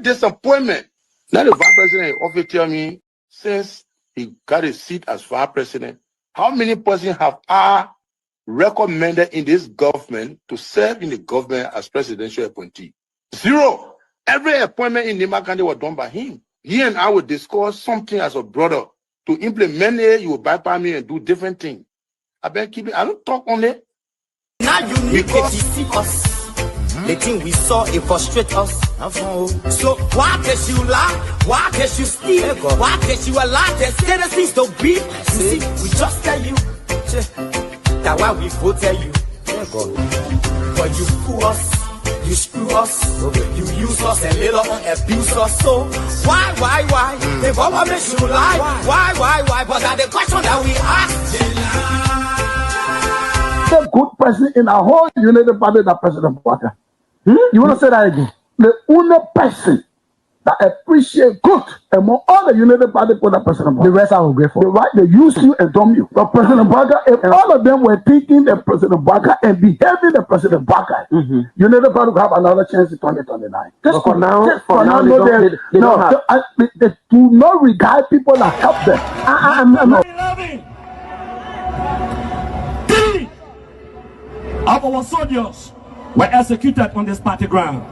disappointment. Now the vice president often tell me, since he got a seat as vice president, how many persons have I recommended in this government to serve in the government as presidential appointee? Zero. Every appointment in Nimba County was done by him. He and I would discuss something as a brother. To implement it, you will bypass me and do different things. I don't talk on it. Now you need to see us. The thing we saw, it frustrates us. So why can't you lie? Why can't you steal? Why can't you allow the citizens to be? You see, we just tell you. That's why we vote tell you. But you fool us, you screw us, you use us and later on abuse us. So why? The government should lie. Why? But that's the question that we ask. The good person in our whole United Party, that President Baka. You want to say that again? The only person that appreciate good among all the United Party for that President Baka. The rest are ungrateful. The right, they use you and dumb you. But President Baka, if all of them were thinking the President Baka and behaving the President Baka, United Party will have another chance in 2029. Just for now, they do not regard people that help them. I'm not. Of our soldiers were executed on this party ground.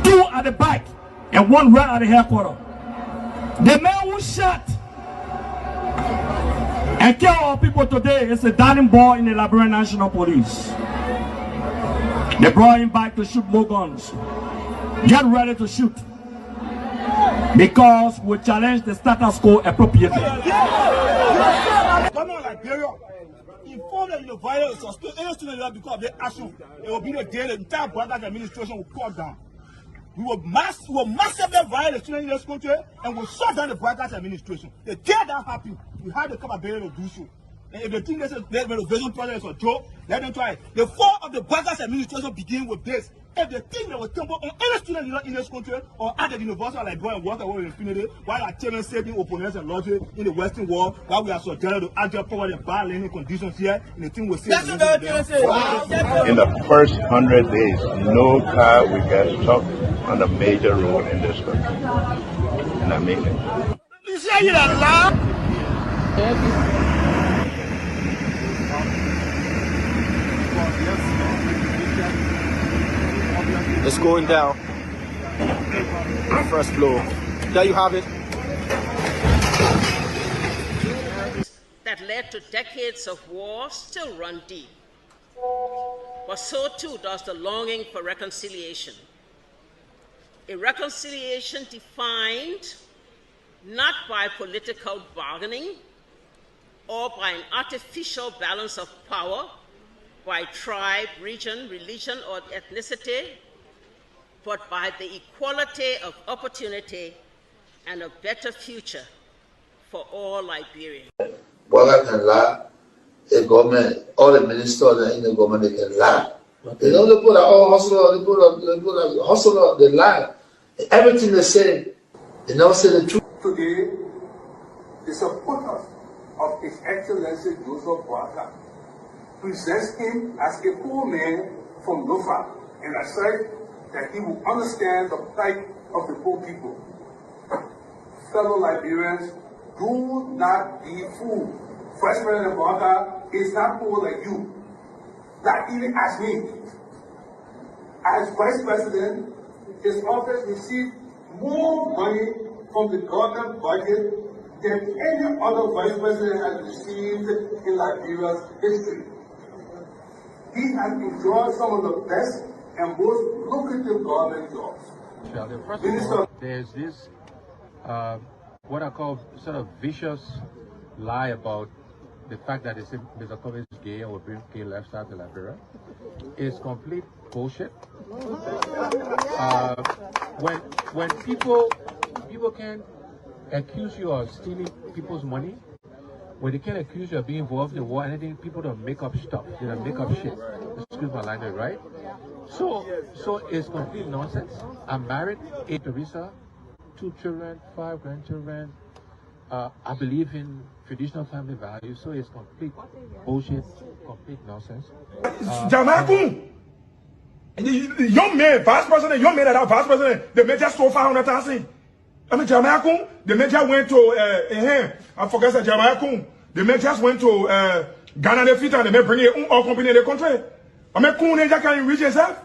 2 at the back and 1 right at the headquarters. The man who shot and killed our people today is a darling boy in the Liberian National Police. They brought him back to shoot more guns. Get ready to shoot. Because we challenge the status quo appropriately. Inform that the violence or still any student because of their action, it will be the day the entire Garguah administration will cut down. We will massively violate the students in this country and will shut down the Garguah administration. The day that happens, we have the capability to do so. And if they think this renovation project is a joke, let them try it. The fall of the Garguah administration begins with this. If they think they will tumble on any student in this country or at the university like Garguah and walk away with impunity, while our children saving opponents and logic in the Western world, while we are subjected to agile power and bad learning conditions here, and the thing will say. In the first 100 days, no car will get stuck on the major road in this country. And I mean it. You say it out loud? It's going down. First floor. There you have it. That led to decades of war still run deep. But so too does the longing for reconciliation. A reconciliation defined not by political bargaining or by an artificial balance of power, by tribe, region, religion, or ethnicity, but by the equality of opportunity and a better future for all Liberians. Garguah can lie, the government, all the ministers in the government, they can lie. You know, they put all hustler, they put a hustler, they lie. Everything they say, they never say the truth. Today, the supporters of His Excellency Joseph Garguah presents him as a poor man from Lofa, and I said that he will understand the plight of the poor people. Fellow Liberians, do not be fooled. Vice President Garguah is not poor like you, not even as me. As Vice President, his office received more money from the government budget than any other Vice President has received in Liberia's history. He has enjoyed some of the best and most lucrative government jobs. First of all, there's this, what I call sort of vicious lie about the fact that Mr. Kobe is gay or brings gay lifestyle to Liberia. It's complete bullshit. When people can accuse you of stealing people's money, when they can accuse you of being involved in war, anything, people don't make up stuff. They don't make up shit. Excuse my language, right? So it's complete nonsense. I'm married, 8 Teresa, 2 children, 5 grandchildren. I believe in traditional family values, so it's complete bullshit, complete nonsense. Young man, vice president, young man that are vice president, the major stole 500,000. I mean, Jamaica, the major went to, I forgot that Jamaica, the majors went to Ghana, the fit, and they may bring it all company in the country. I mean, Kun, they can reach yourself.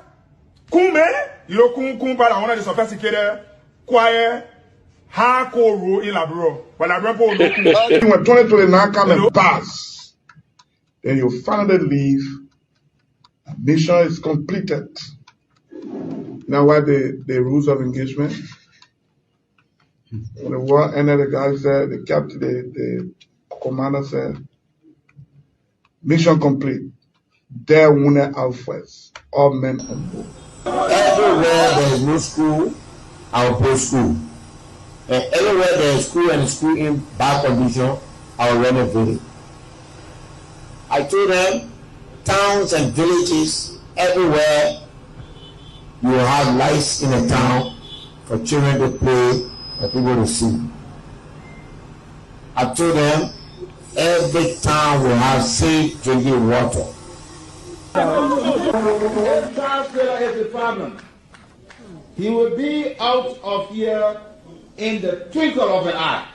Kun, man, you know, Kun, but I want to sophisticated, quiet, hardcore in Labro. When when 2029 come and pass, then you finally leave. Mission is completed. Now, what the rules of engagement? When the war ended, the guy said, the captain, the commander said, mission complete. There wounded out first. All men on board. Everywhere there is no school, I'll put school. And everywhere there is school and school in bad condition, I'll renovate it. I told them, towns and villages, everywhere you will have lights in a town for children to play and people to see. I told them, every town will have safe drinking water. If Charles Taylor is the problem, he will be out of here in the twinkle of an eye.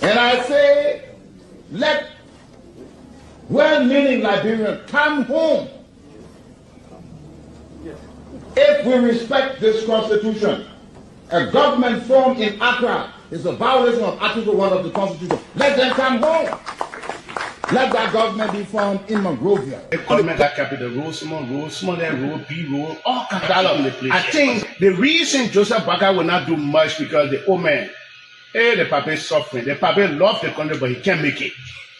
And I say, let well-meaning Liberians come home. If we respect this constitution, a government formed in Accra is a violation of Article 1 of the Constitution. Let them come home. Let that government be formed in Monrovia. The government that capital Rosemont, B road, all kinds of the place. I think the reason Joseph Baga will not do much because the old man, the papa is suffering. The papa loves the country, but he can't make it.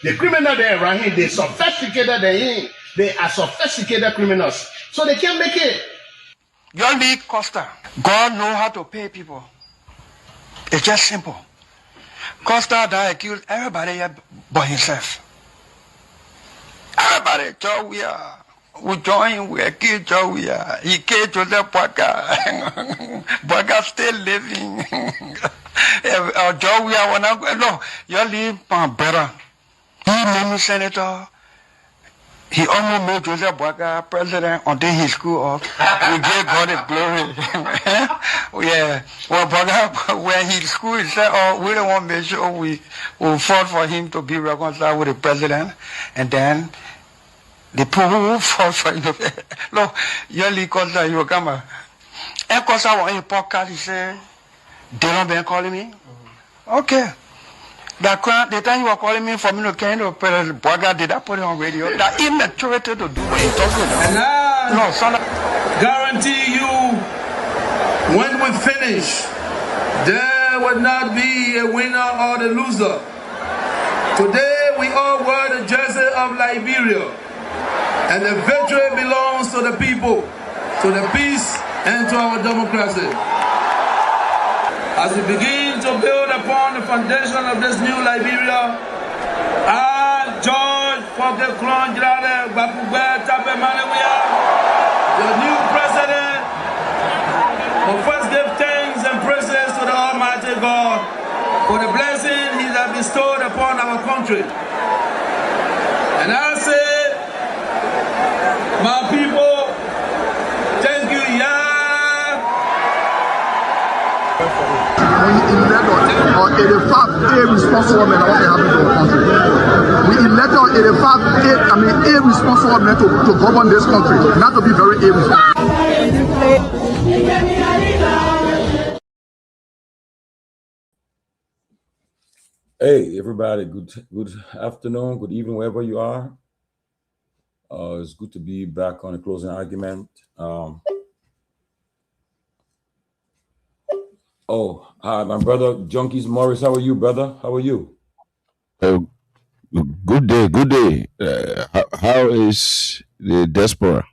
The criminal there around him, they sophisticated than him. They are sophisticated criminals, so they can't make it. Your league Costa, God know how to pay people. It's just simple. Costa that accused everybody but himself. Everybody, Joe, we join, we kill Joe, he killed Joseph Boaga. Boaga still living. Joe, when I go, no, you leave better. He made me senator. He almost made Joseph Boaga president until he screwed up. We gave God the glory. Yeah. Well, Boaga, when he screwed, he said, oh, we don't want to make sure we will fought for him to be reconciled with the president. And then the people who fought for him. Look, yearly Costa, you come. And Costa was in a podcast, he said, they don't been calling me. Okay. The time you were calling me for me to kind of Boaga, did I put it on radio? That immaturity to do what you're talking about. And I guarantee you, when we finish, there will not be a winner or the loser. Today we all wear the jersey of Liberia, and the victory belongs to the people, to the peace, and to our democracy. As we begin to build upon the foundation of this new Liberia, I, George Seleke Kromah, the new president, will first give thanks and praises to the Almighty God for the blessing He has bestowed upon our country. And I say, my people, thank you, We elect on 85 irresponsible men what happened to our country. We elect on 85 irresponsible men to govern this country, not to be very irresponsible. Hey everybody, good afternoon, good evening, wherever you are. It's good to be back on a closing argument. Oh, hi, my brother Junkies Morris. How are you, brother? How are you? Good day. How is the diaspora?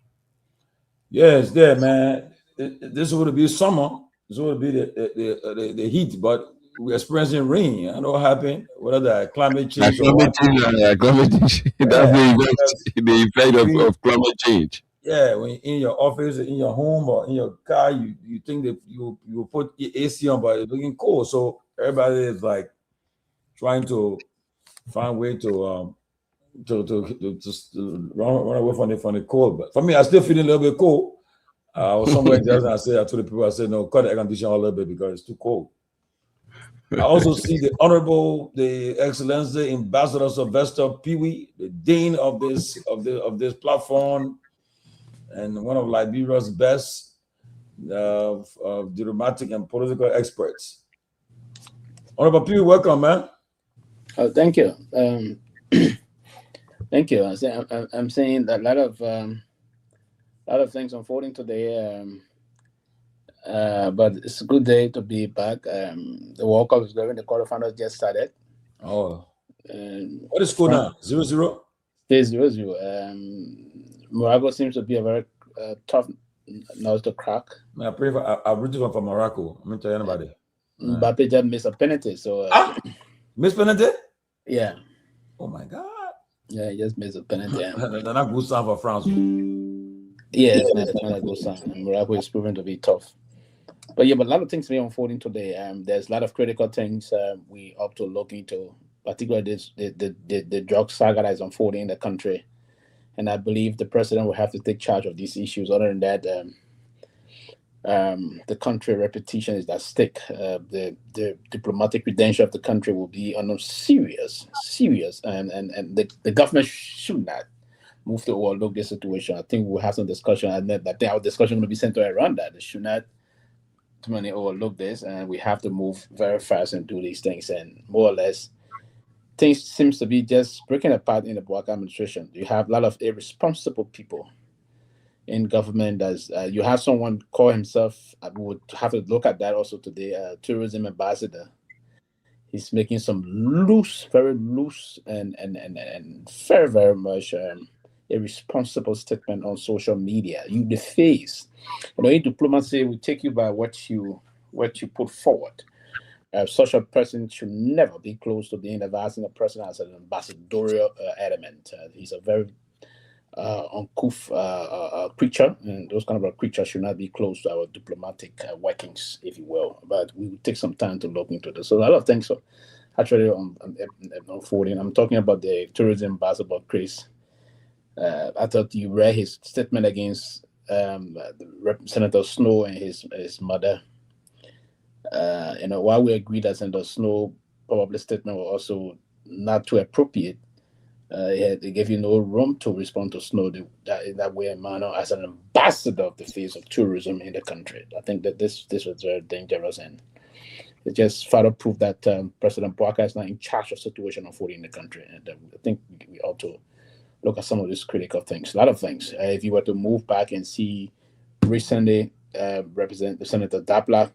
Yeah, it's there, man. This would be summer. This would be the heat, but we're experiencing rain. I don't know what happened. Whether that climate change. Climate change. That's the effect of climate change. Yeah, when in your office, in your home, or in your car, you think that you put AC on, but it's looking cold. So everybody is like trying to find a way to just run away from the cold. But for me, I still feeling a little bit cold. I was somewhere just and I told the people, I said, no, cut the air conditioner a little bit because it's too cold. I also see the Excellency Ambassador Sylvester Pewee, the dean of this platform, and one of Liberia's best diplomatic and political experts. Honorable Pewee, welcome, man. Oh, thank you. Thank you. I'm saying that a lot of things unfolding today. But it's a good day to be back. The World Cup is going. The quarterfinals just started. Oh. What is score now? 0-0? It's 0-0. Morocco seems to be a very tough nose to crack. I pray for. I'm rooting for Morocco. I'm not telling anybody. Mbappe just missed a penalty. So missed penalty? Yeah. Oh my God. Yeah, he just missed a penalty. That's not good sign for France. Yeah, it's not a good sign. Morocco is proving to be tough. But a lot of things are unfolding today. There's a lot of critical things we have to look into, particularly the drug saga that is unfolding in the country. And I believe the president will have to take charge of these issues. Other than that, the country reputation is at stake. The diplomatic credential of the country will be under serious, and the government should not move to overlook this situation. I think we'll have some discussion, and I think our discussion will be centered around that. They should not too many overlook this, and we have to move very fast and do these things. And more or less, things seems to be just breaking apart in the Bouaka administration. You have a lot of irresponsible people in government. As you have someone call himself, I would have to look at that also today, tourism ambassador. He's making some very loose and very, very much irresponsible statement on social media. You the face. In diplomacy, we take you by what you put forward. Such a person should never be close to being advising a person as an ambassadorial element. He's a very uncouth creature, and those kind of creatures should not be close to our diplomatic workings, if you will. But we will take some time to look into this. So a lot of things are actually unfolding. I'm talking about the tourism ambassador, Chris. I thought you read his statement against Senator Snow and his mother. While we agree that Senator Snow probably statement was also not too appropriate, they gave you no room to respond to Snow in that way and manner as an ambassador of the face of tourism in the country. I think that this was very dangerous, and it just further proved that President Bouaka is not in charge of the situation unfolding in the country. And I think we ought to look at some of these critical things, a lot of things. If you were to move back and see recently, Representative Senator Dapla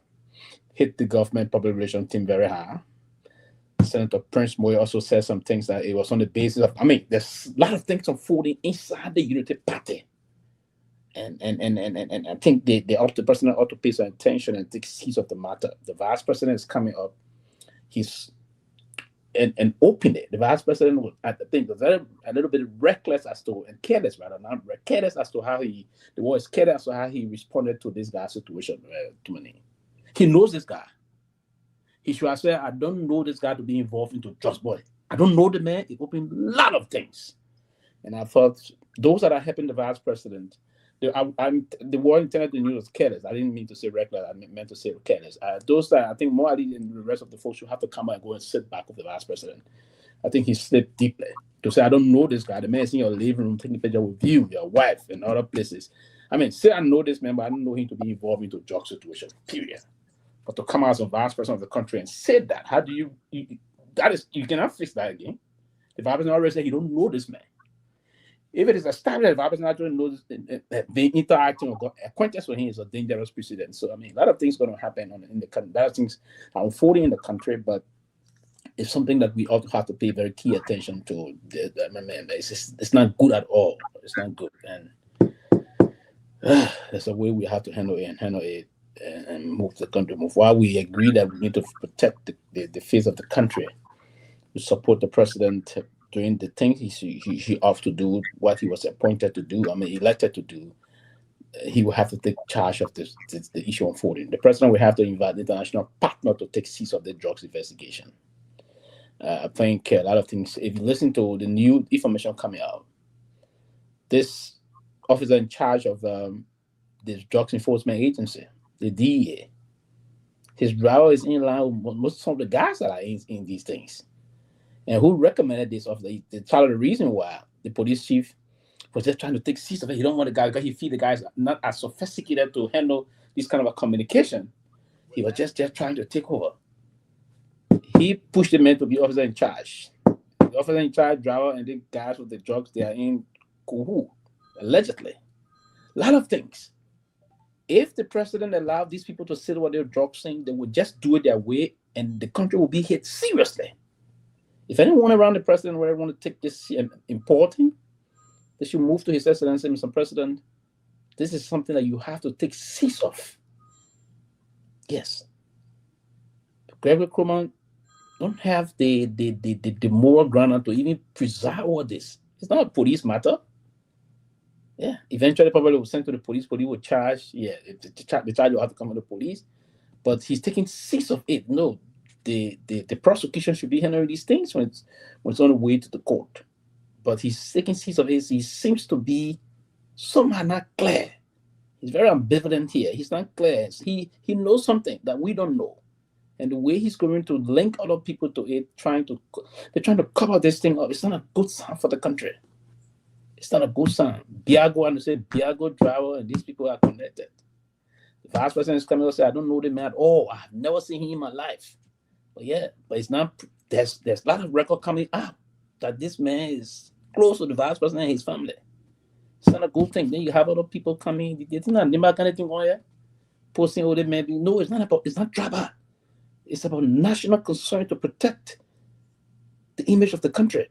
hit the government public relations team very hard. Senator Prince Moy also said some things that it was on the basis of, there's a lot of things unfolding inside the Unity Party. And I think the president ought to pay some attention and take heed of the matter. The vice president is coming up. He's and open it. The vice president was, I think, a little bit reckless as to, and careless rather, not careless as to how he responded to this guy's situation. He knows this guy. He should have said, I don't know this guy to be involved into Just Boy. I don't know the man. He opened a lot of things. And I thought those that are helping the vice president, the word intended to use was careless. I didn't mean to say reckless. I meant to say careless. Those that I think more than the rest of the folks should have to come and go and sit back with the vice president. I think he slipped deeply to say, I don't know this guy. The man is in your living room taking a picture with you, your wife, and other places. Say I know this man, but I don't know him to be involved into drug situation, period. But to come out as a vice president of the country and say that, how do you cannot fix that again. The vice president already said he don't know this man. If it is established that the vice president actually knows being interacting or acquaintance with him is a dangerous precedent. So a lot of things going to happen in the country. A lot of things are unfolding in the country, but it's something that we ought to have to pay very key attention to. It's not good at all. It's not good, and there's a way we have to handle it and move the country. While we agree that we need to protect the face of the country, we support the president doing the things he ought to do, what he was appointed to do, elected to do. He will have to take charge of the issue unfolding. The president will have to invite the international partner to take cease of the drugs investigation. I think a lot of things, if you listen to the new information coming out, this officer in charge of this drugs enforcement agency, the DEA, his driver is in line with most of the guys that are in these things. And who recommended this officer? The part of the reason why the police chief was just trying to take seats of it. He don't want the guy because he feel the guys not as sophisticated to handle this kind of a communication. He was just trying to take over. He pushed the man to be officer in charge. The officer in charge, driver, and the guys with the drugs, they are in Kuhu, allegedly. A lot of things. If the president allowed these people to say what they're drugs saying, they would just do it their way, and the country will be hit seriously. If anyone around the president would want to take this important, they should move to His Excellency, Mr. President. This is something that you have to take cease of. Yes. Seleke Kromah don't have the moral ground to even preside all this. It's not a police matter. Yeah. Eventually, probably will send to the police. Police will charge. Yeah. The charge will have to come to the police. But he's taking cease of it. No. The prosecution should be handling these things when it's on the way to the court. But he's taking cease of it. He seems to be somehow not clear. He's very ambivalent here. He's not clear. He knows something that we don't know. And the way he's going to link other people to it, they're trying to cover this thing up. It's not a good sign for the country. It's not a good sign. Biago driver, and these people are connected. The vice president is coming and say, I don't know the man at all. I've never seen him in my life. But yeah, but it's not. There's a lot of record coming up that this man is close to the vice president and his family. It's not a good thing. Then you have other people coming. It's not anything on here. Posting all the men. No, it's not drama. It's about national concern to protect the image of the country.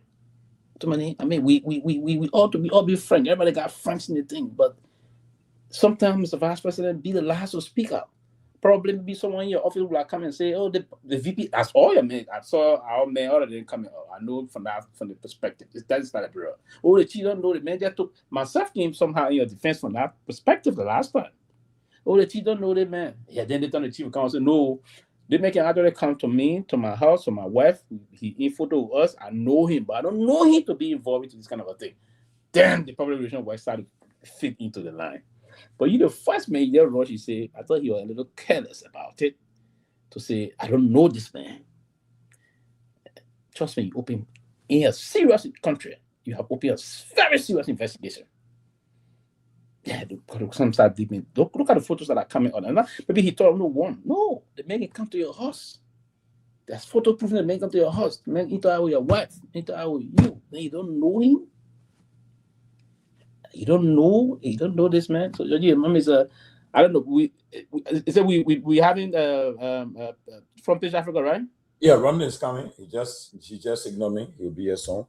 I mean, we ought to be frank. Everybody got franks in the thing, but sometimes the vice president be the last to speak up. Probably be someone in your office will come and say, "Oh, the VP, that's all your man. I saw our man already coming. I know from the perspective. That's not a bureau. Oh, the chief don't know the man. Just took myself came somehow in your defense from that perspective the last time. Oh, the chief don't know the man. Yeah, then they turn the chief come and say, no. They make an actually come to me, to my house, to my wife. He infoed to us. I know him, but I don't know him to be involved in this kind of a thing. Then the public relations will start to fit into the line. But you the first man there, Rush, you say, I thought you were a little careless about it. To say, I don't know this man. Trust me, you open in a serious country, you have opened a very serious investigation. Yeah, some start digging. Look at the photos that are coming on. And maybe he told no one. No, the man can come to your house. There's photo proof that the man come to your house. The man interact with your wife, interact with you. Then you don't know him. You don't know this man. So your mom is I don't know. We having from East Africa, right? Yeah, Ronda is coming. She just ignored me. He'll be here soon.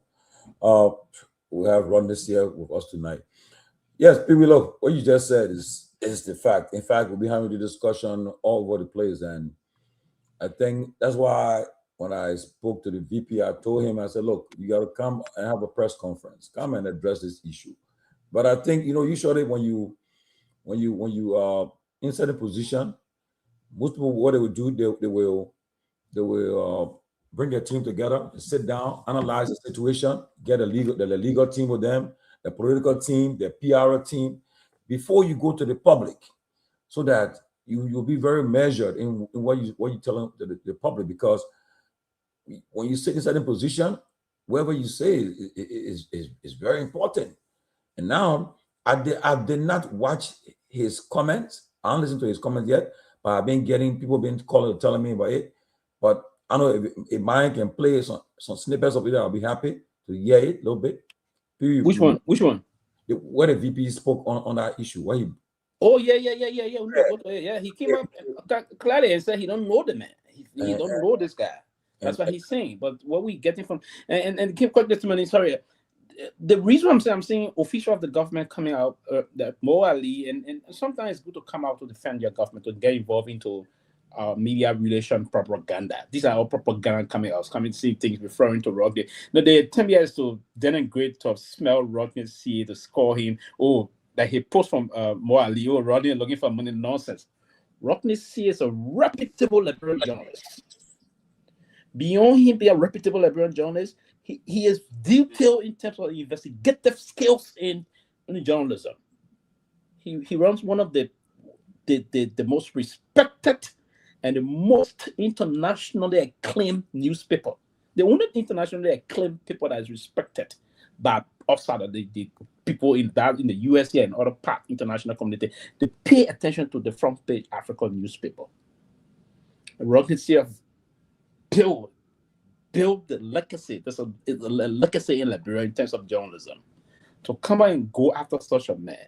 We have Ronda here with us tonight. Yes, people, look, what you just said is the fact. In fact, we'll be having the discussion all over the place. And I think that's why when I spoke to the VP, I told him, I said, look, you got to come and have a press conference. Come and address this issue. But I think, usually when you inside a position, most people, what they will do, they will bring their team together, sit down, analyze the situation, get the legal team with them, the political team, the PR team, before you go to the public, so that you'll be very measured in what you tell the public. Because when you sit in a certain position, whatever you say is very important. And now I did not watch his comments. I haven't listened to his comments yet, but I've been getting people been calling, telling me about it. But I know if Myean can play some snippets of it, I'll be happy to hear it a little bit. Which one? Where the VP spoke on that issue. Where he? Oh yeah. He came up clearly and said he don't know the man. He don't know this guy. That's what he's saying. But what we getting from and keep quick testimony. Sorry, the reason I'm saying official of the government coming out that morally and sometimes it's good to come out to defend your government, to get involved into media relation propaganda. These are all propaganda coming out, seeing things referring to Rodney. Now the attempt here is to denigrate, to smell Rodney, see to score him. Oh, that he posts from morally. Oh, Rodney looking for money, nonsense. Rodney C is a reputable liberal journalist. Beyond him being a reputable Liberian journalist, he is detailed in terms of investigative skills in journalism. He runs one of the most respected and the most internationally acclaimed newspaper. The only internationally acclaimed paper that is respected by outside of the people in the US here and other part international community. They pay attention to the front page African newspaper. Rodney C. build the legacy. There's a legacy in Liberia in terms of journalism. To come out and go after such a man,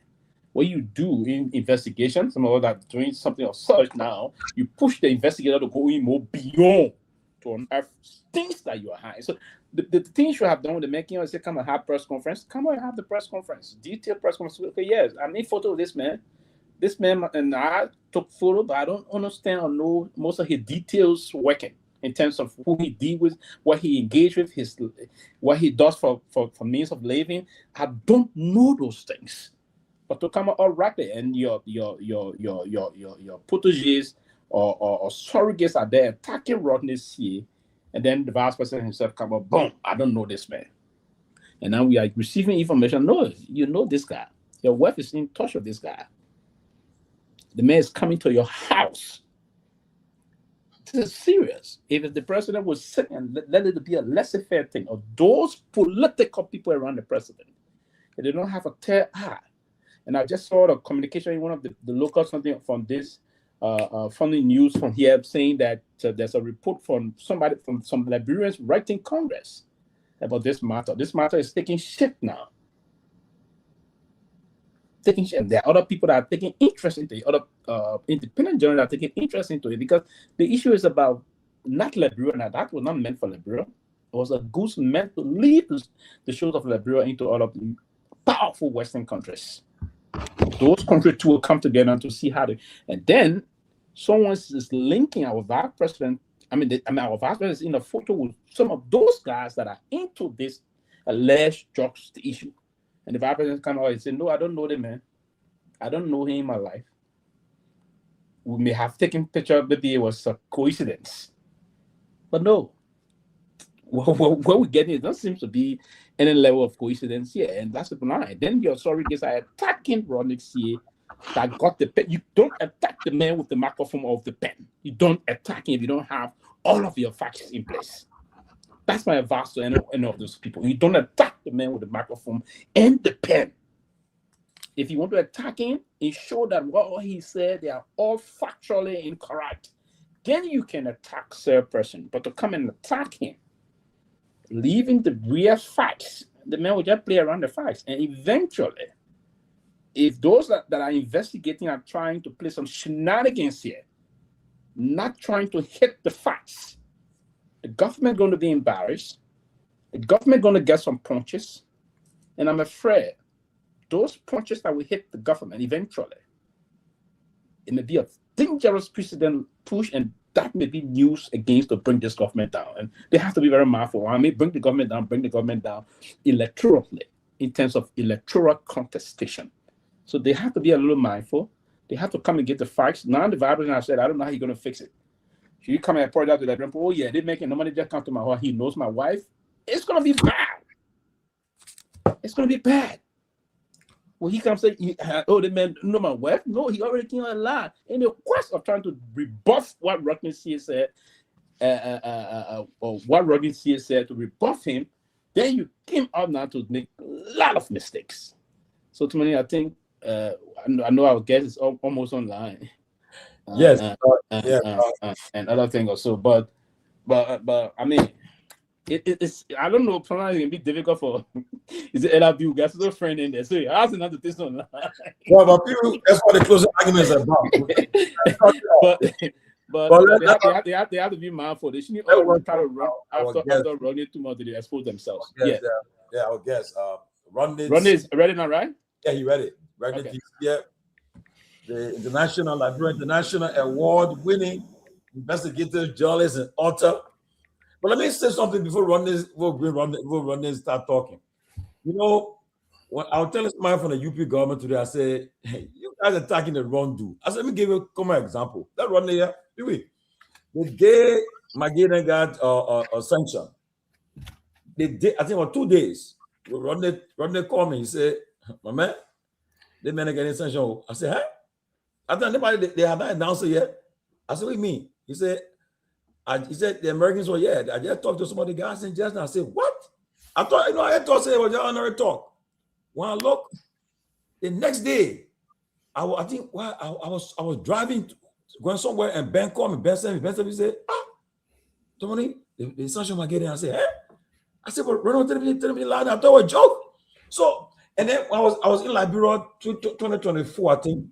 what you do in investigations, some of that doing something of such now, you push the investigator to go in more beyond to unearth things that you are hiding. So the things you have done with the making of say, come and have press conference, come on and have the press conference, detailed press conference. Okay, yes, I need photo of this man. This man and I took photo, but I don't understand or know most of his details working in terms of who he deal with, what he engaged with, what he does for means of living. I don't know those things. But to come out rapid and your proteges or surrogates are there attacking Rodney C. And then the vice president himself come up, boom, I don't know this man. And now we are receiving information. No, you know this guy. Your wife is in touch with this guy. The man is coming to your house. This is serious. If the president was sick and let it be a laissez-faire thing, or those political people around the president, they don't have a third eye. And I just saw the communication in one of the local something from this funny news from here saying that there's a report from some Liberians writing Congress about this matter. This matter is taking shape now. There are other people that are taking interest into it, other independent journalists are taking interest into it, because the issue is about not Liberia. Now, that was not meant for Liberia. It was a goose meant to lead the shores of Liberia into all of the powerful Western countries. Those countries too will come together to see how to, and then someone is linking our vice president. Our vice president is in a photo with some of those guys that are into this alleged drugs issue. And the vice president come out and say, "No, I don't know the man. I don't know him in my life. We may have taken picture, maybe it was a coincidence, but no. What we're getting, it doesn't seem to be any level of coincidence here, and that's the line. Then your surrogates are attacking Rodney C. that got the pen. You don't attack the man with the microphone of the pen. You don't attack him if you don't have all of your facts in place. That's my advice to any of those people. You don't attack the man with the microphone and the pen. If you want to attack him, ensure that what he said, they are all factually incorrect. Then you can attack said person. But to come and attack him, leaving the real facts, the man will just play around the facts. And eventually, if those that are investigating are trying to play some shenanigans here, not trying to hit the facts, the government going to be embarrassed. The government going to get some punches. And I'm afraid those punches that will hit the government eventually, it may be a dangerous precedent push, and that may be news against to bring this government down. And they have to be very mindful. I mean, bring the government down electorally in terms of electoral contestation. So they have to be a little mindful. They have to come and get the facts. Now the vibrant has said, I don't know how you're going to fix it. Should you come and point out to that? Oh yeah, they're making no money. Just come to my house. He knows my wife. It's going to be bad. It's going to be bad. Well, he comes and say, oh, the man know my wife. No, he already came on line. In the quest of trying to rebuff what Rodney C said, or what Rodney C said to rebuff him, then you came out now to make a lot of mistakes. So to me, I think I know our guest is almost online. Yes, and other thing also, but I mean, it's I don't know. Sometimes it can be difficult for is it LRB guys? There's a friend in there, so I asked another this online. Well, but people, that's what the closing arguments are about. but they have to be mindful. They shouldn't always try to run after running too much. They expose themselves. Yeah, I guess. Ronnie is ready now, right? Yeah, he ready. Ready. Yeah. The Liberian International Award-winning investigative journalist and author. But let me say something before Ronnie start talking. You know, when I was telling somebody from the UP government today, I said, hey, you guys are attacking the wrong dude. I said, let me give you a common example. That Ronnie here, Pewee, they gave Myean got a sanction. They did, I think, about 2 days. Rodney called me. He said, "My man, they man getting sanction." I said, "Huh?" I thought anybody they have not announced it yet. I said, "What do you mean?" He said, he said the Americans were, yeah. I just talked to some of the guys in just now. I said, "What?" I thought, I thought it was just another talk. When I look, the next day, I was driving, going somewhere, and Ben called me. Ben Sanvee said, Tomalin, the sanction might get in. I said, "Huh?" I said, "But Ronald tell me loud. I thought it was a joke." So, and then I was in Liberia 2024, I think.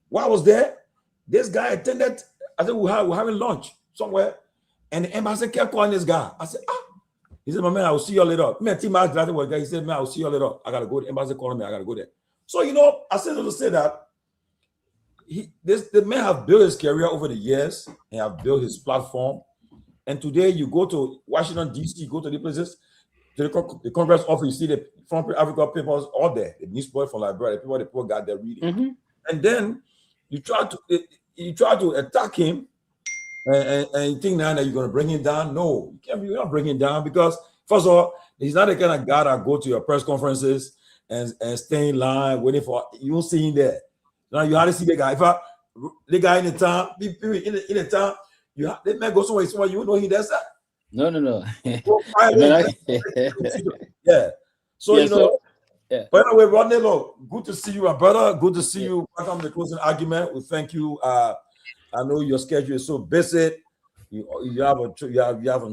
While I was there, this guy attended. I think we're having lunch somewhere, and the embassy kept calling this guy. I said, He said, "My man, I will see you later." Me and Team was there. He said, "Man, I will see you later. I gotta go. The embassy calling me. I gotta go there." So, I said to say that the man have built his career over the years and have built his platform. And today, you go to Washington D.C., go to the places, to the Congress office, you see the Front Africa papers all there. The newspaper from Liberia, the people got there reading, and then you try to attack him, and you think now that you're going to bring him down. No, you're not bringing him down, because first of all, he's not the kind of guy that go to your press conferences and stay in line waiting for you. Won't see him there. Now you hardly see the guy. The guy in the town, in the town, they may go somewhere, you know he does that. No. Yeah. So yeah. But anyway, Rodney, look, good to see you, my brother. Good to see you. Welcome to the closing argument. We thank you. I know your schedule is so busy. You have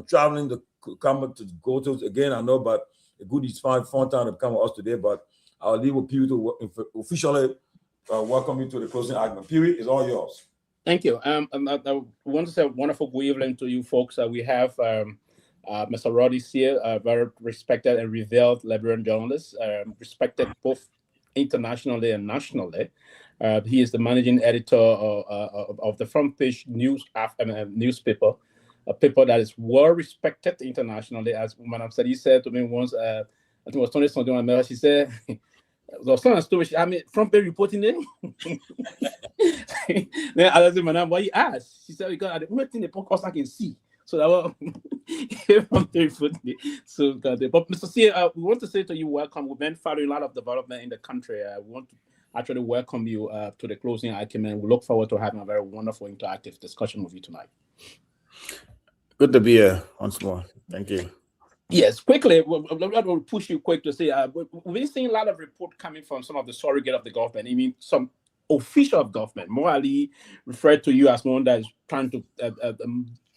traveling to come to go to again. I know, but a good is fun time to come with us today. But I'll leave with Pewee to officially welcome you to the closing argument. Pewee, is all yours. Thank you. I want to say a wonderful good evening to you folks. We have Mr. Roddy here, a very respected and revered Liberian journalist, respected both internationally and nationally. He is the managing editor of the Front Page newspaper, a paper that is well respected internationally. As Madam Sadi said to me once, I think it was Tony Sondon, she said, "There's some story. I mean, Front Page reporting it." Then I said, "Madam, why you asked?" She said, "Because the only thing the podcast I can see." So that was very funny. So, but Mr. C, we want to say to you, welcome. We've been following a lot of development in the country. We want to actually welcome you to the closing argument. We look forward to having a very wonderful, interactive discussion with you tonight. Good to be here once more. Thank you. Yes, quickly, we'll push you quick to say we've been seeing a lot of reports coming from some of the surrogate of the government. I mean, some official of government. Morally referred to you as one that is trying to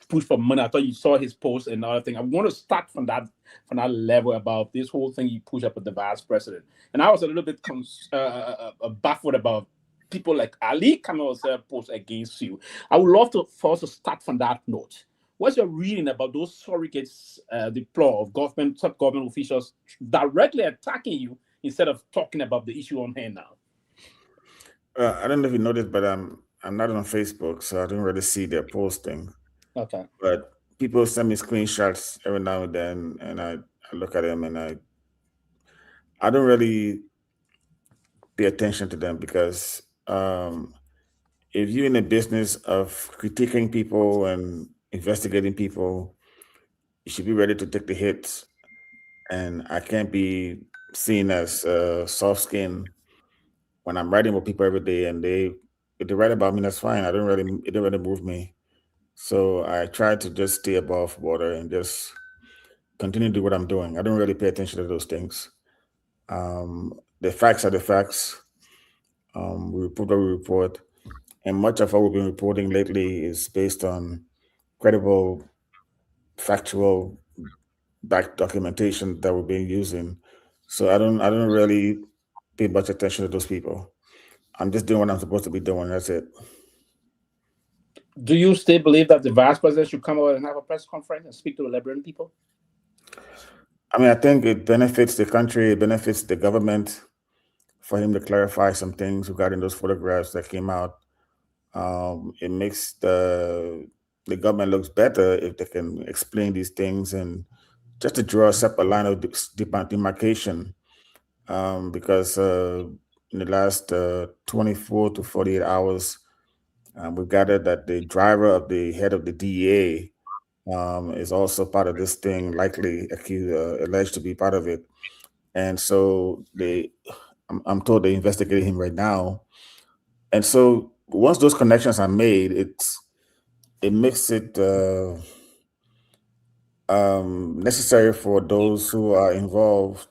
push for money. I thought you saw his post and other thing. I want to start from that level about this whole thing you push up with the vice president. And I was a little bit baffled about people like Ali Kamel's post against you. I would love for us to start from that note. What's your reading about those surrogates deploy of government, sub-government officials directly attacking you instead of talking about the issue on hand now? I don't know if you noticed, but I'm not on Facebook, so I don't really see their posting. Okay. But people send me screenshots every now and then, and I look at them, and I don't really pay attention to them, because if you're in the business of critiquing people and investigating people, you should be ready to take the hits. And I can't be seen as soft skin when I'm writing with people every day, and if they write about me, that's fine. It don't really move me. So I try to just stay above water and just continue to do what I'm doing. I don't really pay attention to those things. The facts are the facts. We report what we report. And much of what we've been reporting lately is based on credible, factual back documentation that we've been using. So I don't really pay much attention to those people. I'm just doing what I'm supposed to be doing. That's it. Do you still believe that the vice president should come out and have a press conference and speak to the Liberian people? I mean, I think it benefits the country, it benefits the government for him to clarify some things regarding those photographs that came out. It makes the government looks better if they can explain these things, and just to draw a separate line of demarcation, because in the last 24 to 48 hours, we gathered that the driver of the head of the DEA is also part of this thing, likely alleged to be part of it. And so I'm told they investigated him right now. And so once those connections are made, it makes it necessary for those who are involved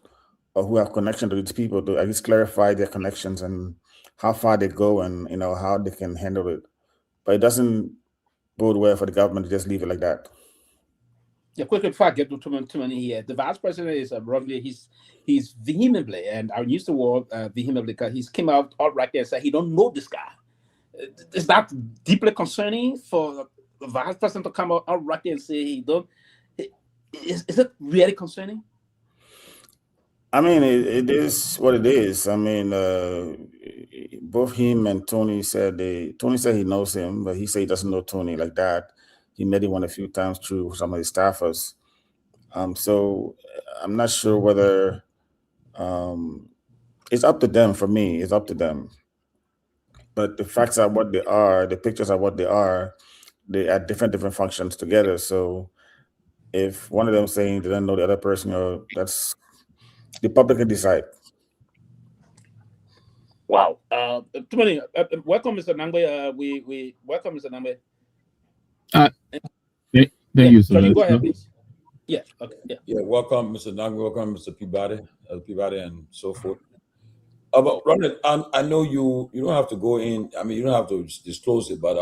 or who have connection to these people to at least clarify their connections and how far they go and how they can handle it. But it doesn't bode well for the government to just leave it like that. Yeah, quickly before I get to Tomalin here, the vice president is roughly he's vehemently, and I use the word vehemently because he's came out all right there and said he don't know this guy. Is that deeply concerning for the vice president to come out all right there and say he don't? Is it really concerning? I mean, it is what it is. I mean, both him and Tony said he knows him, but he said he doesn't know Tony like that. He met him one a few times through some of his staffers. So I'm not sure whether it's up to them. For me, it's up to them. But the facts are what they are. The pictures are what they are. They are different functions together. So if one of them saying they don't know the other person, that's the public can decide. Wow. Tomalin, welcome, Mr. Nagbe. We welcome, Mr. Nagbe. Thank you, sir. Go ahead, please. Yeah. Okay. Yeah. Welcome, Mr. Nagbe. Welcome, Mr. Peabody, and so forth. But Ronald, I know you don't have to go in. I mean, you don't have to disclose it, but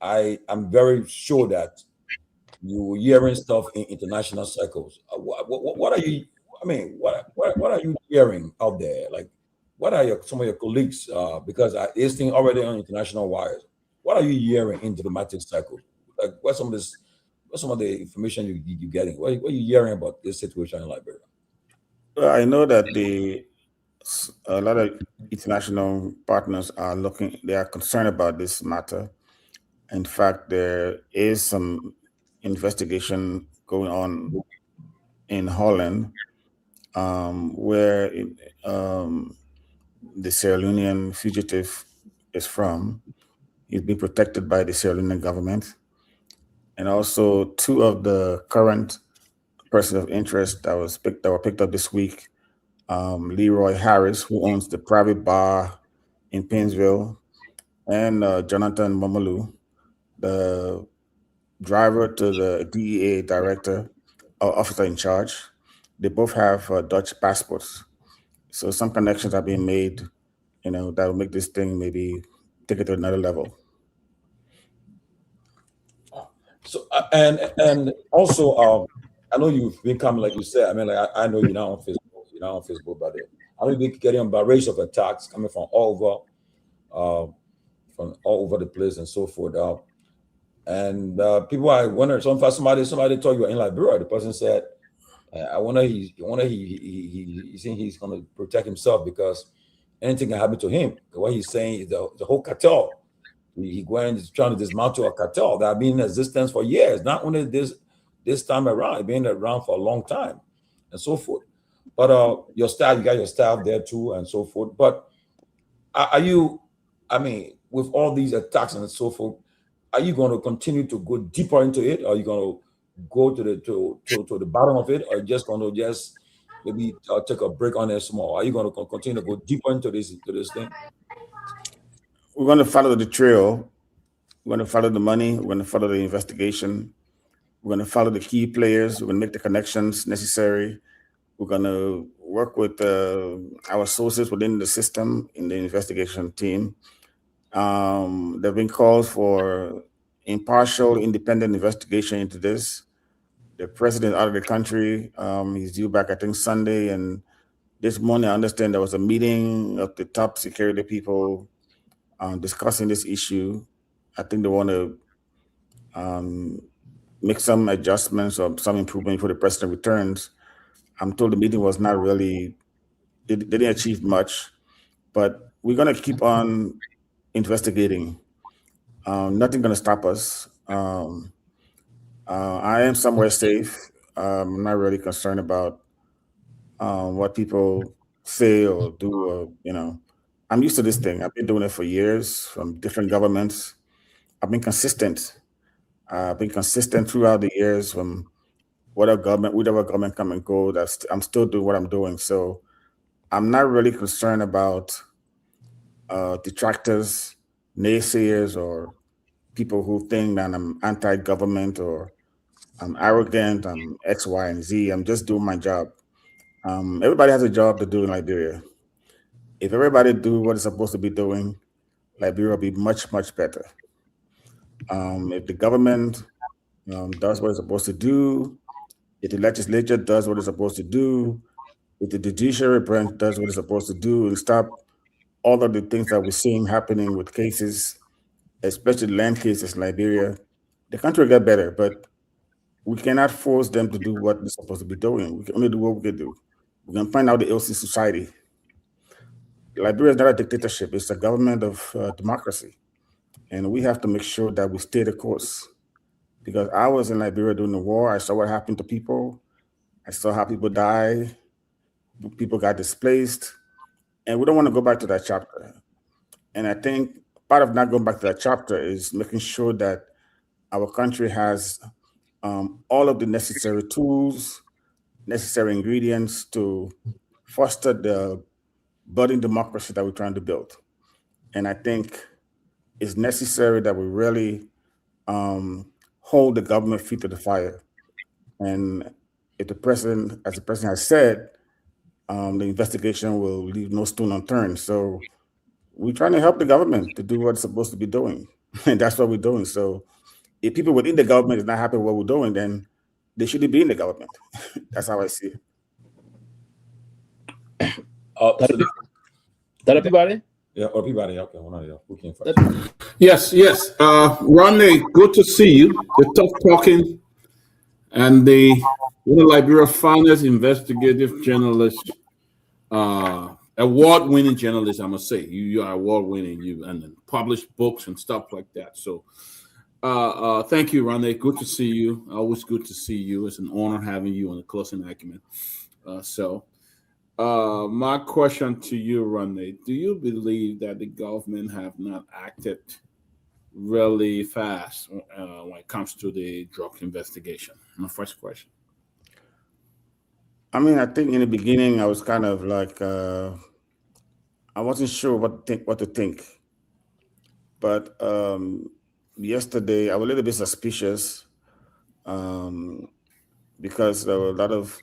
I'm very sure that you hearing stuff in international circles. What are you? I mean, what are you hearing out there? Like, what are some of your colleagues? Because this thing already on international wires. What are you hearing in diplomatic circles? Like, what's some of the information you getting? What are you hearing about this situation in Liberia? Well, I know that a lot of international partners they are concerned about this matter. In fact, there is some investigation going on in Holland, where the Sierra Leonean fugitive is from. He's being protected by the Sierra Leonean government. And also 2 of the current persons of interest that were picked up this week, Leroy Harris, who owns the private bar in Painesville, and Jonathan Mamalu, the driver to the DEA director or officer in charge. They both have Dutch passports. So some connections are being made, that will make this thing maybe take it to another level. So and also, I know you've become, like you said. I mean, like I know you're not on Facebook. You're not on Facebook, but I know you've been getting a barrage of attacks coming from all over the place and so forth. And people, I wonder. Somebody told you in Liberia. The person said, "I wonder he's saying he's going to protect himself because anything can happen to him." What he's saying is the whole cartel. He's trying to dismantle a cartel that have been in existence for years. Not only this time around, it's been around for a long time, and so forth. But your staff, you got your staff there too, and so forth. But are you? I mean, with all these attacks and so forth, are you going to continue to go deeper into it? Or are you going to go to the bottom of it, or just going to maybe take a break on it small? Are you going to continue to go deeper into this thing? We're going to follow the trail. We're going to follow the money. We're going to follow the investigation. We're going to follow the key players. We're going to make the connections necessary. We're going to work with our sources within the system in the investigation team. There have been calls for impartial, independent investigation into this. The president out of the country. He's due back, I think, Sunday. And this morning, I understand there was a meeting of the top security people discussing this issue. I think they want to make some adjustments or some improvement before the president returns. I'm told the meeting was not really, they didn't achieve much, but we're going to keep on investigating. Nothing going to stop us. I am somewhere safe. I'm not really concerned about what people say or do. I'm used to this thing. I've been doing it for years from different governments. I've been consistent. been consistent throughout the years from whatever government come and go. I'm still doing what I'm doing. So I'm not really concerned about detractors, naysayers, or people who think that I'm anti-government or I'm arrogant, I'm X, Y, and Z. I'm just doing my job. Everybody has a job to do in Liberia. If everybody do what it's supposed to be doing, Liberia will be much, much better. If the government does what it's supposed to do, if the legislature does what it's supposed to do, if the judiciary branch does what it's supposed to do, and stop all of the things that we're seeing happening with cases, especially land cases in Liberia, the country will get better. But we cannot force them to do what they're supposed to be doing. We can only do what we can do. We can find out the LC society. Liberia is not a dictatorship. It's a government of democracy. And we have to make sure that we stay the course. Because I was in Liberia during the war. I saw what happened to people. I saw how people died. People got displaced. And we don't want to go back to that chapter. And I think part of not going back to that chapter is making sure that our country has all of the necessary tools, necessary ingredients to foster the budding democracy that we're trying to build. And I think it's necessary that we really hold the government feet to the fire. And if the president, as the president has said, the investigation will leave no stone unturned. So we're trying to help the government to do what it's supposed to be doing. And that's what we're doing. So if people within the government is not happy with what we're doing, then they shouldn't be in the government. That's how I see it. That everybody? Yeah, or everybody. Okay, one of you. Who came first? Yes. Ronnie, good to see you. The tough talking and one of Liberia's finest investigative journalists, award-winning journalist, I must say. You are award-winning, and published books and stuff like that. So thank you, Ronnie. Good to see you. Always good to see you. It's an honor having you on the Closing Argument. My question to you, Ronnie, do you believe that the government have not acted really fast when it comes to the drug investigation? My first question. I mean, I think in the beginning I was kind of like I wasn't sure what to think. But yesterday I was a little bit suspicious because there were a lot of,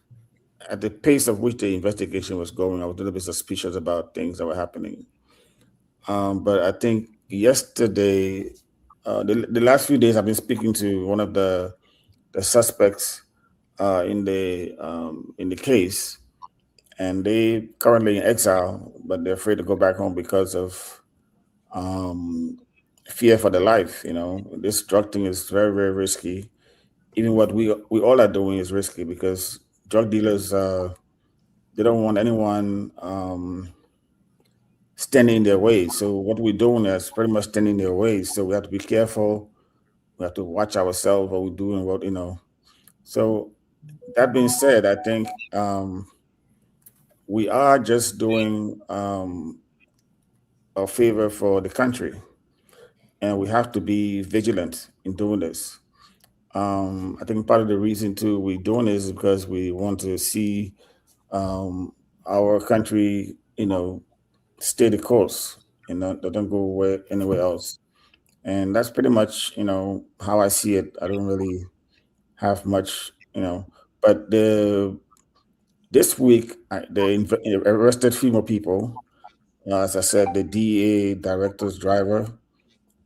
at the pace of which the investigation was going, I was a little bit suspicious about things that were happening. But I think yesterday, the last few days, I've been speaking to one of the suspects in the case, and they currently in exile, but they're afraid to go back home because of fear for their life. You know, this drug thing is very, very risky. Even what we all are doing is risky because drug dealers, they don't want anyone standing in their way. So what we're doing is pretty much standing in their way. So we have to be careful. We have to watch ourselves, what we do and what, you know. So that being said, I think we are just doing a favor for the country. And we have to be vigilant in doing this. I think part of the reason too we're doing this is because we want to see our country, you know, stay the course, you know, don't go anywhere else. And that's pretty much, you know, how I see it. I don't really have much, you know, but this week they arrested a few more people. As I said, the DEA director's driver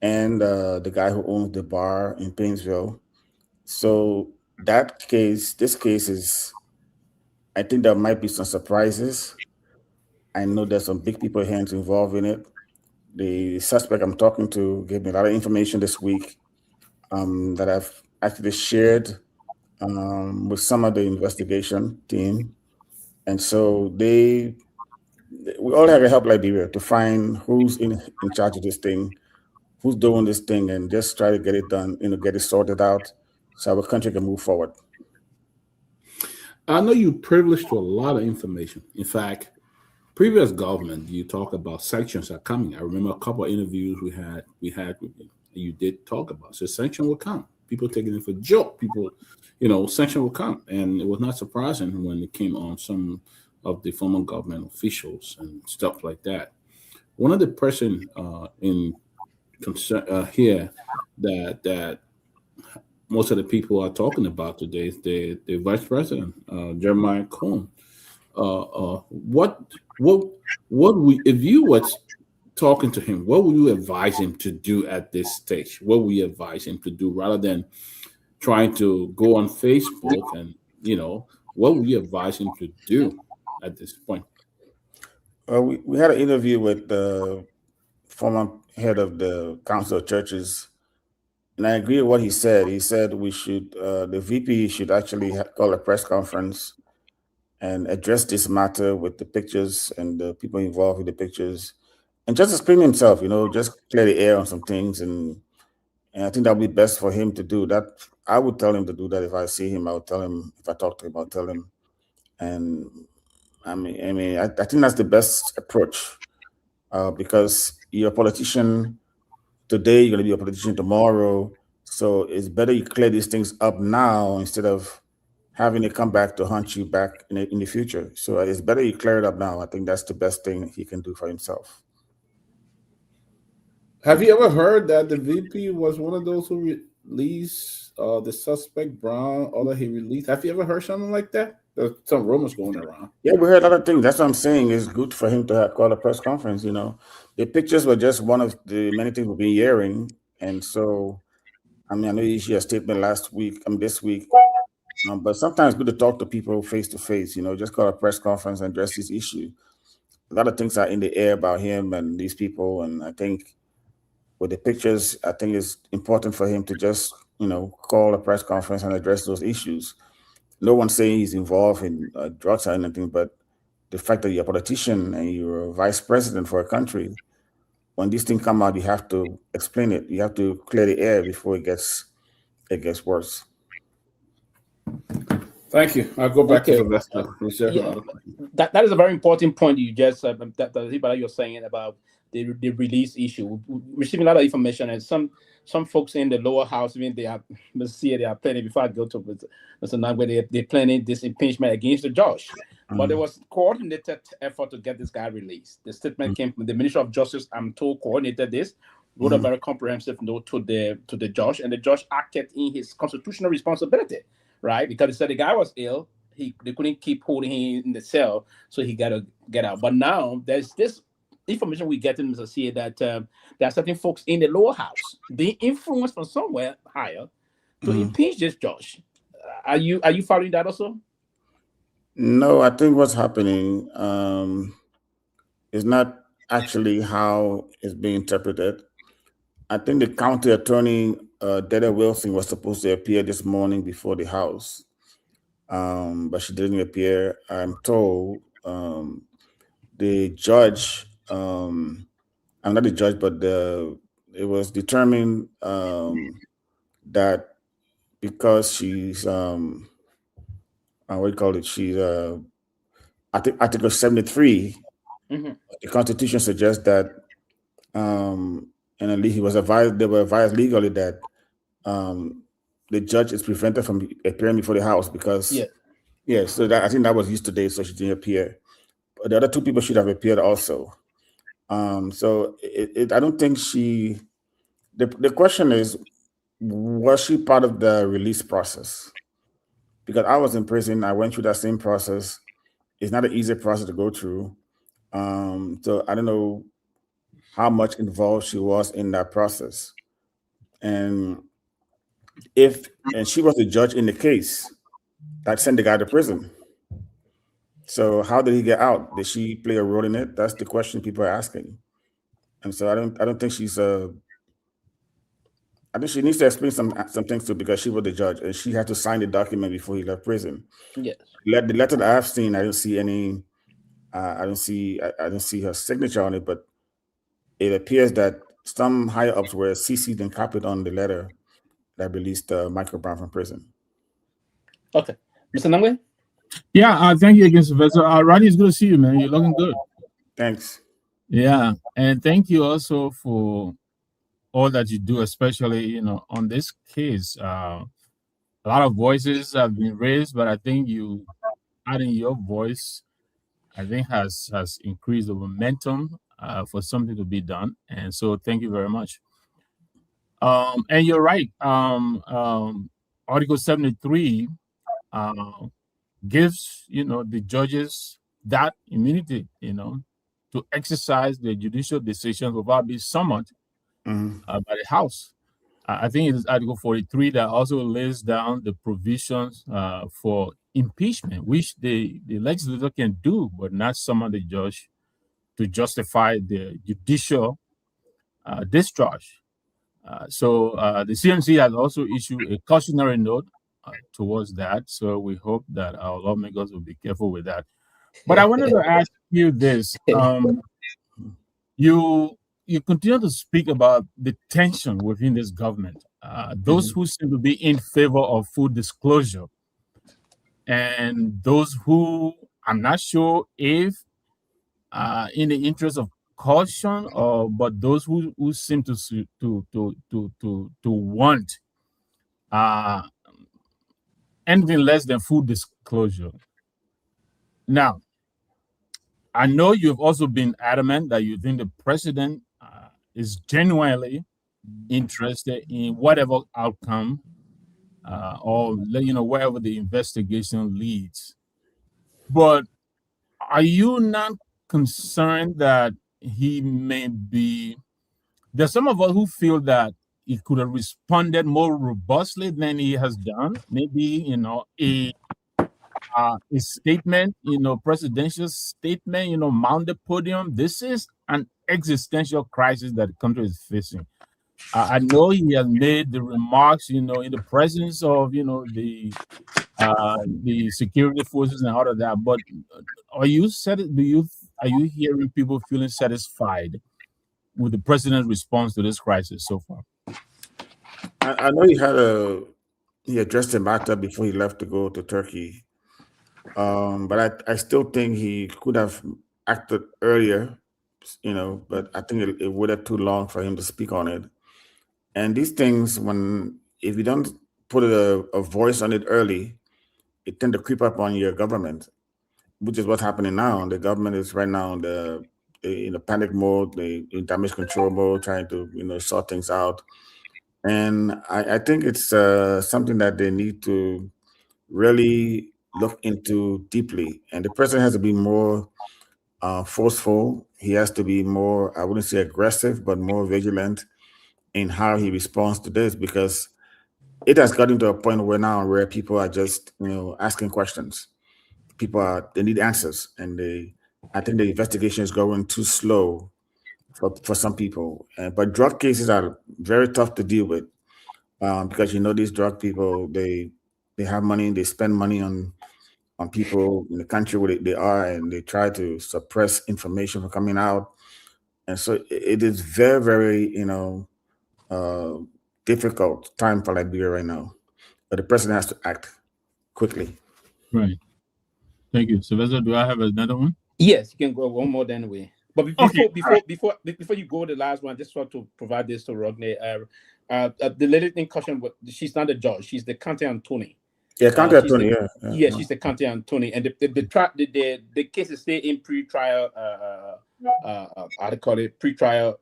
and the guy who owns the bar in Painesville. So this case is, I think there might be some surprises. I know there's some big people hands involved in it. The suspect I'm talking to gave me a lot of information this week that I've actually shared with some of the investigation team. And so we all have to help Liberia to find who's in charge of this thing, who's doing this thing, and just try to get it done, you know, get it sorted out so our country can move forward. I know you're privileged to a lot of information. In fact, previous government, you talk about sanctions are coming. I remember a couple of interviews we had with you. You did talk about, so sanctions will come. people taking it for joke. People, sanction will come, and it was not surprising when it came on some of the former government officials and stuff like that. One of the person in concern here that most of the people are talking about today is the Vice President, Jeremiah Cohen. What if you was talking to him, what would you advise him to do at this stage? What would you advise him to do rather than trying to go on Facebook and what would you advise him to do at this point? We had an interview with the former head of the Council of Churches, and I agree with what he said. He said we should, the VP should actually call a press conference and address this matter with the pictures and the people involved with the pictures, and just explain himself, just clear the air on some things. And I think that would be best for him to do that. I would tell him to do that. If I see him, I would tell him. If I talk to him, I'll tell him. And I think that's the best approach, because you're a politician today, you're going to be a politician tomorrow. So it's better you clear these things up now instead of having it come back to haunt you back in the future. So it's better you clear it up now. I think that's the best thing he can do for himself. Have you ever heard that the VP was one of those who released the suspect Brown, or that he released? Have you ever heard something like that? There's some rumors going around. Yeah, we heard other things. That's what I'm saying. It's good for him to call a press conference. The pictures were just one of the many things we've been hearing. And so, I know you issued a statement this week. But sometimes it's good to talk to people face to face, just call a press conference and address this issue. A lot of things are in the air about him and these people. And I think with the pictures, I think it's important for him to just, call a press conference and address those issues. No one's saying he's involved in drugs or anything, but the fact that you're a politician and you're a vice president for a country, when these things come out, you have to explain it. You have to clear the air before it gets worse. Thank you. I'll go back to Sylvester. That is a very important point you just that you're saying about the release issue. We're receiving a lot of information, and some folks in the lower house, even they are planning, before I go to Mr. Nagbe, they're planning this impeachment against the judge. But there was coordinated effort to get this guy released. The statement came from the Minister of Justice, I'm told, coordinated this, wrote a very comprehensive note to the judge, and the judge acted in his constitutional responsibility, right? Because he said the guy was ill, they couldn't keep holding him in the cell, so he got to get out. But now there's this information we get in Mr. C that there are certain folks in the lower house being influenced from somewhere higher to impeach this judge. Are you following that also? No, I think what's happening is not actually how it's being interpreted. I think the county attorney, Dede Wilson, was supposed to appear this morning before the House, but she didn't appear. I'm told the judge, I'm not the judge, but it was determined that because she's what do you call it? She's Article 73. The Constitution suggests that, and at least they were advised legally that the judge is prevented from appearing before the House because, so that, I think that was used today, so she didn't appear. But the other two people should have appeared also. So I don't think the question is, was she part of the release process? Because I was in prison, I went through that same process. It's not an easy process to go through. So I don't know how much involved she was in that process. And she was the judge in the case that sent the guy to prison. So how did he get out? Did she play a role in it? That's the question people are asking. And so I don't think she's I think she needs to explain some things too, because she was the judge and she had to sign the document before he left prison. Yes. The letter that I've seen, I don't see any. I don't see her signature on it, but it appears that some higher ups were CC'd and copied on the letter that released Michael Brown from prison. Okay, Mr. Nagbe. Yeah, thank you again, Sylvester. Rodney, it's good to see you, man. You're looking good. Thanks. Yeah, and thank you also for all that you do, especially on this case. A lot of voices have been raised, but I think you adding your voice, I think has increased the momentum for something to be done. And so, thank you very much. And you're right. Article 73 gives the judges that immunity, to exercise their judicial decisions without being summoned by the House. I think it is Article 43 that also lays down the provisions for impeachment, which the legislature can do, but not summon the judge to justify the judicial discharge. So the CMC has also issued a cautionary note towards that. So we hope that our lawmakers will be careful with that. But I wanted to ask you this. You continue to speak about the tension within this government. Those who seem to be in favor of full disclosure, and those who I'm not sure if in the interest of caution, but those who seem to want anything less than full disclosure. Now, I know you've also been adamant that you think the president is genuinely interested in whatever outcome or wherever the investigation leads. But are you not concerned that he may be? There's some of us who feel that he could have responded more robustly than he has done. Maybe a statement, presidential statement, mount the podium. This is an existential crisis that the country is facing. I know he has made the remarks, in the presence of, the security forces and all of that. But are you hearing people feeling satisfied with the president's response to this crisis so far? I know he addressed the matter before he left to go to Turkey. But I still think he could have acted earlier, but I think it would have too long for him to speak on it. And these things, if you don't put a voice on it early, it tend to creep up on your government, which is what's happening now. The government is right now in the panic mode, in damage control mode, trying to sort things out. And I think it's something that they need to really look into deeply. And the president has to be more forceful. He has to be more, I wouldn't say aggressive, but more vigilant in how he responds to this, because it has gotten to a point where people are just, asking questions. They need answers, and I think the investigation is going too slow for some people. But drug cases are very tough to deal with because these drug people, they have money, they spend money on people in the country where they are, and they try to suppress information from coming out. And so it is very, very, difficult time for Liberia right now. But the president has to act quickly. Right. Thank you. Sylvester, do I have another one? Yes, you can go one more then way. But before you go the last one, I just want to provide this to Rodney. The lady in question, she's not a judge, she's the county attorney. Yeah, county attorney. Yeah, she's the county attorney, and the case is still in pre-trial. How to call it pre-trial?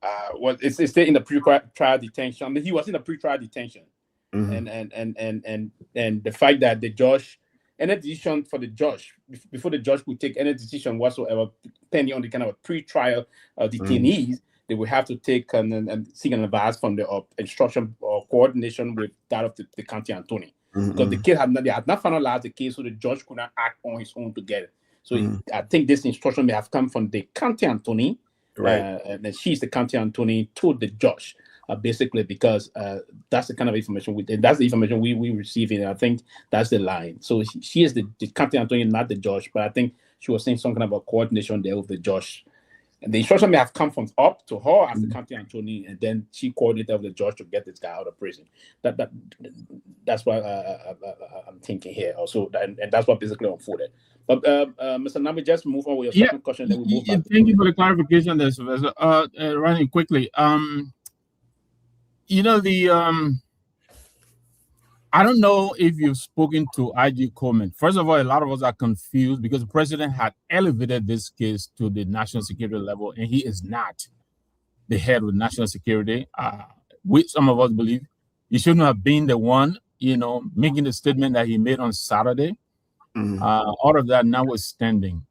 It's still in the pre-trial detention. I mean, he was in the pre-trial detention, and the fact that the judge, any decision for the judge before the judge could take any decision whatsoever, depending on the kind of pre-trial detainees, they will have to take and seek an advice from the instruction or coordination with that of the county attorney. Because the case they had not finalized the case, so the judge could not act on his own to get it. So I think this instruction may have come from the county attorney, right? And she's the county attorney to the judge, basically, because that's the kind of information that's the information we receive, and I think that's the line. So she is the county attorney, not the judge. But I think she was saying something about coordination there with the judge. And the instruction may have come from up to her as the county attorney, and then she coordinated with the judge to get this guy out of prison. That's what I'm thinking here. Also, and that's what basically unfolded. But Mr. Nagbe, just move on with your second question, then we move back. Thank you for the clarification there, Sylvester. Running quickly. I don't know if you've spoken to IG Coleman. First of all, a lot of us are confused because the president had elevated this case to the national security level, and he is not the head of national security. Some of us believe he shouldn't have been the one, making the statement that he made on Saturday. All of that notwithstanding.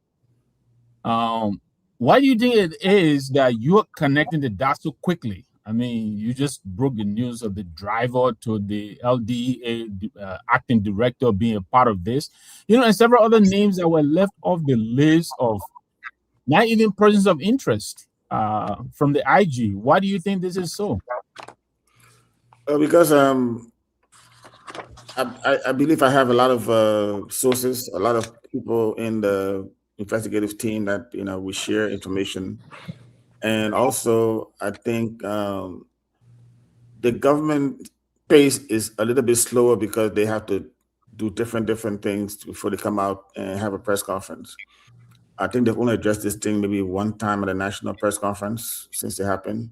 Why do you think it is that you're connecting the dots so quickly? I mean, you just broke the news of the driver to the LDEA acting director being a part of this, and several other names that were left off the list of not even persons of interest from the IG. Why do you think this is so? Because I believe I have a lot of sources, a lot of people in the investigative team that we share information. And also, I think the government pace is a little bit slower because they have to do different things before they come out and have a press conference. I think they've only addressed this thing maybe one time at a national press conference since it happened.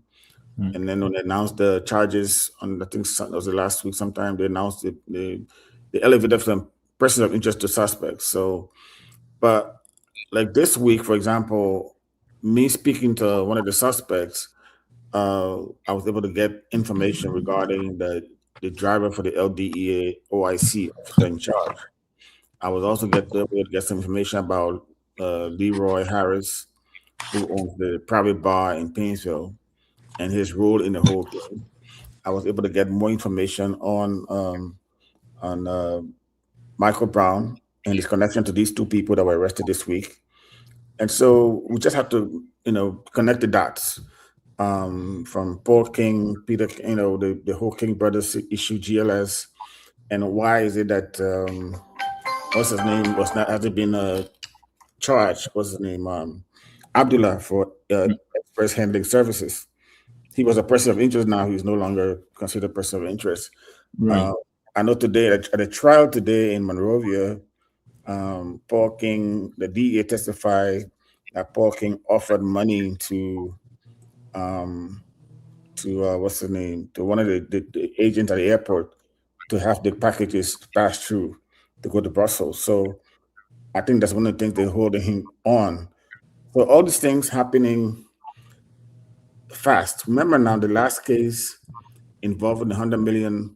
And then when they announced the charges on, I think it was the last week sometime, they announced they elevated from persons of interest to suspects. So, but like this week, for example, me speaking to one of the suspects, I was able to get information regarding the driver for the LDEA OIC officer in charge. I was also able to get some information about Leroy Harris, who owns the private bar in Painesville, and his role in the whole thing. I was able to get more information on Michael Brown and his connection to these two people that were arrested this week. And so we just have to, connect the dots from Paul King, Peter, the whole King brothers issue, GLS, and why is it that what's his name hasn't been charged? What's his name? Abdullah for express handling services. He was a person of interest. Now he's no longer considered a person of interest. Right. I know today at a trial today in Monrovia, Paul King, the DEA testified that Paul King offered money to what's the name, to one of the agents at the airport to have the packages passed through to go to Brussels. So I think that's one of the things they're holding him on. So all these things happening fast. Remember now, the last case involving the 100 million,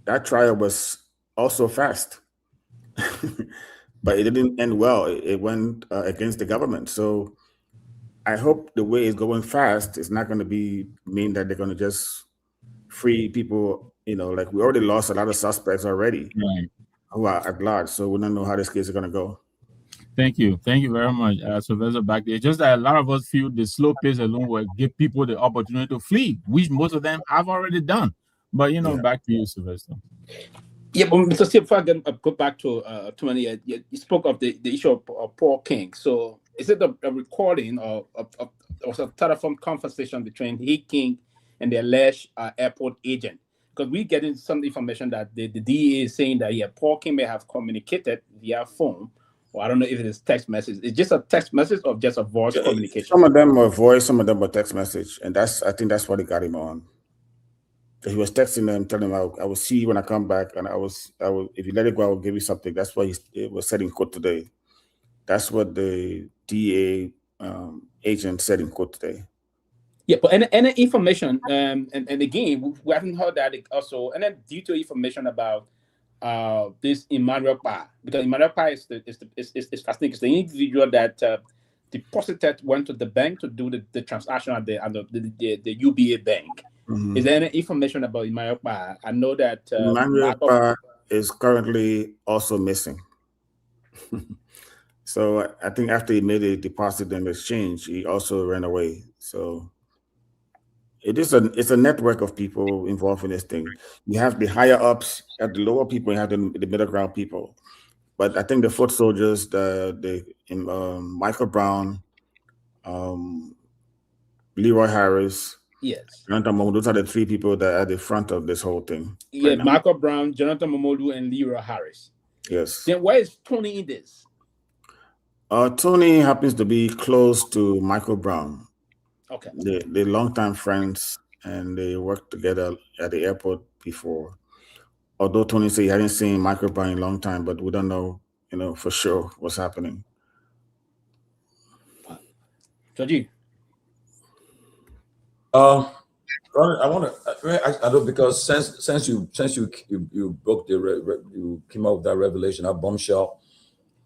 that trial was also fast. But it didn't end well. It went against the government. So I hope the way it's going fast is not going to mean that they're going to just free people. Like we already lost a lot of suspects already who are at large. So we don't know how this case is going to go. Thank you very much, Sylvester. Back there, just that a lot of us feel the slow pace alone will give people the opportunity to flee, which most of them have already done. But back to you, Sylvester. Yeah, but Mr. Steve, if I can go back to Tomalin, you spoke of the issue of Paul King. So is it a recording of a telephone conversation between King and the alleged airport agent? Because we're getting some information that the DEA is saying that Paul King may have communicated via phone, or I don't know if it is text message. Is just a text message or just a voice communication? Some of them were voice, some of them were text message, and I think that's what he got him on. He was texting them, telling them, I will see you when I come back, and I will, if you let it go, I will give you something. That's why he was said in court today. That's what the DEA agent said in court today. Yeah, but any information, and again, we haven't heard that also, and then due to information about this Emmanuel Pa, because Emmanuel Pa is fascinating. It's the individual that deposited went to the bank to do the transaction at the UBA bank. Mm-hmm. Is there any information about Emmanuel Pa? I know that Emmanuel Pa is currently also missing. So I think after he made a deposit and exchange, he also ran away. So it's a network of people involved in this thing. You have the higher ups, at the lower people, you have the middle ground people. But I think the foot soldiers, Michael Brown, Leroy Harris. Yes. Jonathan Momodu. Those are the three people that are at the front of this whole thing. Yeah, right, Michael Brown, Jonathan Momodu, and Leroy Harris. Yes. Then where is Tony in this? Tony happens to be close to Michael Brown. Okay. They're longtime friends, and they worked together at the airport before. Although Tony said he hadn't seen Michael Brown in a long time, but we don't know, for sure what's happening. Georgie. I want to. I don't, because since you broke you came out with that revelation, that bombshell.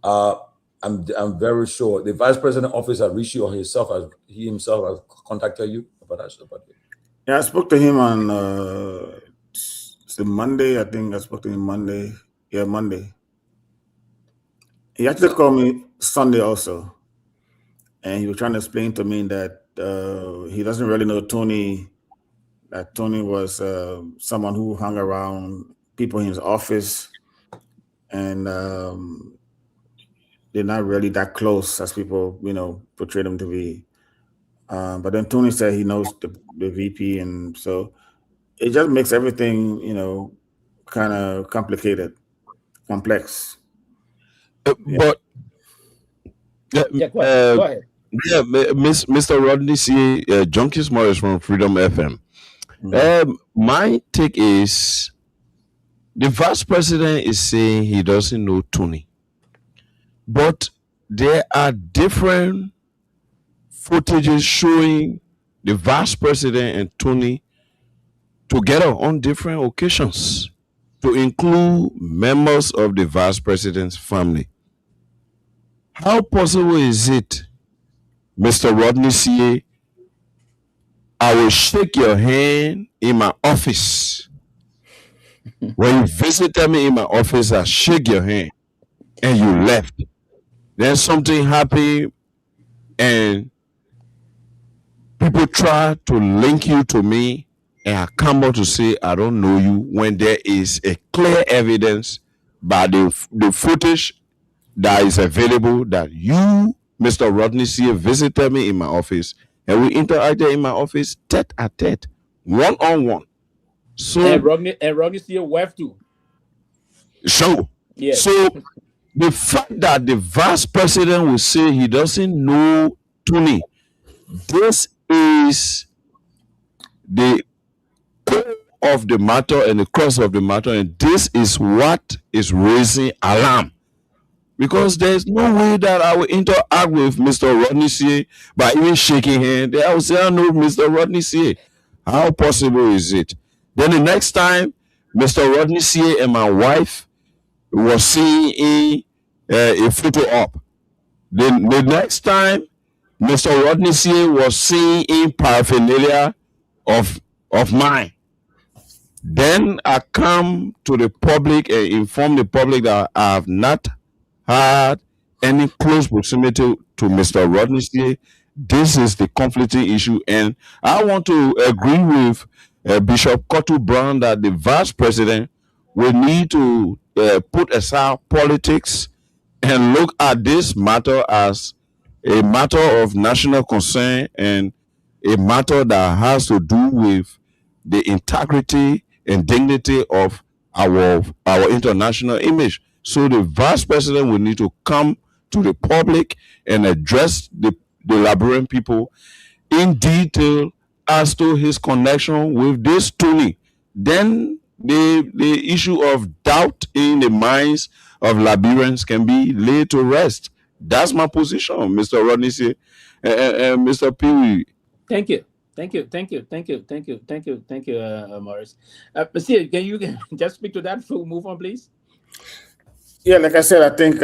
I'm very sure the vice president office has reached you, or he himself has contacted you about that. Yeah, I spoke to him on the Monday. I think I spoke to him Monday. Yeah, Monday. He actually called me Sunday also, and he was trying to explain to me that he doesn't really know Tony. That Tony was someone who hung around people in his office, and they're not really that close as people, portray them to be. But then Tony said he knows the VP, and so it just makes everything, kind of complicated, complex. But go ahead. Yeah, Mr. Rodney C. Junkies Morris from Freedom FM. My take is the vice president is saying he doesn't know Tony, but there are different footages showing the vice president and Tony together on different occasions, to include members of the vice president's family. How possible is it, Mr. Rodney C.A., I will shake your hand in my office. When you visited me in my office, I shake your hand, and you left. Then something happened, and people try to link you to me, and I come out to say I don't know you, when there is a clear evidence by the footage that is available that you, Mr. Rodney C., visited me in my office, and we interacted in my office tete-a-tete, one-on-one. So and Rodney C. left too. So, yes. So the fact that the vice president will say he doesn't know Tony, this is the core of the matter and the crux of the matter, and this is what is raising alarm. Because there's no way that I will interact with Mr. Rodney C. by even shaking hands. I will say, I know Mr. Rodney C. How possible is it? Then the next time, Mr. Rodney C. and my wife was seeing a photo op. The next time, Mr. Rodney C. was seeing paraphernalia of mine. Then I come to the public and inform the public that I have not had any close proximity to Mr. Rodney C. This is the conflicting issue, and I want to agree with Bishop Kotu Brown that the vice president will need to put aside politics and look at this matter as a matter of national concern and a matter that has to do with the integrity and dignity of our international image. So the vice president will need to come to the public and address the Liberian people in detail as to his connection with this Tony. Then the issue of doubt in the minds of Liberians can be laid to rest. That's my position, Mr. Rodney C. Mr. Pewee. Thank you, Morris. See, can you just speak to that before we move on, please? Yeah, like I said, I think,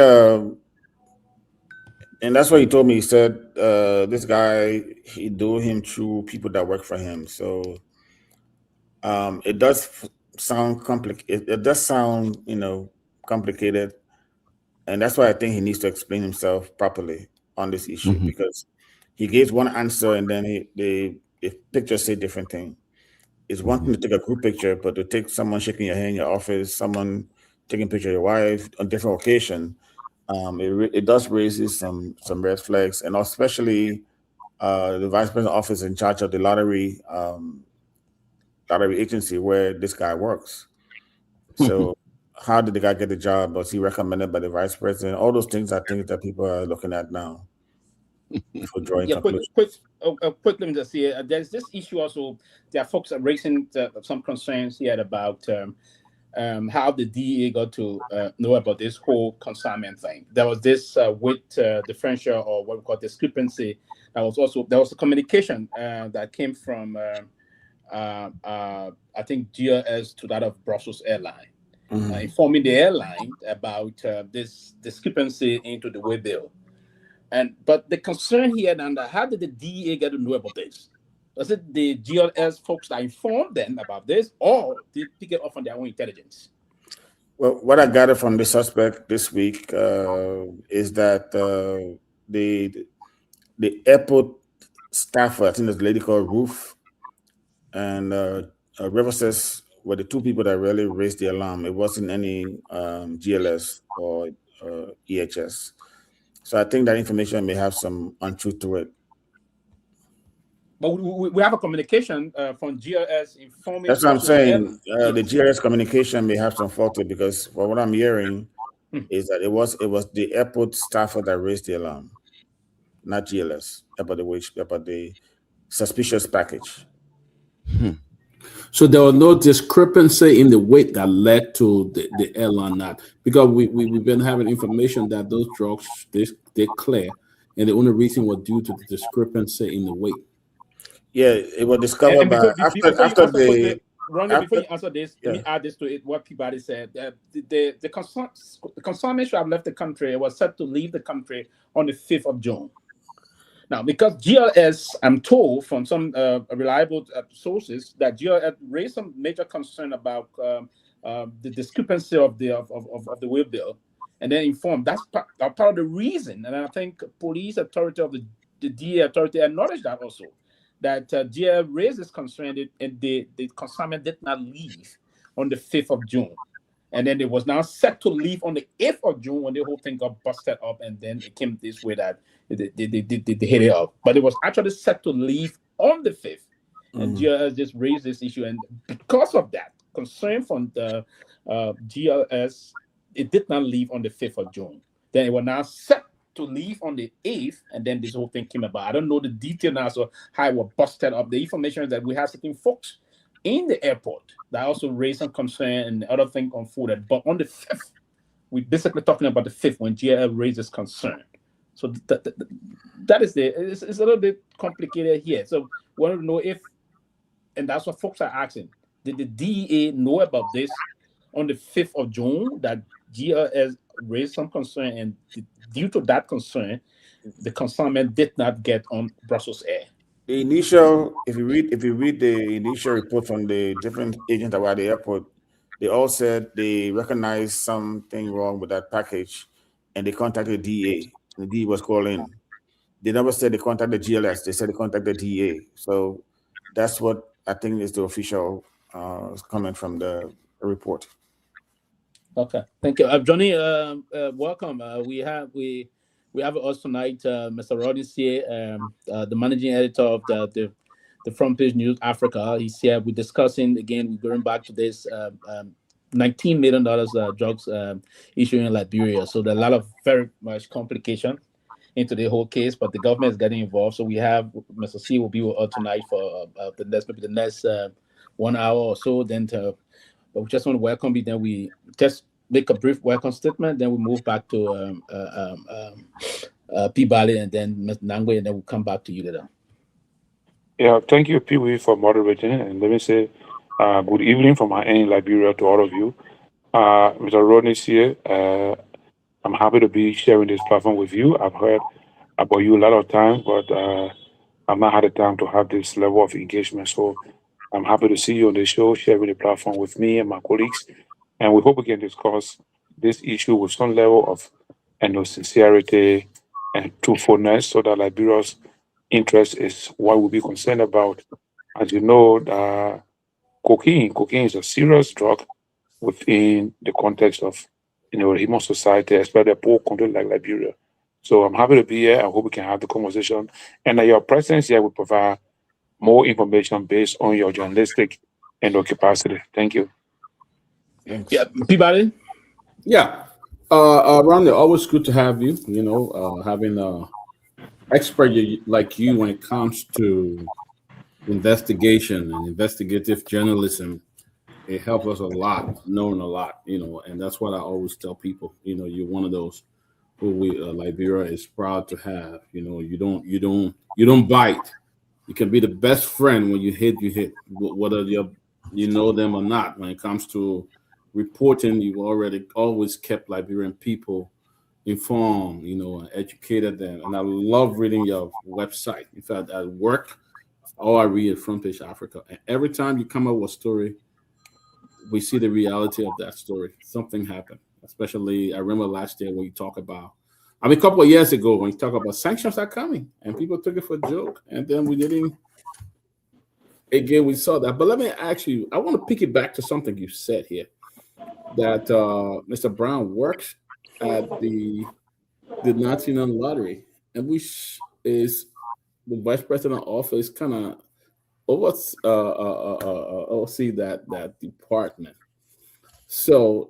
and that's what he told me. He said this guy, he do him through people that work for him. So it does sound complicated. It does sound, complicated, and that's why I think he needs to explain himself properly on this issue, because he gives one answer and then the pictures say different thing. It's one thing to take a group picture, but to take someone shaking your hand in your office, someone taking a picture of your wife on different occasion, it does raise some red flags, and especially the vice president's office in charge of the lottery agency where this guy works. So how did the guy get the job? Was he recommended by the vice president? All those things are things that people are looking at now for drawing conclusions. Quick, let me just say, there's this issue also. There are folks are raising some concerns here about how the DEA got to know about this whole consignment thing. There was this weight differential, or what we call discrepancy. There was a communication that came from I think GLS to that of Brussels Airline, informing the airline about this discrepancy into the way bill. But the concern here, and how did the DEA get to know about this? Was it the GLS folks that informed them about this, or did they get off on their own intelligence? Well, what I gathered from the suspect this week is that the airport staffer, I think there's a lady called Ruth, and River says were the two people that really raised the alarm. It wasn't any GLS or EHS. So I think that information may have some untruth to it. But we have a communication from GLS informing. That's what I'm saying. The GLS communication may have some fault to it, because for what I'm hearing is that it was the airport staffer that raised the alarm, not GLS, about the suspicious package. So there was no discrepancy in the weight that led to the airline not, because we've been having information that those drugs they clear, and the only reason was due to the discrepancy in the weight. Yeah, it was discovered after the. Before you answer this, let me add this to it. What Peabody said: the consignment should have left the country. It was set to leave the country on the 5th of June. Now, because GLS, I'm told from some reliable sources that GLS raised some major concern about the discrepancy of the wheel bill, and then informed that's part of the reason. And I think police authority of the DA authority acknowledged that also, that GLS raised this concern, and the consignment did not leave on the 5th of June. And then it was now set to leave on the 8th of June when the whole thing got busted up, and then it came this way that they hit it up. But it was actually set to leave on the 5th. And GLS just raised this issue. And because of that concern from the GLS, it did not leave on the 5th of June. Then it was now set to leave on the 8th, and then this whole thing came about. I don't know the detail now, so how it was busted up. The information is that we have certain folks in the airport that also raised some concern and other things unfolded. But on the 5th, we're basically talking about the 5th when GL raises concern. So that is it's a little bit complicated here. So we want to know if, and that's what folks are asking, did the DEA know about this on the 5th of June, that GLS raised some concern, and due to that concern, the consignment did not get on Brussels Air? The initial, if you read the initial report from the different agents that were at the airport, they all said they recognized something wrong with that package, and they contacted the DEA. And the DEA was called in. They never said they contacted GLS. They said they contacted the DEA. So that's what I think is the official comment from the report. Okay, thank you, Johnny. Welcome. We have with us tonight, Mr. Rodney here, the managing editor of the Front Page News Africa. He's here. We're discussing again. We're going back to this $19 million drugs issue in Liberia. So there are a lot of very much complication into the whole case, but the government is getting involved. So we have Mr. C will be with us tonight for the next 1 hour or so. Then, but we just want to welcome you. Then we just make a brief welcome statement. Then we move back to Peabody and then Mr. Nagbe, and then we'll come back to you later. Yeah, thank you, Pewee, for moderating. And let me say good evening from my end in Liberia to all of you. Mr. Rodney here, I'm happy to be sharing this platform with you. I've heard about you a lot of times, but I've not had the time to have this level of engagement. So I'm happy to see you on the show, sharing the platform with me and my colleagues. And we hope we can discuss this issue with some level of sincerity and truthfulness, so that Liberia's interest is what we'll be concerned about. As you know, cocaine is a serious drug within the context of, a human society, especially a poor country like Liberia. So I'm happy to be here. I hope we can have the conversation. And your presence here will provide more information based on your journalistic and your capacity. Thank you. Yeah, Peabody. Yeah. Ron, always good to have you. Having expert like you when it comes to investigation and investigative journalism, it helps us a lot, knowing a lot, and that's what I always tell people. You're one of those who Liberia is proud to have. You don't bite. You can be the best friend when you hit, whether you know them or not. When it comes to reporting, you've already always kept Liberian people informed, and educated them. And I love reading your website. In fact, at work, all I read is Front Page Africa. And every time you come up with a story, we see the reality of that story. Something happened. Especially, I remember last year when you talk about, a couple of years ago when you talk about sanctions are coming, and people took it for a joke, and then we didn't. Again, we saw that. But let me ask you, I want to pick it back to something you said here, that Mr. Brown works at the National Lottery, and which is the vice president office kind of oversee that department. So,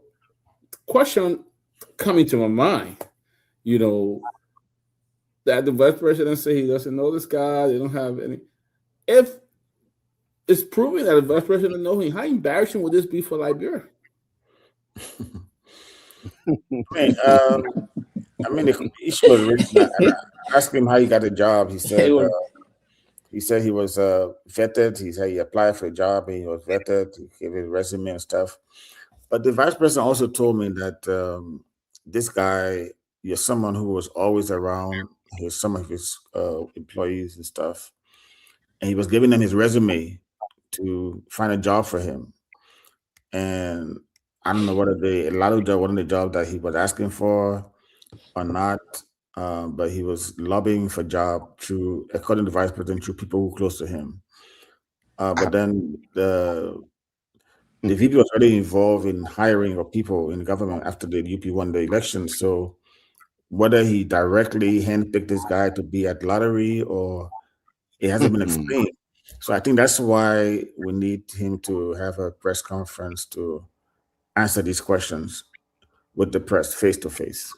question coming to my mind, that the vice president say he doesn't know this guy, they don't have any. If it's proving that the vice president know him, how embarrassing would this be for Liberia? The issue was written. I asked him how he got the job. He said he was vetted. He said he applied for a job and he was vetted. He gave his resume and stuff. But the vice president also told me that this guy, you're someone who was always around some of his employees and stuff. And he was giving them his resume to find a job for him. And I don't know whether a lot of wasn't the job that he was asking for or not, but he was lobbying for job through, according to the vice president, through people who were close to him. But then the VP was already involved in hiring of people in government after the UP won the election. So whether he directly handpicked this guy to be at lottery or it hasn't been explained. So I think that's why we need him to have a press conference to answer these questions with the press face to face.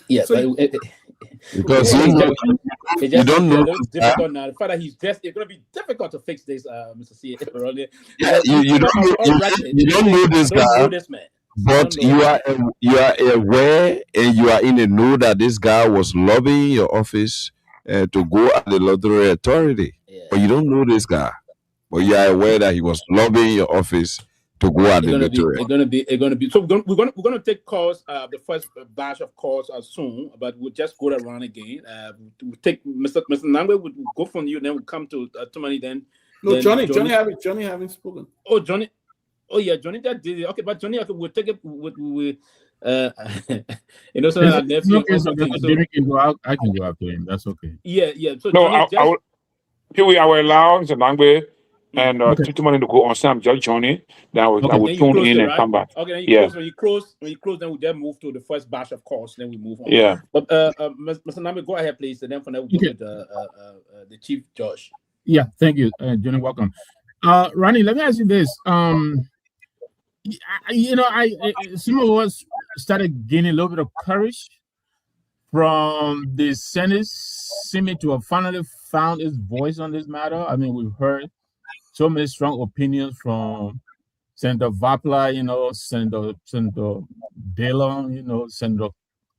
Yeah, so because you don't know. It's difficult now. The fact that he's dressed, it's going to be difficult to fix this, Mr. C. Yeah, you don't know this guy, but you are aware and you are in the know that this guy was lobbying your office to go at the lottery authority, but you don't know this guy, but you are aware that he was lobbying your office to go at the lottery. It's gonna be. So we're gonna take calls. The first batch of calls soon, but we'll just go around again. We'll take Mr. Nagbe. We'll go from you, then we'll come to Tomalin. Then Johnny haven't spoken. Oh, Johnny. Oh yeah, Johnny that did it. Okay, but Johnny, we'll take it with so that nephew or something. So I can go after him. That's okay. Yeah. So no, Johnny, I will allow Mr. Nagbe and Tomalin to go on Sam, just Johnny. Then I will tune in and come back. Okay, then when you close, then we then move to the first batch of calls. Then we move on. Yeah. But Mr. Nagbe, go ahead, please. And then from there we go with the Chief Judge. Yeah, thank you, Johnny. Welcome. Ronnie, let me ask you this. Some of us started gaining a little bit of courage from the Senate seeming to have finally found its voice on this matter. I mean, we've heard so many strong opinions from Senator Vapla, Senator Dillon, Senator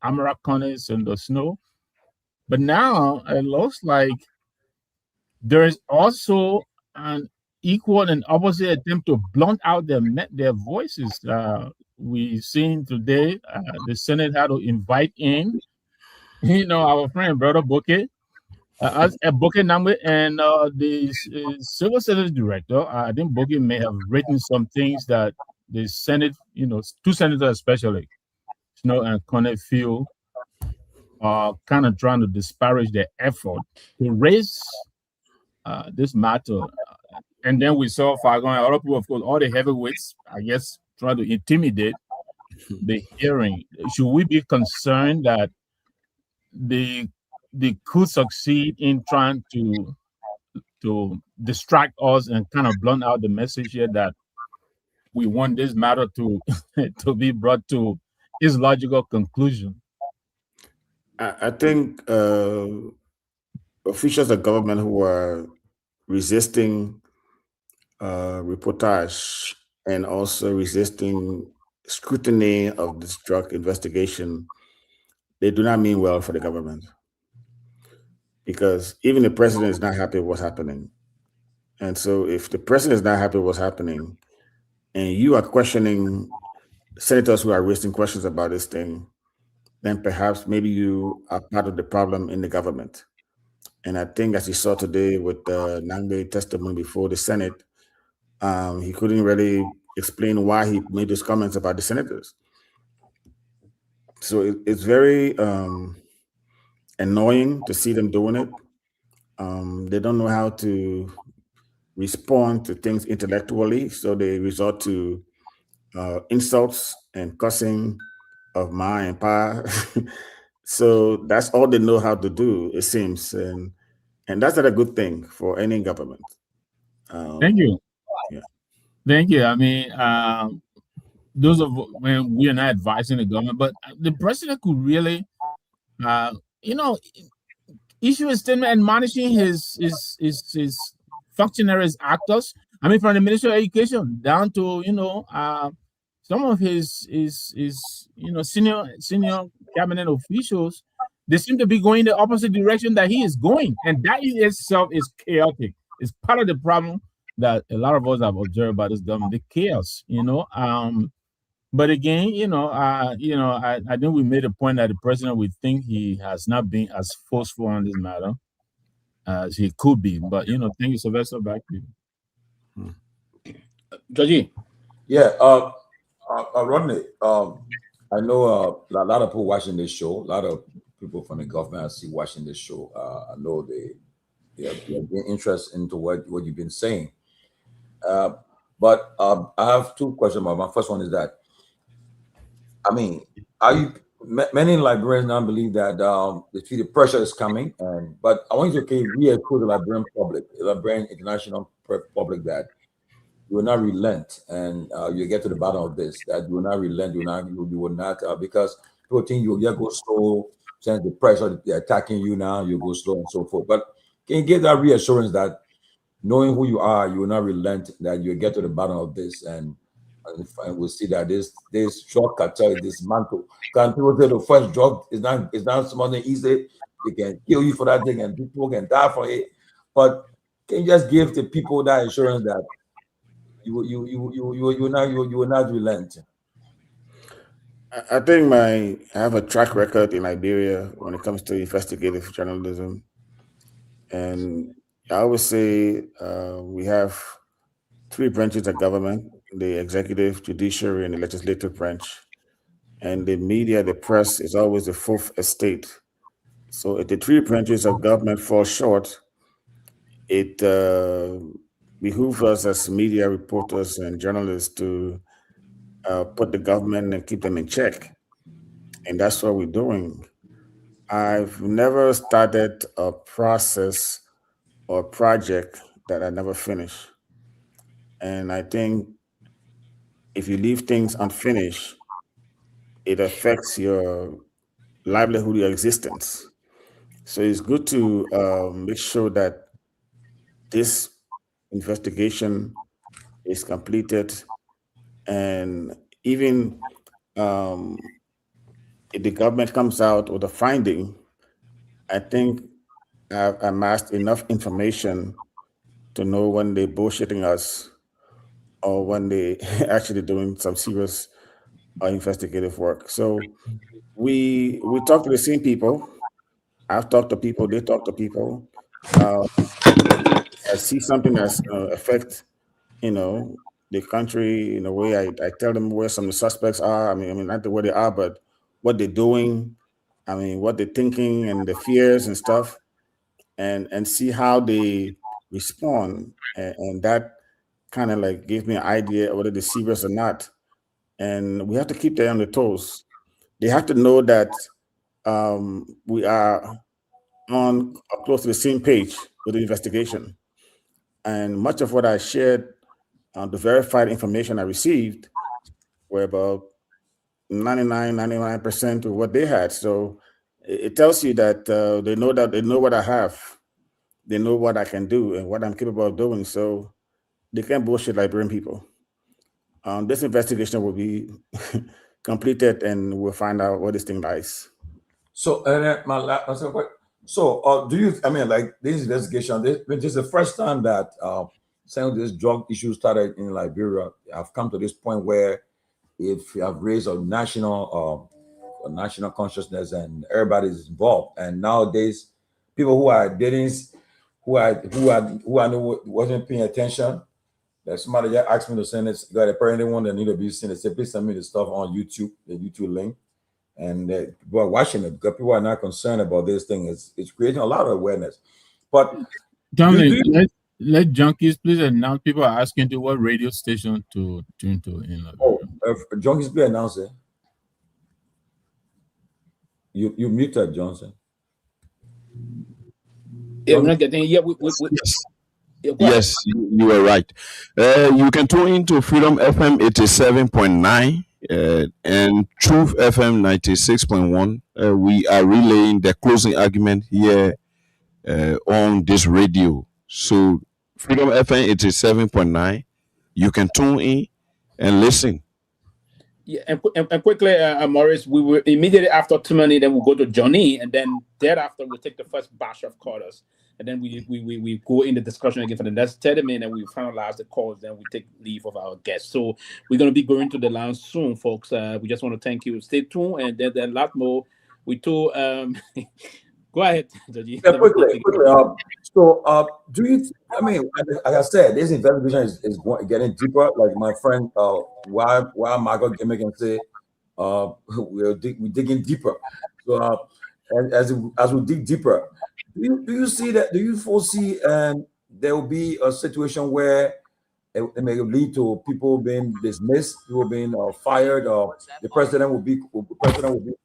Kamara, Senator Snow. But now it looks like there is also an equal and opposite attempt to blunt out their voices. We've seen today the Senate had to invite in, our friend Brother Bokeh, Bokeh Nagbe, and the Civil Service Director. I think Bokeh may have written some things that the Senate, two senators especially, Snow and Kone, feel are kind of trying to disparage their effort to raise this matter. And then we saw Fagon, a lot of people, of course, all the heavyweights, I guess, try to intimidate the hearing. Should we be concerned that they could succeed in trying to distract us and kind of blunt out the message here that we want this matter to to be brought to its logical conclusion. I think officials of government who are resisting reportage and also resisting scrutiny of this drug investigation, they do not mean well for the government. Because even the president is not happy with what's happening. And so if the president is not happy with what's happening, and you are questioning senators who are raising questions about this thing, then perhaps maybe you are part of the problem in the government. And I think as you saw today with the Nagbe testimony before the Senate, he couldn't really explain why he made those comments about the senators. So it's very annoying to see them doing it. They don't know how to respond to things intellectually, so they resort to insults and cussing of ma and pa. So that's all they know how to do, it seems, and that's not a good thing for any government. Thank you. Yeah. Thank you. I mean, those of when we are not advising the government, but the president could really, issue a statement admonishing his functionaries, actors. I mean, from the Ministry of Education down to some of his senior cabinet officials. They seem to be going the opposite direction that he is going, and that in itself is chaotic. It's part of the problem that a lot of us have observed about this government, the chaos. But again, I think we made a point that the president would think he has not been as forceful on this matter as he could be. But thank you, Sylvester. Back to you, Georgie. Yeah, Rodney. I know a lot of people watching this show. A lot of people from the government I see watching this show. I know they have been interested into what you've been saying. But I have two questions. My first one is that, I mean, many Liberians now believe that they feel the pressure is coming, but I want you to reassure the Liberian public, the Liberian international public, that you will not relent, and you get to the bottom of this. That you will not relent. You will not because people think you will go slow. Since the pressure they're attacking you now, you go slow and so forth. But can you give that reassurance that knowing who you are, you will not relent, that you will get to the bottom of this, and we'll see that this drug cartel is dismantled. Because people say the first drug is not something easy. They can kill you for that thing, and people can die for it. But can you just give the people that assurance that you will not relent? I think I have a track record in Liberia when it comes to investigative journalism, and I always say we have three branches of government: the executive, judiciary, and the legislative branch. And the media, the press, is always the fourth estate. So if the three branches of government fall short, it behooves us as media reporters and journalists to put the government and keep them in check. And that's what we're doing. I've never started a process or project that I never finish. And I think if you leave things unfinished, it affects your livelihood, your existence. So it's good to make sure that this investigation is completed, and even if the government comes out with a finding, I think I've amassed enough information to know when they're bullshitting us or when they actually doing some serious investigative work. So we talk to the same people. I've talked to people, they talk to people. I see something that's affect, the country in a way. I tell them where some of the suspects are. I mean, not where they are, but what they're doing. I mean, what they're thinking and the fears and stuff, and see how they respond. And that kind of like gives me an idea of whether they're serious or not. And we have to keep them on their toes. They have to know that we are on close to the same page with the investigation. And much of what I shared, the verified information I received, were about 99% of what they had. So it tells you that they know what I have. They know what I can do and what I'm capable of doing. So they can't bullshit Liberian people. This investigation will be completed and we'll find out where this thing lies. So, do you, I mean, like this investigation, this is the first time that some of these drug issues started in Liberia. I've come to this point where if you have raised a national consciousness and everybody's involved, and nowadays people who are dating, who I know wasn't paying attention. Like somebody just asked me to send this. Got a parent one that need to be sent. They say, please send me the stuff on YouTube, the YouTube link. And people are watching it because people are not concerned about this thing. It's creating a lot of awareness. But Dominic, let junkies please announce. People are asking to what radio station to tune to in Liberia. Junkies, please announce it. You muted, Johnson. Yeah, we're not getting. Yeah, Yes, you were right. You can tune into Freedom FM 87.9 and Truth FM 96.1. We are relaying the closing argument here on this radio. So Freedom FM 87.9, you can tune in and listen. Yeah, and quickly, Maurice, we will immediately after Tomalin, then we'll go to Johnny, and then thereafter we'll take the first batch of callers, and then we go in the discussion again for the next 30 minutes, and we finalize the calls, then we take leave of our guests. So we're going to be going to the line soon, folks. We just want to thank you. Stay tuned, and there's a lot more. We told go ahead, Johnny. Yeah, quickly. Do you? I mean, like I said, this investigation is getting deeper. Like my friend, why Garguah can say, we're digging deeper. So, as we dig deeper, do you see that? Do you foresee there will be a situation where it may lead to people being dismissed, people being fired, or the president will be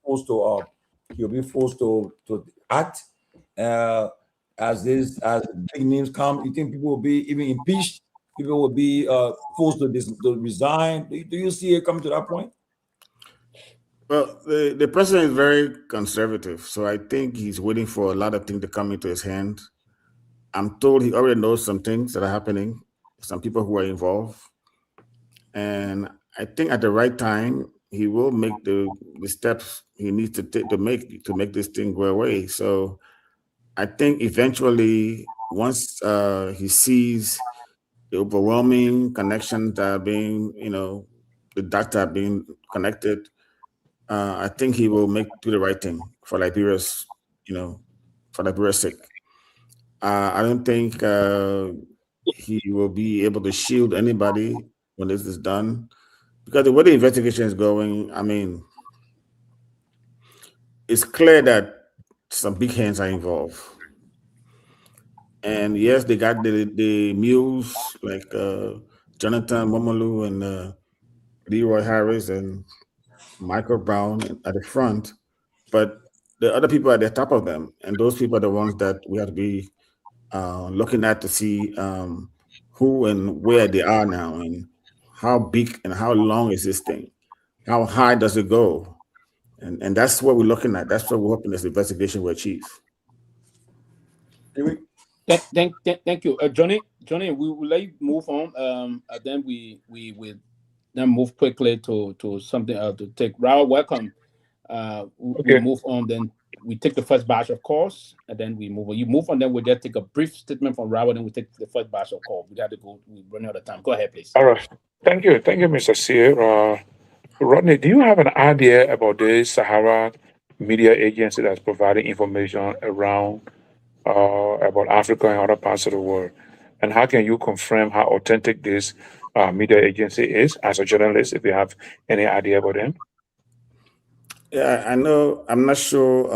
forced to he'll be forced to act as big names come? You think people will be even impeached? People will be forced to resign? Do you see it coming to that point? Well, the president is very conservative, so I think he's waiting for a lot of things to come into his hand. I'm told he already knows some things that are happening, some people who are involved, and I think at the right time he will make the steps he needs to take to make this thing go away. So I think eventually, once he sees the overwhelming connections that are being, the data being connected, I think he will do the right thing for Liberia's sake. I don't think he will be able to shield anybody when this is done, because the way the investigation is going, I mean, it's clear that some big hands are involved. And yes, they got the mules like Jonathan Momolu and Leroy Harris and Michael Brown at the front, but the other people at the top of them, and those people are the ones that we have to be looking at to see who and where they are now, and how big and how long is this thing, how high does it go, and that's what we're looking at. That's what we're hoping this investigation will achieve. Thank you, Johnny. We will let you move on. Then we will then move quickly to something to take. Raul, welcome. We move on. Then we take the first batch of calls, and then we move on. You move on, then we'll just take a brief statement from Raul, then we take the first batch of calls. We have to go. We're running out of time. Go ahead, please. All right. Thank you, Mr. Sear. Rodney, do you have an idea about the Sahara media agency that's providing information around about Africa and other parts of the world? And how can you confirm how authentic this media agency is as a journalist, if you have any idea about them? Yeah, I know. I'm not sure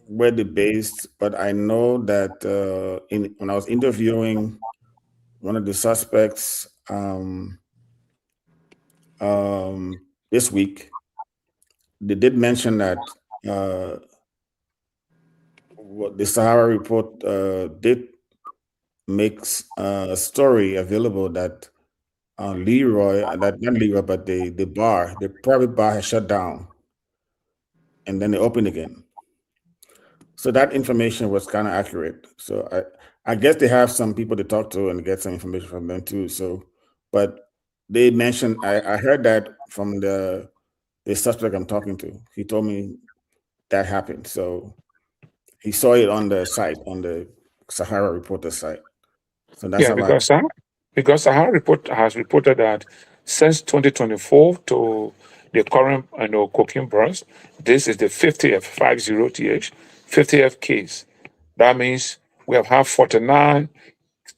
where they're based, but I know that when I was interviewing one of the suspects this week, they did mention that what the Sahara report did makes a story available that Leroy, that not Leroy, but the private bar has shut down, and then they opened again. So that information was kind of accurate. So I guess they have some people to talk to and get some information from them too. So, but they mentioned I heard that from the suspect I'm talking to. He told me that happened. So he saw it on the site, on the Sahara Reporter site. So that's Yeah, how because Sahara report has reported that since 2024 to the current cocaine burst, this is the 50th 50th 50th case. That means we have had 49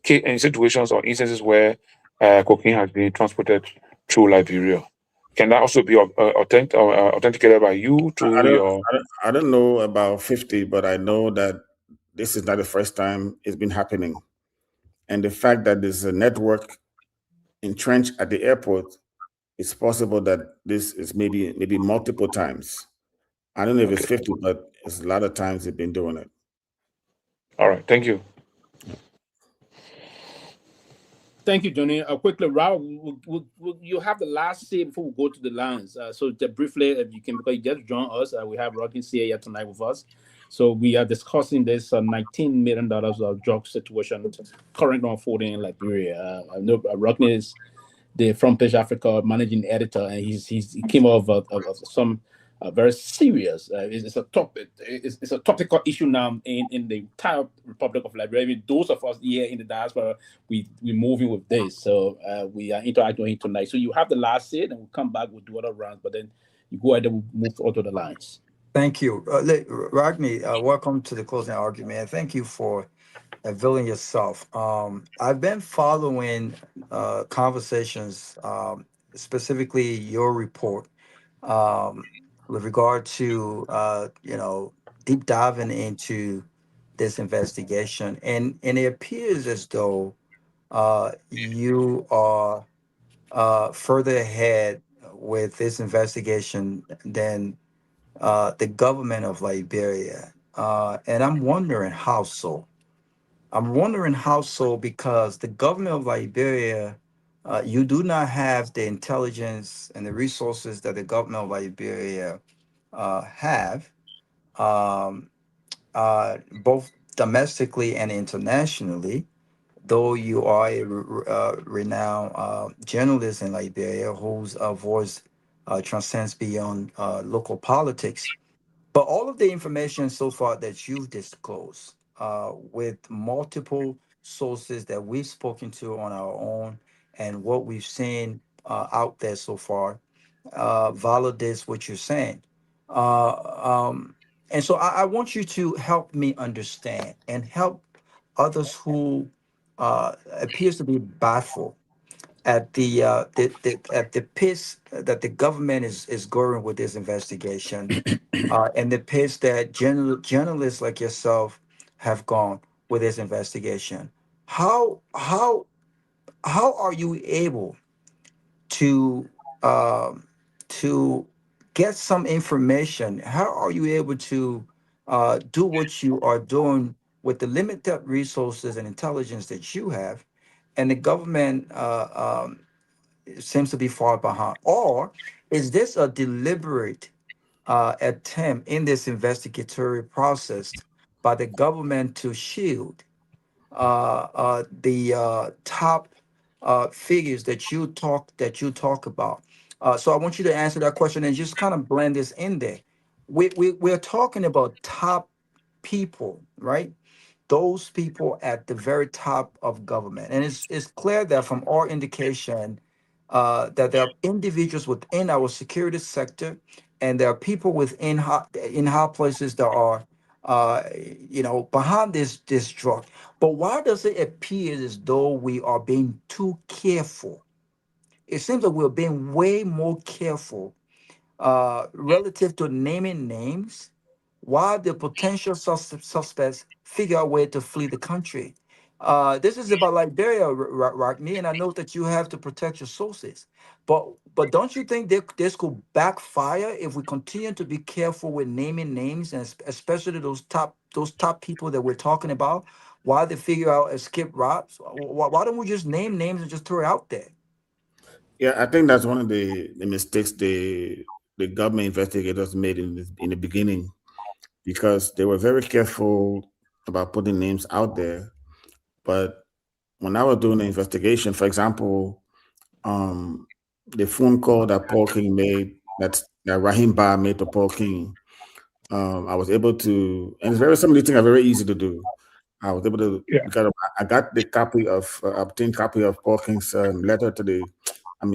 situations or instances where cocaine has been transported through Liberia. Can that also be authenticated by you to your? I don't know about 50, but I know that this is not the first time it's been happening. And the fact that there's a network entrenched at the airport, it's possible that this is maybe multiple times. I don't know if it's 50, but it's a lot of times they've been doing it. All right, thank you. Thank you, Johnny. Quickly, Rob, you have the last say before we go to the lines. So just briefly, if you can, because you just joined us, we have Rodney here tonight with us. So we are discussing this $19 million of drug situation currently unfolding in Liberia. I know Rodney is the Front Page Africa managing editor, and he came off of some very serious. It's a topic. It's a topical issue now in the entire Republic of Liberia. I mean, those of us here in the diaspora, we're moving with this. So we are interacting tonight. So you have the last say, and we'll come back. We'll do other rounds, but then you go ahead and we'll move onto the lines. Thank you, Rodney. Welcome to the closing argument. Thank you for availing yourself. I've been following conversations, specifically your report, with regard to deep diving into this investigation, and it appears as though you are further ahead with this investigation than the government of Liberia, and I'm wondering how so. I'm wondering how so because the government of Liberia, you do not have the intelligence and the resources that the government of Liberia have, um, both domestically and internationally. Though you are a renowned journalist in Liberia whose voice transcends beyond local politics. But all of the information so far that you've disclosed, with multiple sources that we've spoken to on our own, and what we've seen out there so far, validates what you're saying. Uh, and so I want you to help me understand and help others who appears to be baffled at at the pace that the government is going with this investigation, and the pace that journalists like yourself have gone with this investigation. How are you able to um, to get some information? How are you able to do what you are doing with the limited resources and intelligence that you have, and the government seems to be far behind? Or is this a deliberate attempt in this investigatory process by the government to shield the top figures that you talk about? So I want you to answer that question and just kind of blend this in there. We're talking about top people, right? Those people at the very top of government. And it's clear that from all indication that there are individuals within our security sector, and there are people in high places that are behind this drug. But why does it appear as though we are being too careful? It seems that we're being way more careful relative to naming names, while the potential suspects figure out where to flee the country. This is about Liberia, Rockney, and I know that you have to protect your sources. But But don't you think this could backfire if we continue to be careful with naming names, and especially those top people that we're talking about, while they figure out escape routes? Why don't we just name names and just throw it out there? Yeah, I think that's one of the mistakes the government investigators made in the beginning, because they were very careful about putting names out there. But when I was doing the investigation, for example, the phone call that Paul King made, that Rahim Ba made to Paul King, I was able to, and some of these things are very easy to do. I was able to, because I got the obtained copy of Paul King's letter to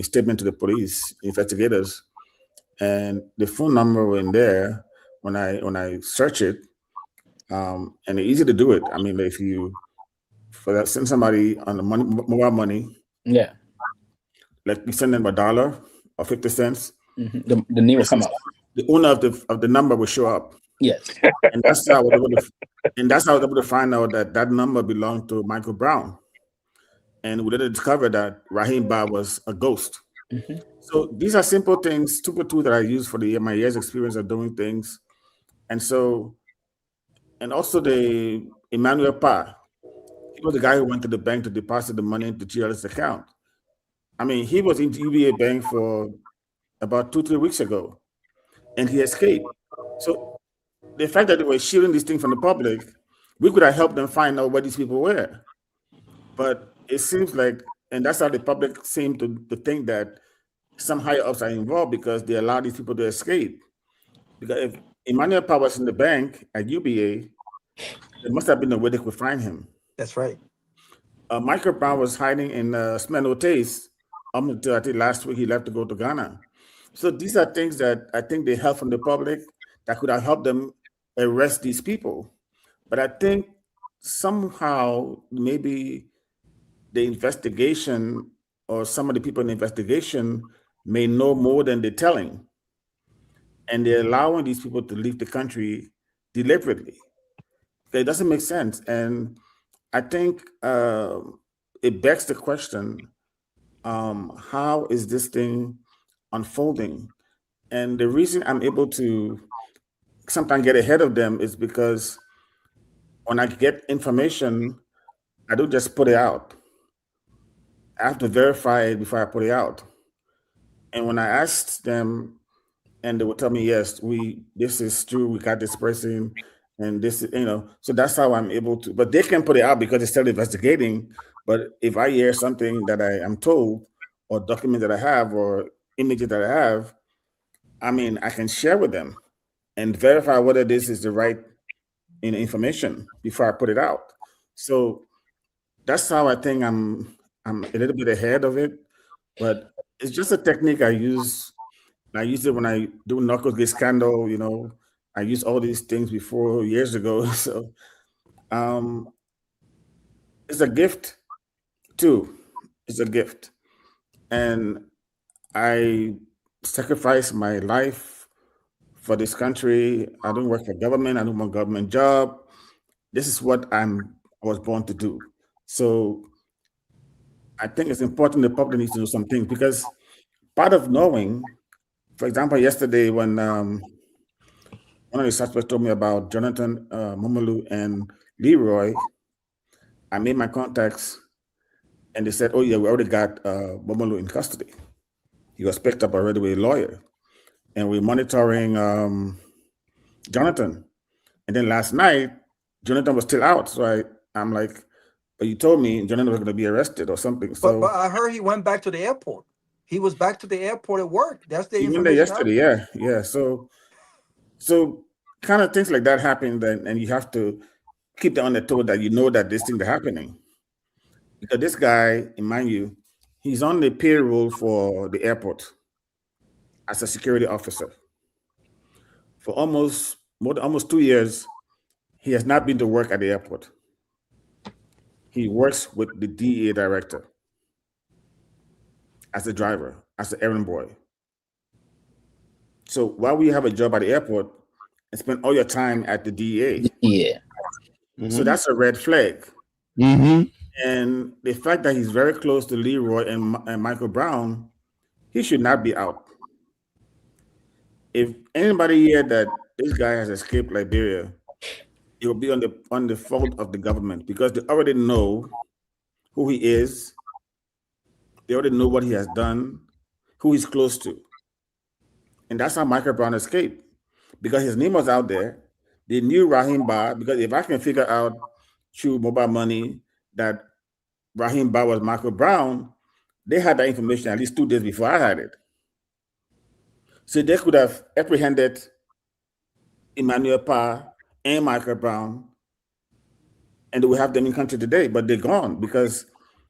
statement to the police investigators, and the phone number in there, when I search it, and it's easy to do it. I mean, if you send somebody on the mobile money, like you send them $1 or 50 cents, the name will come up. The owner of the number will show up. Yes, and that's how I was able to find out that number belonged to Michael Brown, and we later discovered that Rahim Ba was a ghost. So these are simple things, stupid tools that I use for my years' experience of doing things, and also the Emmanuel Pa, he was the guy who went to the bank to deposit the money into GLS account. I mean, he was in UBA Bank for about 2-3 weeks ago, and he escaped. So the fact that they were shielding this thing from the public, we could have helped them find out where these people were. But it seems like, and that's how the public seem to think that some higher ups are involved, because they allow these people to escape. Because if Emmanuel Pa was in the bank at UBA, there must have been a way they could find him. That's right. Michael Brown was hiding in Smeno Taste until I think last week he left to go to Ghana. So these are things that I think they help from the public that could have helped them arrest these people. But I think somehow maybe the investigation, or some of the people in the investigation, may know more than they're telling. And they're allowing these people to leave the country deliberately. It doesn't make sense. And I think it begs the question, how is this thing unfolding? And the reason I'm able to sometimes get ahead of them is because when I get information, I don't just put it out. I have to verify it before I put it out. And when I asked them, and they would tell me, yes, this is true, we got this person, and this is, so that's how I'm able to, but they can put it out because they're still investigating. But if I hear something that I am told, or document that I have, or images that I have, I mean, I can share with them and verify whether this is the right information before I put it out. So that's how I think I'm a little bit ahead of it, but it's just a technique I use. I use it when I do Knuckles scandal, I used all these things before years ago. So it's a gift too. It's a gift. And I sacrifice my life for this country. I don't work for government. I don't want a government job. This is what I was born to do. So I think it's important the public needs to know some things, because part of knowing, for example, yesterday when one of the suspects told me about Jonathan Momolu and Leroy, I made my contacts, and they said, oh yeah, we already got Momolu in custody. He was picked up already with a lawyer, and we're monitoring Jonathan. And then last night, Jonathan was still out. So I'm like, but you told me Jonathan was going to be arrested or something. So, but I heard he went back to the airport. He was back to the airport at work. That's the information. Even yesterday, yeah. So kind of things like that happen, and you have to keep them on the toe that you know that these things are happening. Because this guy, mind you, he's on the payroll for the airport as a security officer. For almost 2 years, he has not been to work at the airport. He works with the DEA director as a driver, as an errand boy. So while we have a job at the airport, and spend all your time at the DEA. Yeah. So that's a red flag. And the fact that he's very close to Leroy and Michael Brown, he should not be out. If anybody here that this guy has escaped Liberia, it will be on the fault of the government, because they already know who he is. They already know what he has done, who he's close to. And that's how Michael Brown escaped, because his name was out there. They knew Rahim Ba, because if I can figure out through mobile money that Rahim Ba was Michael Brown, they had that information at least 2 days before I had it. So they could have apprehended Emmanuel Pa and Michael Brown, and they would have them in country today, but they're gone, because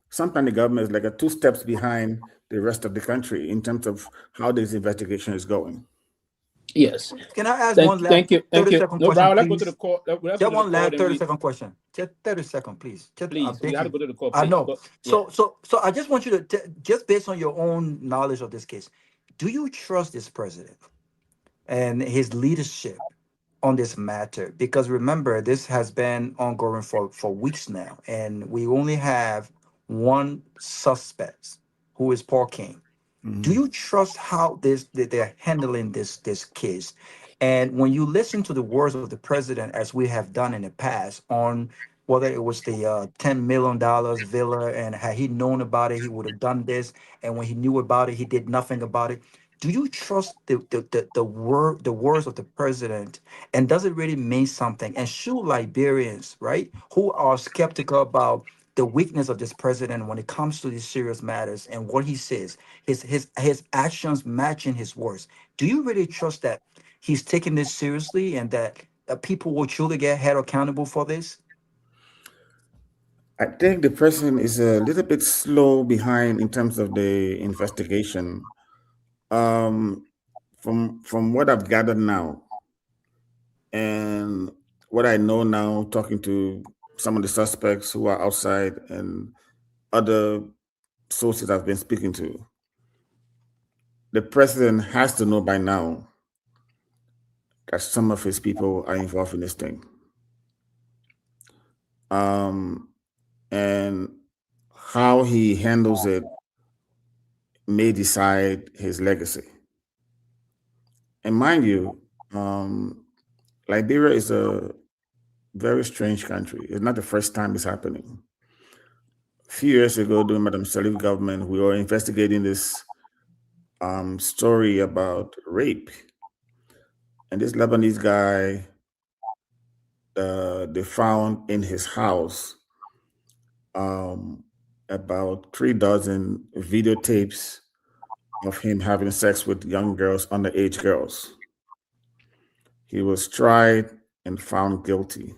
sometimes the government is like 2 steps behind the rest of the country in terms of how this investigation is going. Yes. Can I ask Thank you. 30-second No, question, Brown, let's go please? to the court. Just one last 30-second question. Just 30 seconds, please. Just, Please, we have to go to the court. I know. Go. So I just want you to, just based on your own knowledge of this case, do you trust this president and his leadership on this matter? Because remember, this has been ongoing for weeks now, and we only have one suspect, who is Paul King. Do you trust how they're handling this case? And when you listen to the words of the president, as we have done in the past, on whether it was the $10 million villa, and had he known about it, he would have done this, and when he knew about it, he did nothing about it. Do you trust the words of the president, and does it really mean something? And should Liberians, right, who are skeptical about the weakness of this president when it comes to these serious matters and what he says, his actions matching his words, do you really trust that he's taking this seriously, and that people will truly get held accountable for this? I think the president is a little bit slow behind in terms of the investigation. From what I've gathered now, and what I know now, talking to some of the suspects who are outside and other sources I've been speaking to, the president has to know by now that some of his people are involved in this thing. And how he handles it may decide his legacy. And mind you, Liberia is a very strange country. It's not the first time it's happening. A few years ago, during Madam Salif government, we were investigating this story about rape. And this Lebanese guy, they found in his house about 3 dozen videotapes of him having sex with young girls, underage girls. He was tried and found guilty.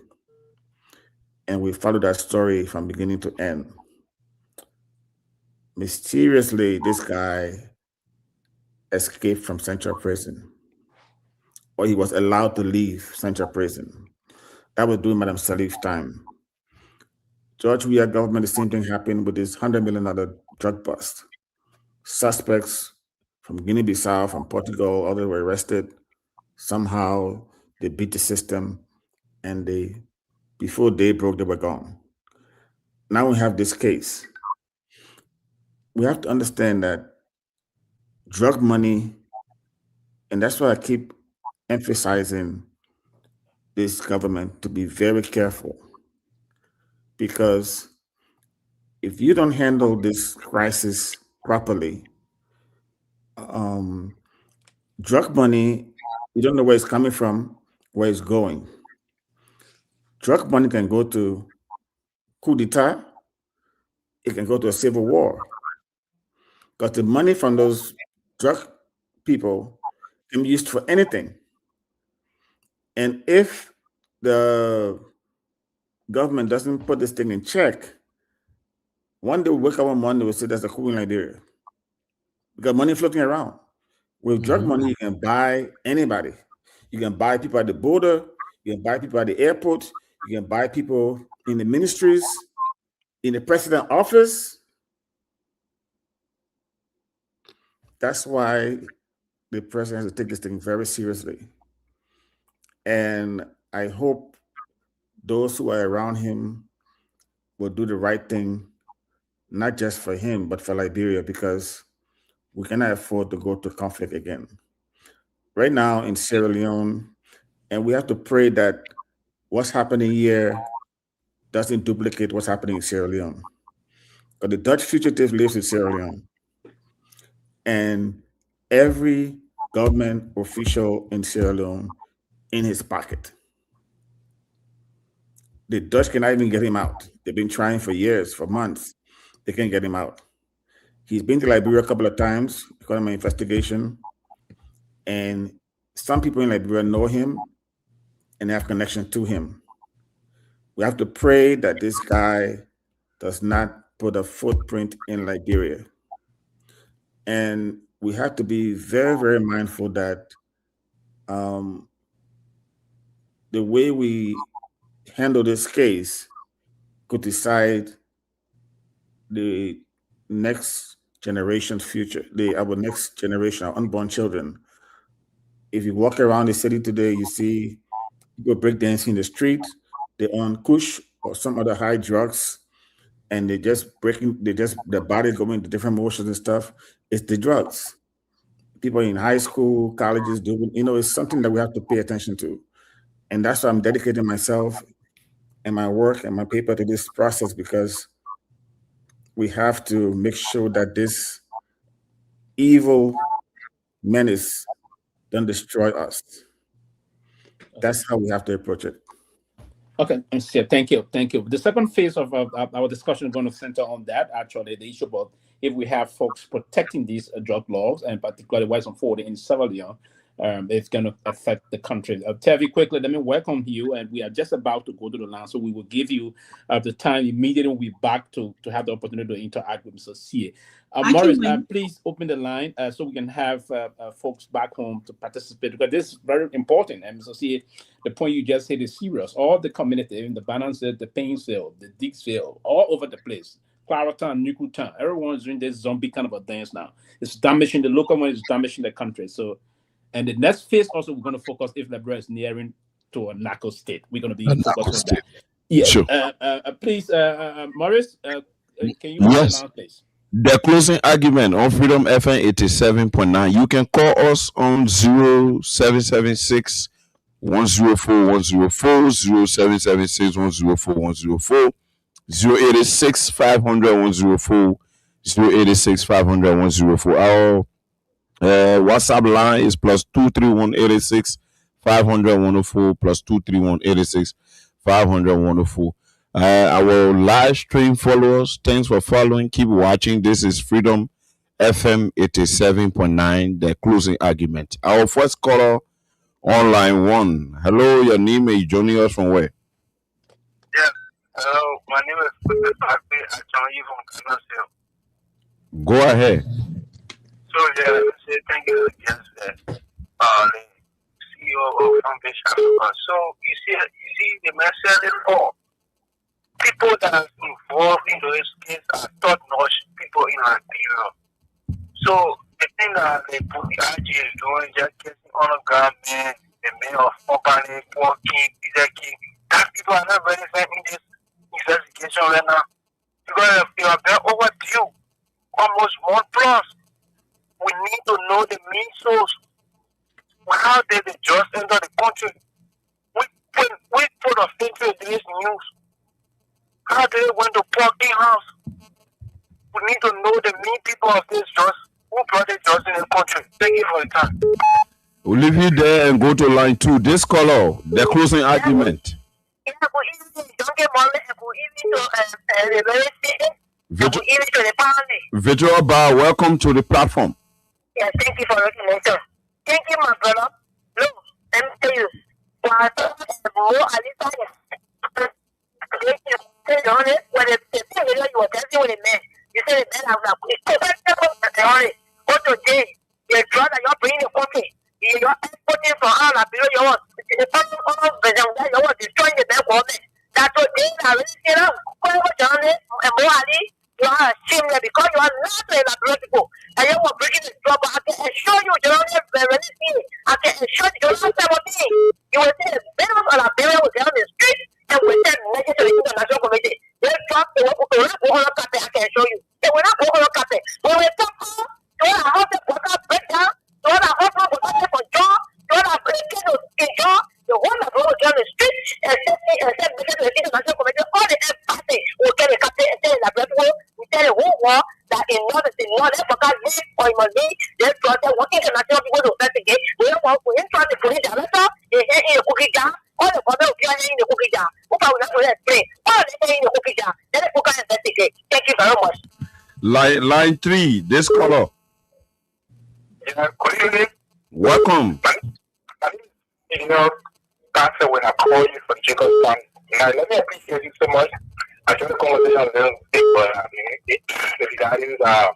And we followed that story from beginning to end. Mysteriously, this guy escaped from Central Prison, or he was allowed to leave Central Prison. That was during Madam Salif's time. George Weah government, the same thing happened with this $100 million drug bust. Suspects from Guinea-Bissau, from Portugal, others were arrested. Somehow they beat the system, and before day broke, they were gone. Now we have this case. We have to understand that drug money, and that's why I keep emphasizing this government to be very careful, because if you don't handle this crisis properly, drug money, you don't know where it's coming from, where it's going. Drug money can go to coup d'etat, it can go to a civil war, because the money from those drug people can be used for anything. And if the government doesn't put this thing in check, one day we'll wake up one morning, we'll say there's a coup in Liberia. We got money floating around. With drug money, you can buy anybody. You can buy people at the border, you can buy people at the airport, you can buy people in the ministries, in the president's office. That's why the president has to take this thing very seriously. And I hope those who are around him will do the right thing, not just for him, but for Liberia, because We cannot afford to go to conflict again. Right now in Sierra Leone, and we have to pray that what's happening here doesn't duplicate what's happening in Sierra Leone. But the Dutch fugitive lives in Sierra Leone. And every government official in Sierra Leone in his pocket. The Dutch cannot even get him out. They've been trying for years, for months. They can't get him out. He's been to Liberia a couple of times because of my investigation. And some people in Liberia know him and have connection to him. We have to pray that this guy does not put a footprint in Liberia. And we have to be very, very mindful that the way we handle this case could decide the next generation's future, our next generation, our unborn children. If you walk around the city today, you see people breakdancing in the street, they on kush or some other high drugs, and their body going into different motions and stuff. It's the drugs. People in high school, colleges doing, it's something that we have to pay attention to. And that's why I'm dedicating myself and my work and my paper to this process, because we have to make sure that this evil menace don't destroy us. That's how we have to approach it. Okay, thank you. The second phase of our discussion is going to center on that, actually, the issue about if we have folks protecting these drug laws, and particularly what's unfolding in Sierra Leone, it's going to affect the country. Tevi, quickly, let me welcome you, and we are just about to go to the line, so we will give you the time immediately we'll be back to have the opportunity to interact with Mr. C. Morris, please open the line so we can have folks back home to participate, because this is very important. And Mr. C, the point you just said is serious. All the community, in the Bananse, the Painesville, the Dixville, all over the place, Claratown, Newtown, everyone's doing this zombie kind of a dance now. It's damaging the local one, it's damaging the country. So, and the next phase also, we're going to focus if Liberia is nearing to a narco state. We're going to be focused on that. Yeah, sure. Please, Morris, can you open the line, please? The closing argument on Freedom FM 87.9. You can call us on 0776 104 104, 0776 104 104, 086 500 104, 086 500 104. Our WhatsApp line is +231 86 500 104, +231 86 500 104. Our live stream followers, thanks for following. Keep watching. This is Freedom FM 87.9, the closing argument. Our first caller on line 1. Hello, your name is joining us from where? Yes, hello, my name is Nagbe. I join you from Kamara. Go ahead. So, yeah, I say thank you again to the CEO of Foundation Africa. So, you see the message for people that are involved in those cases are top-notch people in Liberia. So the thing that the IG is doing, just getting on a government, the mayor of Fofana, Poor King, Peter King, that people are not very in this investigation right now. Because they are very overdue, almost 1+. We need to know the main source. How did they just enter the country? We put a finger in this news. How did they went to Porking House? We need to know the main people of this just who brought it just in the country. Thank you for your time. We'll leave you there and go to line 2. This caller, the closing argument. Virtual Bar, welcome to the platform. Yeah, thank you for recognition. Thank you, my brother. Look, let me tell you. When the thing you were telling with a man, you said the man have today, the drug that you're bringing the country, you're exporting from all below your own. The person you want destroying the bank government. That today, I really see that. And morally, you are ashamed because you are not a people. And you are bringing the drug. I can assure you, you don't have I can assure you, you don't have you will see the bills of Liberia will get on the street. And we send messages to the international committee. They drop the work. I can show you. They will not go on carpet. When we talk, you are investigate. We don't want to try to put it down. That's all. In the cookie jar. All the problem is in the cookie jar. Who can we not explain? All the in the cookie jar. Then the cookie investigate. Thank you very much. Line 3, this color. Yeah, good evening. Welcome. You know, that's when I call you for Jacob's son. Now, let me appreciate you so much. I joined the conversation a little bit, but regarding the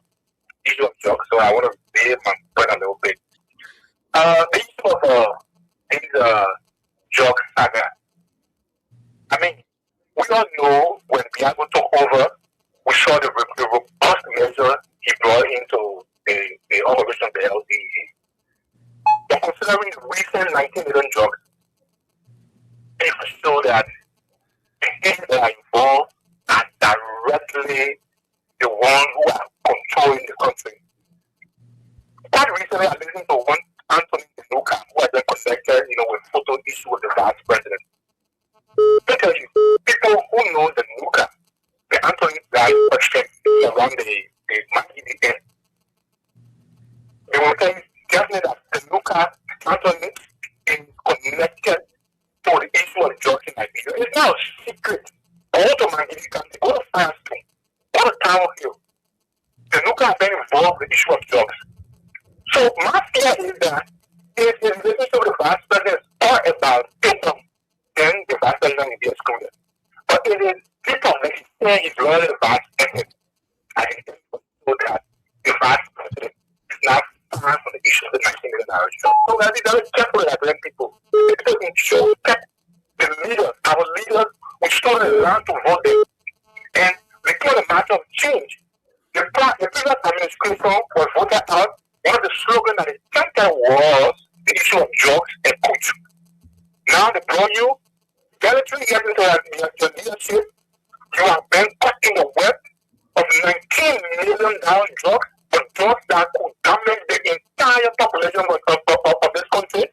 issue of drugs, so I want to be my point a little bit. The issue of this drug saga. I mean, we all know when Piago took over, we saw the robust measure he brought into the operation of the LDE. But considering the recent 19 million drugs, it will show that the things that are involved are directly the ones who are controlling the country. Quite recently, I listened to one Anthony Denuka, who has been connected, with photo issue with the vice president. I tell you, people who know the Nuka, the Anthony guy president around the Myean, they will tell you definitely that the Nuka Anthony is connected to the issue of drugs in Nigeria. It's not a secret. All to Nigeria country, all the fire stream, all the town hill. The Nuka has been involved with the issue of drugs. So my fear is that if the relationship with the vice president is all about people, then the vice president will be excluded. But if it is people that he says he's loyal to the vice president, I think so that the vice president is not far from the issue of the 19 million Irish. So we have to be very careful with our people. Because in short, the leaders, our leaders, we should learn to vote them. And because the matter of change, the previous administration was voted out. One of the slogans that they chanted was the issue of drugs and culture. Now they brought you, get into your leadership, you have been cutting the web of $19 million drugs, but drugs that could damage the entire population of this country.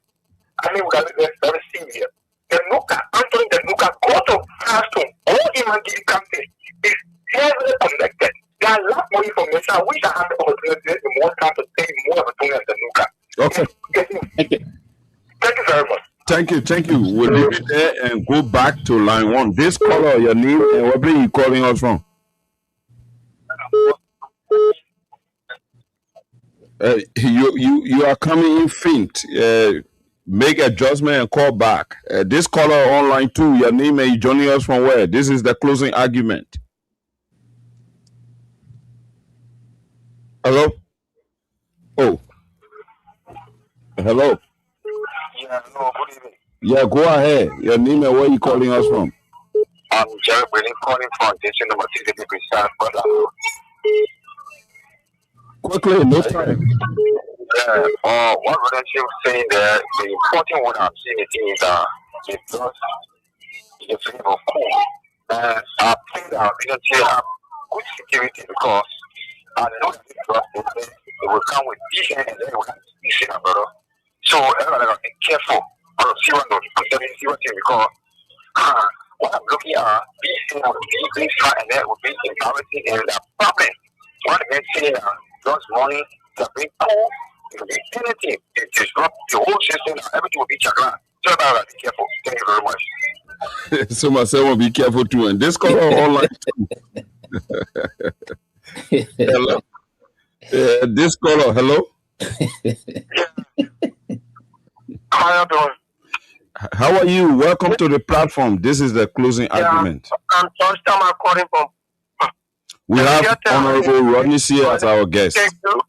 I mean, we got to be very serious. The Nuka, Anthony the Nuka, go to classroom, all Imagine county is heavily connected. There are a lot more information. I wish I had the opportunity more time to take more of a thing than the Nuka. Okay. Thank you. Thank you very much. Thank you. We'll leave it there and go back to line 1. This caller, your name and where are you calling us from? You are coming in faint. Make adjustment and call back. This caller on line 2, your name and you joining us from where? This is the closing argument. Hello? Oh. Hello? Yeah, no, good evening. Yeah, go ahead. Your name and where you calling us from? I'm Jerome Gayman calling from District number 6 to be precise, but quickly, no time. One relationship saying that the important one I'm seeing is the drugs is a flavor of cool. And I think our leadership have good security because I know that the drugs they will come with vision and then we will have vision, brother. So everybody got to be careful. I don't see what I'm telling you because what I'm looking at vision would be inside and that would be embarrassing and the problem. What I'm saying drugs money to bring cool. It will be anything. It disrupt the whole system. Everything will be chakra. So about be careful. Thank you very much. So myself will be careful too. And this caller online too. Hello. This caller, hello. How are you doing? How are you? Welcome to the platform. This is the closing argument. I'm George Thomas calling from. We have Honorable Rodney here as our guest. Thank you.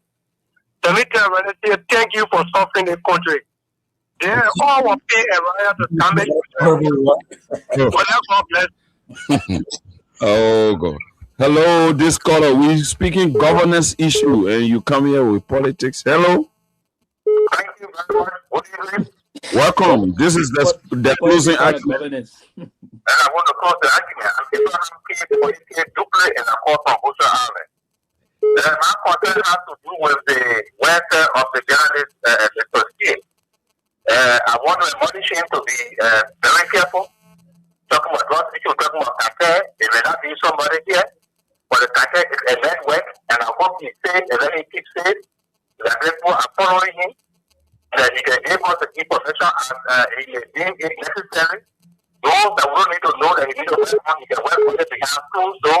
The leader say thank you for suffering the country. They all will pay a riot to damage. God bless. Oh God. Hello, this caller. We speaking governance issue, and you come here with politics. Hello. Thank you very much. What do you mean? Welcome. This is the closing argument. And I want to close the argument. I'm people are paying Dopoh and I call from Busa Island. My concern has to do with the welfare of the journalists, Mr. Skip. I want to admonish him to be very careful. Talking about drugs, talking about cartel. There may not be somebody here, but the cartel is a network, and I hope he's safe and let him keep safe. That people are following him. that he can give us the information and he can deem it necessary. Those that will need to know that he needs a weapon, he can weapon it, he has to. So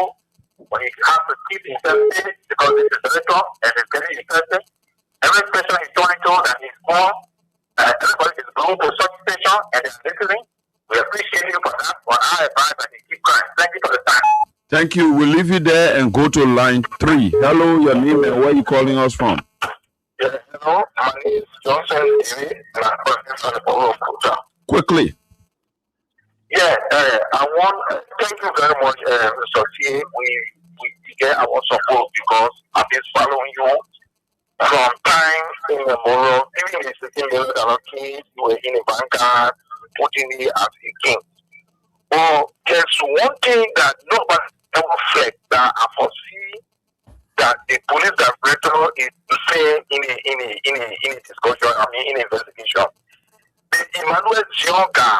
when he has to keep himself safe because this is the director and it's getting interested. Every station he's going to that he's on, everybody is going to such station and they're listening. We appreciate you for that. For our advice and you keep crying. Thank you for the time. Thank you. We'll leave you there and go to line 3. Hello, your name and where are you calling us from? Yeah, hello. My name is Johnson David, and I'm calling from the Borough of Kuta. Quickly. Yeah, I want thank you very much, Mr. T. We get our support because I've been following you from time immemorial. Even in the $16 case, you were in a Vanguard, putting me as a king. But there's one thing that nobody ever said that I foresee that the police director is saying in a discussion, in an investigation. The Emmanuel Zionga,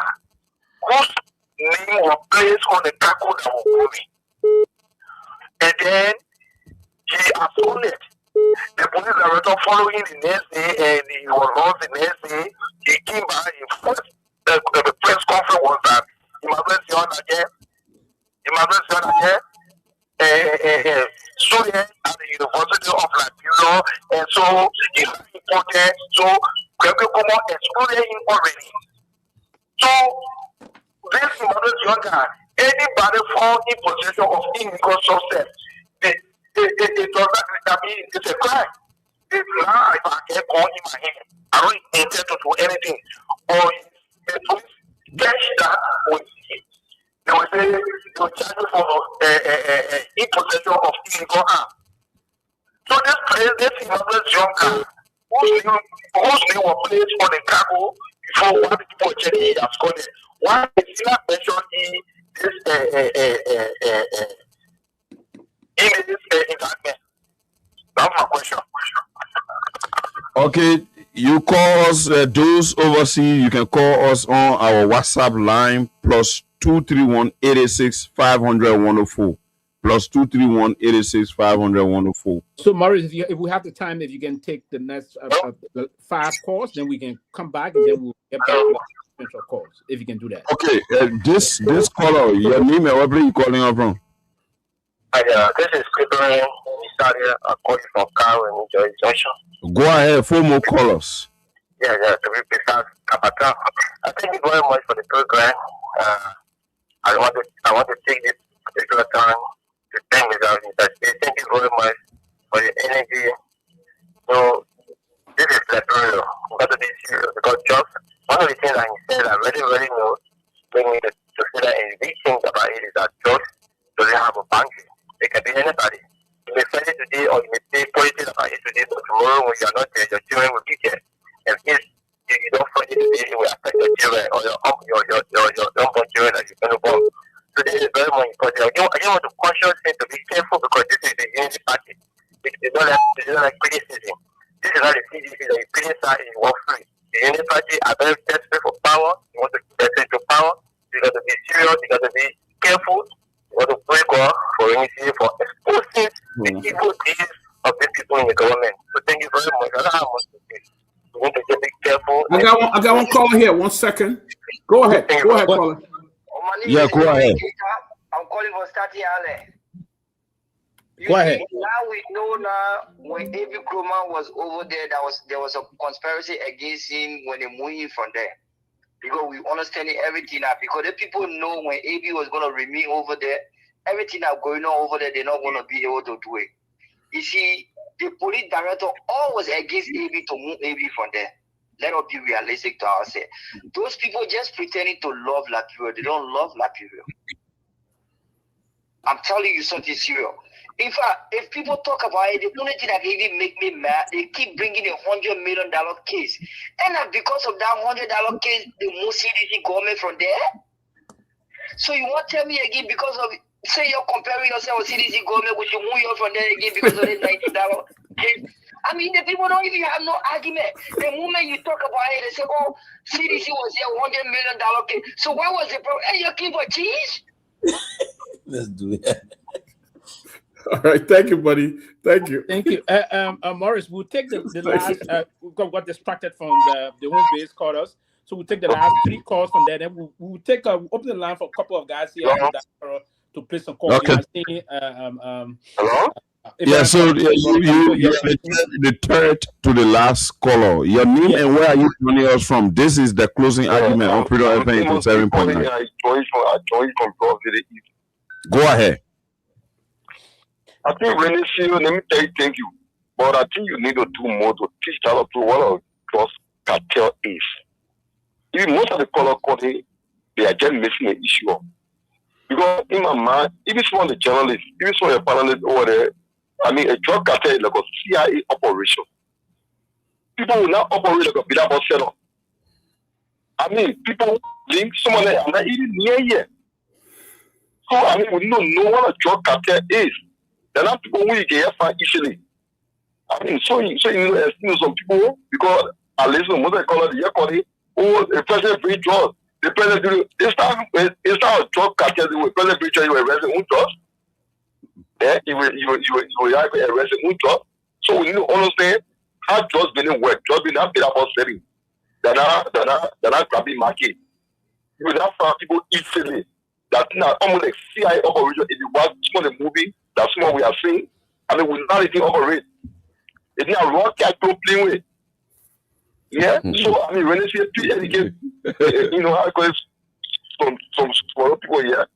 whose name was placed on the tackle that was moving. And then he assaulted the police director following the next day, and he was lost the next day. He came back in first. The press conference was that Emmanuel Zionga, student at the University of Liberia, and so he's important. So Seleke Kromah excluded him already. So this Emmanuel Zionga, anybody found in possession of illegal substance, it does not mean it's a crime. It's now if I can't call in my hand, I don't intend to do anything. Or the police catch that with it. They will say they will charge you for in possession of illegal arms. So this president Emmanuel Zionga, whose name was placed on the cargo before one people check he has called it. Why is he not mentioned in this indictment? That's my question. Okay, you call us, those overseas, you can call us on our WhatsApp line +231 886 500 104. +231 886 500 104. So, Maurice, if we have the time, if you can take the next the 5 calls, then we can come back and then we'll get back to the potential calls, if you can do that. Okay, this caller, your name and where are you calling us from? This is Kehleboe. I'm calling from Kamara in Junction. Go ahead, 4 more callers. Yeah, to be precise, Kabata. I thank you very much for the program. I want to take this particular time to thank Mr. Thank you very much for the energy. So this is Liberia. I'm going to be serious because just one of the things that he said I really know, bring me to say that a big thing about it is that just doesn't have a boundary. It can be anybody. You may say it today or you may say politics about it today, but tomorrow when you are not there, your children will be there. And if you don't find it today, it will affect your children or your unborn children that you're going to born. So this is very much important. I just want to caution him to be careful because this is the unity party. They don't like criticism. This is not the CDC that you criticize and you walk free. The unity party are very desperate for power. You want to get into power. You got to be serious. You got to be careful. You got to pray God for unity, for exposing the evil deeds of the people in the government. So thank you very much. I don't have much to say. You want to just be careful. I got one caller here. 1 second. Go ahead. Go ahead, caller. Yeah, go ahead. I'm calling for Stati Ale. Go ahead. Now we know when Seleke Kromah was over there, there was a conspiracy against him when they moved him from there. Because we understand everything now. Because the people know when AB was going to remain over there, everything that's going on over there, they're not going to be able to do it. You see, the police director always against AB to move AB from there. Let us be realistic to ourselves. Those people just pretending to love Liberia. They don't love Liberia. I'm telling you something serious. In fact, if people talk about it, the only thing that even make me mad, they keep bringing a $100 million case. And because of that $100 case, they move CDC government from there. So you want to tell me again because of, say you're comparing yourself with CDC government, which you move you from there again because of the $90 case. I mean, the people don't even have no argument. The moment you talk about it, they say, oh, CDC was here, $100 million case. So what was the problem? Hey, you're looking for cheese? Let's do it. All right, thank you, buddy. Thank you. Thank you. Morris, we'll take the last, we got distracted from the home base called us. So we'll take the last 3 calls from there. Then we'll take open the line for a couple of guys here to place some calls. Okay. Hello? Yeah, so you're the third to the last caller. Your name and where are you joining us from? This is the closing argument on Freedom FM 87.9. I joined from Broadville East. Go ahead. I think Renisio, let me tell you thank you. But I think you need to do more to teach a lot of people what a drug cartel is. Even most of the color coding, they are just missing the issue. Because in my mind, if it's one of the journalists, if it's one of the panelists over there, I mean, a drug cartel is like a CIA operation. People will not operate like a billable setup. I mean, people think someone else are not even near here. So, I mean, we don't know what a drug cartel is. They're not people who get find easily. I mean, so you know some people, because I listen, most of the call it, the president bring drugs. The president, it's not a drug cartel, the president bring drugs, you arrest him, drugs. Yeah, you will arrest him, drugs. So we need to understand how drugs been work. Drugs been not paid about selling. They're not grabbing market. You will not find people easily. That's not almost like CIA operation. If you watch some of the movie, that's what we are seeing. I mean, we not even operate. It's not raw cash to play with. Yeah? So, I mean, when they say you know, how it goes from people here.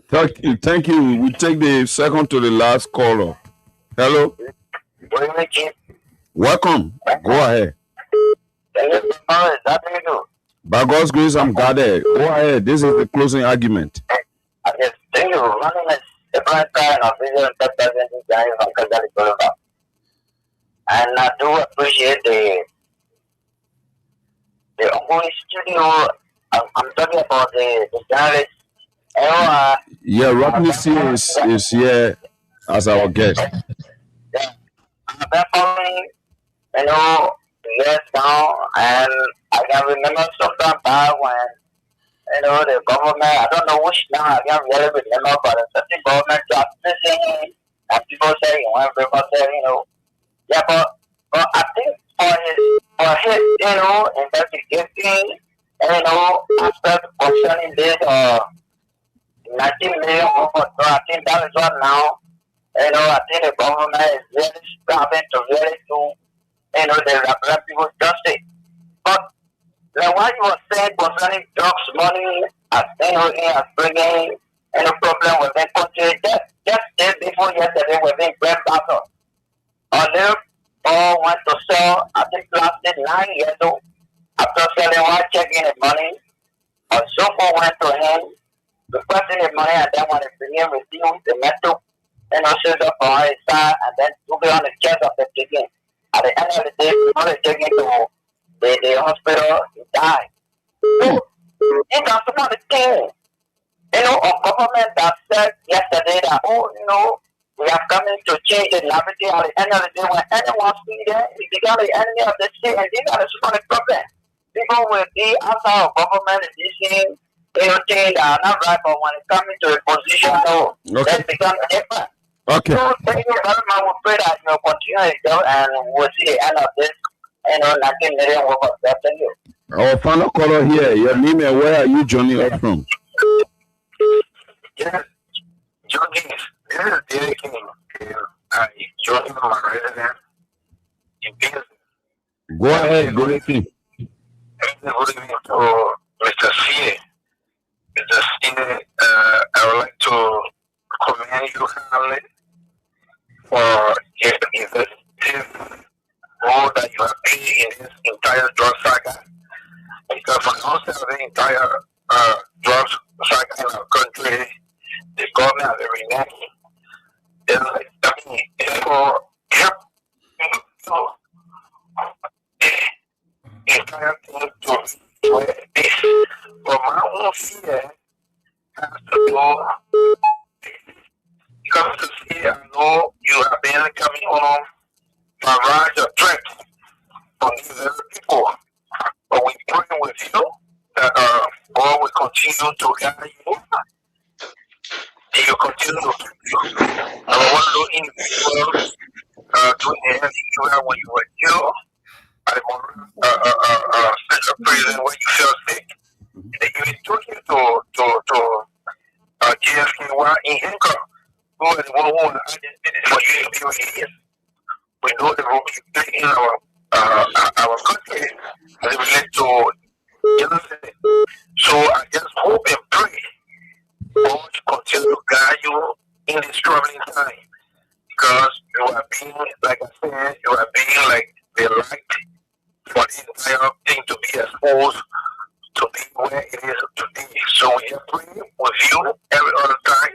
Thank you. We take the second to the last caller. Hello. Welcome. Go ahead. By God's grace, I'm gathered. Go ahead. This is the closing argument. Thank you. My name is Ibrahim and I'm video and third person from Kehleboe. And I do appreciate the ongoing studio. I'm talking about the journalists. Yeah, Rodney C is here as our guest. Yeah. I've been following, years now, and I can remember sometime back when, the government, I don't know which now, I can't really remember, but a certain government dropped this thing, and people say, yeah, but I think for his, investigating, aspect concerning this, 19 million, so I think that is what now, I think the government is really starting to really do, they represent people's justice. But like what you were saying concerning drugs, money, as as bringing any problem within country, just day before yesterday within Grand Battle. Our all went to sell, I think lasted 9 years old. After selling one checking the money, or so forth went to him, requesting the money, and then when the premium reduced the metal, shows up on his side, and then took it on the chest of the chicken. At the end of the day, we want to take him to the hospital, he died. So, these are some of the things, of government that said yesterday that, we are coming to change the narrative. At the end of the day, when anyone speaks there, he becomes the enemy of the state, and these are the some of the problems. People will be outside of government and things that are not right, but when it comes to a position, they become different. Okay. So, thank you very much. We pray that you continue to go, and we'll see the end of this. 19 million workers. Thank you. Our final caller here, your name and where are you joining us from? Yes, Johnny, this is Derek King. I joined from my residence in Peabody. Go ahead, go ahead. Good evening to Mr. C. Mr. C, I would like to commend you, Hanley, for your investigative role that you have played in this entire drug saga. Because for the onset of the entire drug saga in our country, the government has been reacting. It will help the entire thing to where it is. But my own fear has to do because to see, I know you have been coming on barrage of threats from these other people. But we pray with you that God will continue to guide you and you continue to keep you. Number one, a prison when you feel sick. You took him to GFK in handcuff. Who is the one who for you to be where he is? We know the role you play in our country as it relates to genocide. So I just hope and pray God continue to guide you in this troubling time. Because you are being, like I said, you are being like the light for the entire thing to be exposed to be where it is today. So we just pray with you every other time.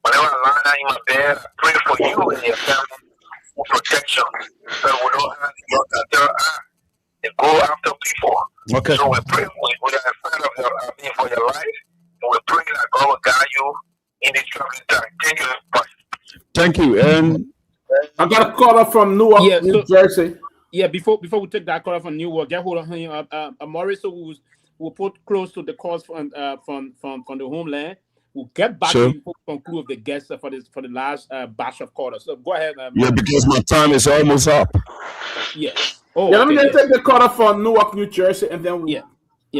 Whenever I lie down in my bed, I pray for you and your family for protection. So we don't have to go out there and go after people. Okay. So we pray, we are afraid of your, for your life. And we pray that God will guide you in this troubling time. Thank you very much. Thank you. And I got a caller from Newark, New Jersey. Yeah, before we take that caller from Newark, get hold of him. Maurice, who will put close to the calls from the homeland. We'll get back to you to conclude the guests for the last batch of callers. So go ahead. yeah, because my time is almost up. Yes. Oh, yeah, let me just take the caller from Newark, New Jersey, and then yeah.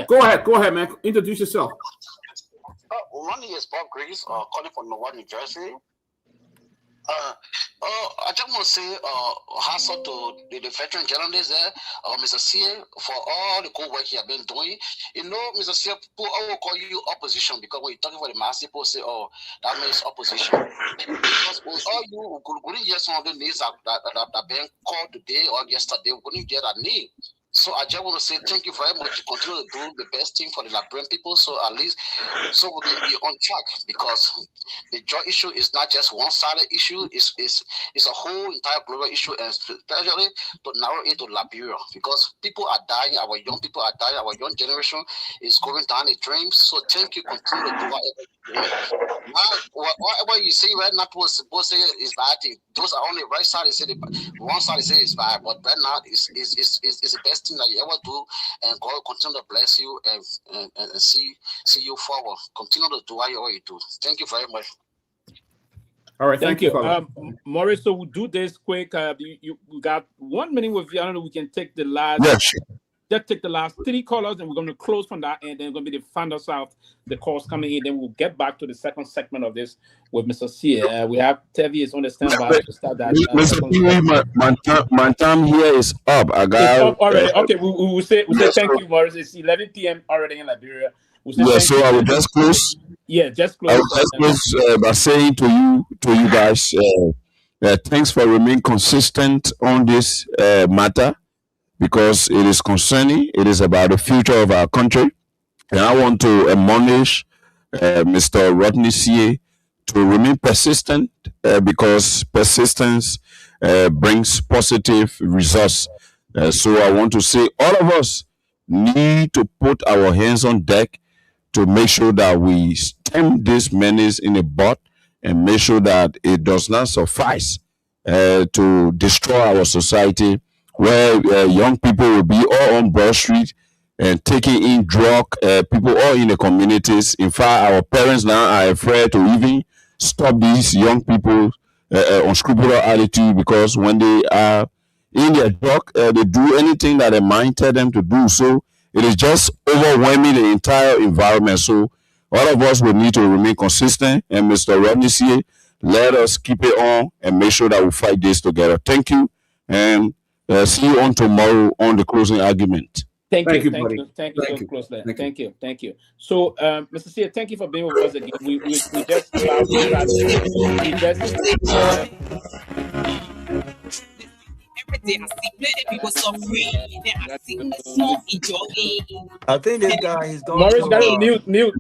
Go ahead, man. Introduce yourself. Ronnie is Bob Grace, calling from Newark, New Jersey. I just want to say hats off to the veteran journalist there, Mr. C, for all the good work he has been doing. You know, Mr. C, people will call you opposition because when you're talking for the mass, people say, oh, that means opposition. Because with all you, we couldn't hear some of the names that been called today or yesterday, we couldn't hear that name. So I just want to say thank you very much to continue to do the best thing for the Liberian people. So at least, so we can be on track because the job issue is not just one-sided issue. It's a whole entire global issue, and especially to narrow it to Liberia because people are dying. Our young people are dying. Our young generation is going down the drain. So thank you. Continue to do whatever you do. Now, whatever you say right now, people say is bad thing. Those are on the right side. They say one side say it's bad, but right now it's the best thing that you ever do, and God will continue to bless you and see you forward. Continue to do what you do. Thank you very much. All right, thank you. Maurice, so we'll do this quick. We got 1 minute with you. I don't know. We can take the last. Yes. Just take the last 3 callers, and we're going to close from that, and then we're going to be the finals out the calls coming in. Then we'll get back to the second segment of this with Mr. C. We have Tevi is on the standby to start that. Mr. Pewee, my time here is up. I got it's up already. Okay, we will say thank you, Maurice. It's 11 p.m. already in Liberia. We'll say so I will just close. Yeah, just close. I will just close by saying to you guys, thanks for remaining consistent on this matter. Because it is concerning, it is about the future of our country. And I want to admonish Mr. Rodney C. to remain persistent because persistence brings positive results. So I want to say all of us need to put our hands on deck to make sure that we stem this menace in the bud and make sure that it does not suffice to destroy our society, where young people will be all on Broad Street and taking in drug, people all in the communities. In fact, our parents now are afraid to even stop these young people unscrupulous attitude because when they are in their drug, they do anything that their mind tell them to do. So it is just overwhelming the entire environment. So all of us will need to remain consistent. And Mr. Rodney C., let us keep it on and make sure that we fight this together. Thank you. And see you on tomorrow on the closing argument. Thank you. Thank you. So, Mr. C, thank you for being with us again. We just I think this guy is going Maurice to got mute.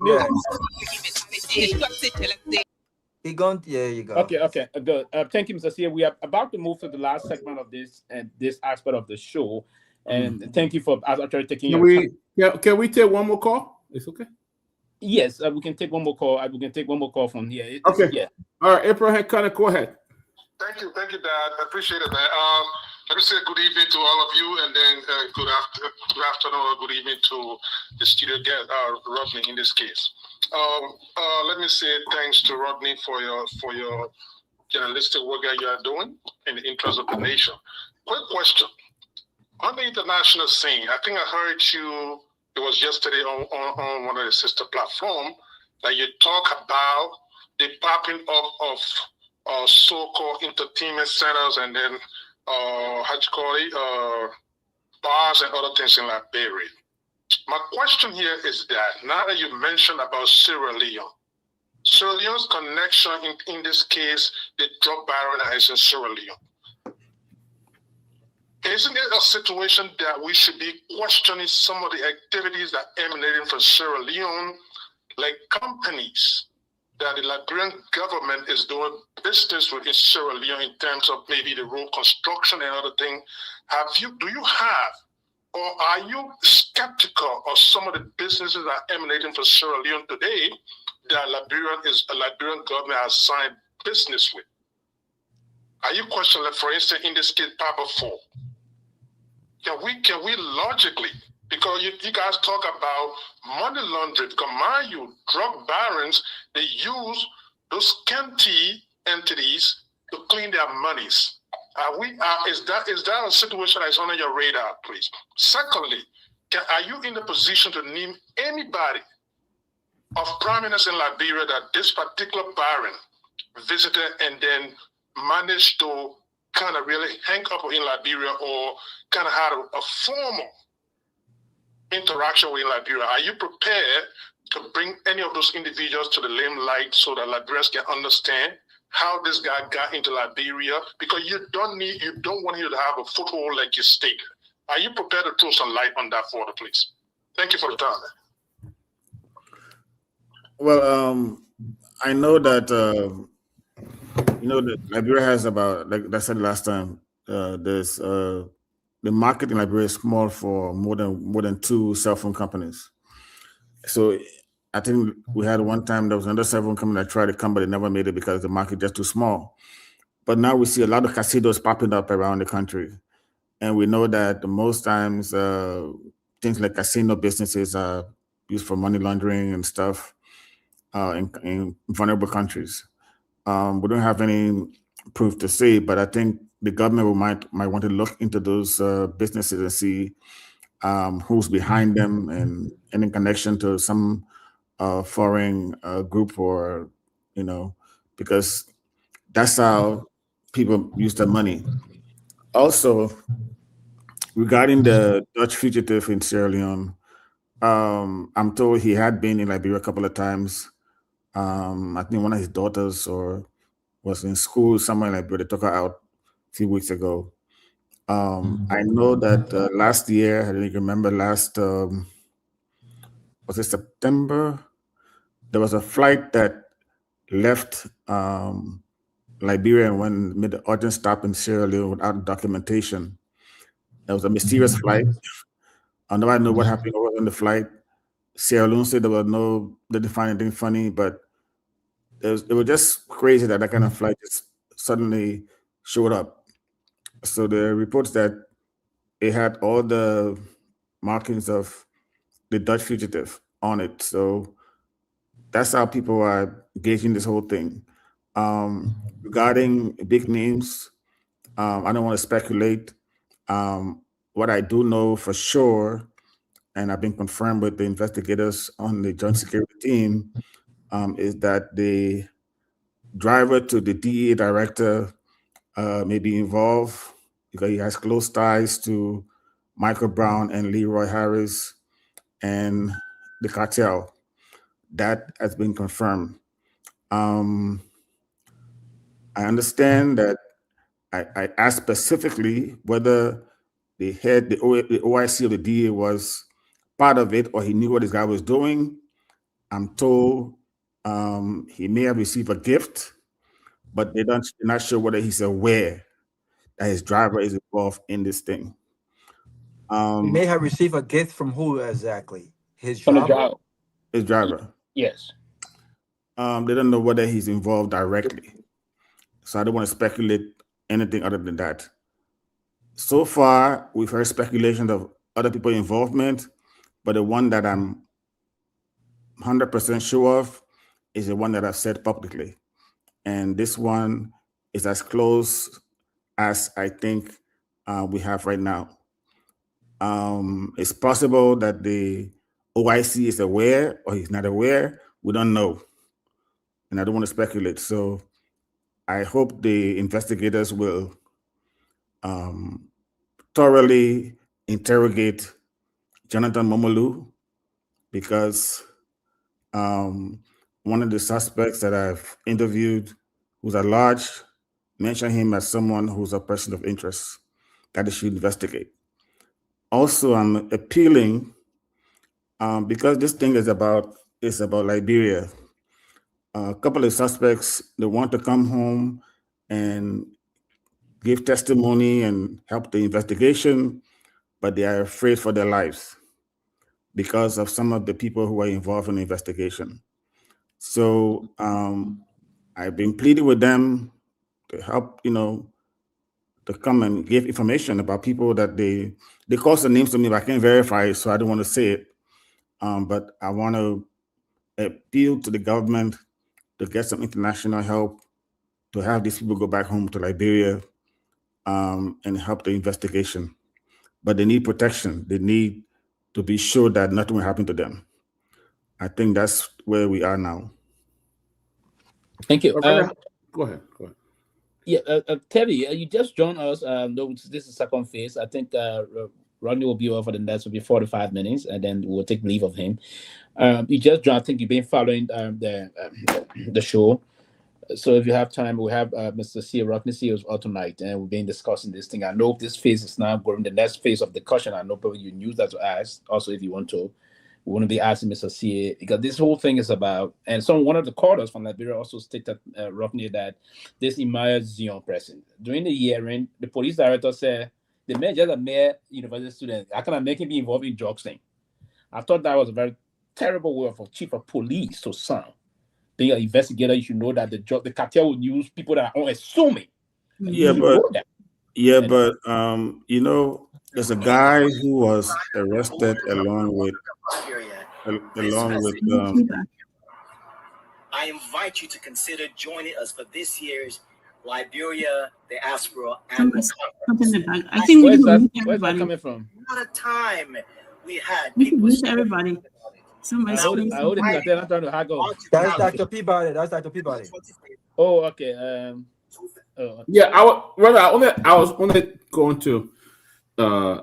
He gone. Yeah, you go. Okay. Good. Thank you, Mr. C. We are about to move to the last segment of this and this aspect of the show. And thank you for actually taking Can we take one more call? It's okay. Yes, we can take one more call. We can take one more call from here. Okay. Yeah. All right, April, go ahead. Thank you, Dad. I appreciate it, man. Let me say good evening to all of you, and then good afternoon or good evening to the studio guest, Rodney, in this case. Let me say thanks to Rodney for your journalistic work that you are doing in the interest of the nation. Quick question. On the international scene, I think I heard you it was yesterday on one of the sister platforms that you talk about the popping up of so-called entertainment centers and then bars and other things in Liberia. My question here is that now that you mentioned about Sierra Leone's connection in this case, the drug baron that is in Sierra Leone. Isn't it a situation that we should be questioning some of the activities that emanating from Sierra Leone, like companies that the Liberian government is doing business with in Sierra Leone in terms of maybe the road construction and other things? Do you have, or are you skeptical of some of the businesses that are emanating from Sierra Leone today that Liberian government has signed business with? Are you questioning, like, for instance, in this case, Papa 4? Can we logically, because you guys talk about money laundering, because mind you, drug barons, they use those scanty entities to clean their monies. Is that a situation that is on your radar, please? Secondly, are you in the position to name anybody of prominence in Liberia that this particular baron visited and then managed to kind of really hang up in Liberia, or kind of had a formal interaction with Liberia? Are you prepared to bring any of those individuals to the limelight so that Liberians can understand how this guy got into Liberia? Because you don't want him to have a foothold like you stated. Are you prepared to throw some light on that further, please? Thank you for the time. Well, I know that that Liberia has about, like I said last time, there's the market in Liberia is small for more than 2 cell phone companies. So I think we had one time there was another cell phone company that tried to come, but they never made it because the market just too small. But now we see a lot of casinos popping up around the country, and we know that most times things like casino businesses are used for money laundering and stuff in vulnerable countries. We don't have any proof to say, but I think the government might want to look into those businesses and see who's behind them and any connection to some foreign group, or because that's how people use their money. Also, regarding the Dutch fugitive in Sierra Leone, I'm told he had been in Liberia a couple of times. I think one of his daughters was in school somewhere in Liberia. They took her out a few weeks ago. I know that last year, I don't remember was it September? There was a flight that left Liberia and made an urgent stop in Sierra Leone without documentation. It was a mysterious flight. I don't know what happened on the flight. Sierra Leone said they didn't find anything funny, but it was just crazy that kind of flight just suddenly showed up. So the reports that it had all the markings of the Dutch fugitive on it. So that's how people are gauging this whole thing. Regarding big names, I don't want to speculate. What I do know for sure, and I've been confirmed with the investigators on the Joint Security Team, is that the driver to the DEA director may be involved because he has close ties to Michael Brown and Leroy Harris and the cartel. That has been confirmed. I understand that I asked specifically whether the OIC of the DEA was part of it or he knew what this guy was doing. I'm told he may have received a gift, but they're not sure whether he's aware that his driver is involved in this thing. He may have received a gift from who exactly? His driver? His driver. Yes. They don't know whether he's involved directly. So I don't want to speculate anything other than that. So far, we've heard speculation of other people's involvement, but the one that I'm 100% sure of is the one that I've said publicly. And this one is as close as I think we have right now. It's possible that the OIC is aware or he's not aware. We don't know. And I don't want to speculate. So I hope the investigators will thoroughly interrogate Jonathan Momolu, because one of the suspects that I've interviewed, who's at large, mentioned him as someone who's a person of interest that they should investigate. Also, I'm appealing, because this thing is about Liberia. A couple of suspects, they want to come home and give testimony and help the investigation, but they are afraid for their lives because of some of the people who are involved in the investigation. So I've been pleading with them to help, to come and give information about people that they call some names to me, but I can't verify it, so I don't want to say it. But I want to appeal to the government to get some international help to have these people go back home to Liberia and help the investigation. But they need protection. They need to be sure that nothing will happen to them. I think that's where we are now. Thank you. Go ahead. Yeah, Terry, you just joined us. This is second phase. I think Rodney will be over for the next 45 minutes, and then we'll take leave of him. You just joined. I think you've been following the show. So if you have time, we have Mr. C. Rodney C. is out tonight, and we've been discussing this thing. I know this phase is now going the next phase of the discussion. I know probably you knew that to ask. Also, if you want to, we want to be asking Mr. C. because this whole thing is about, and one of the callers from Liberia also stated, Rodney, that this Myean person during the hearing, the police director said the man just a mere university student. How can I make him be involved in drugs thing? I thought that was a very terrible way for chief of police to sound. Being an investigator, you should know that the cartel will use people that are unassuming. But there's a guy who was arrested along with. I invite you to consider joining us for this year's Liberia Diaspora Annual Conference. I think where's that coming from? What a time we had. We can reach everybody. I hold it. I'm trying to haggle. That's Dr. Peabody. Oh, okay. Yeah, I was only going to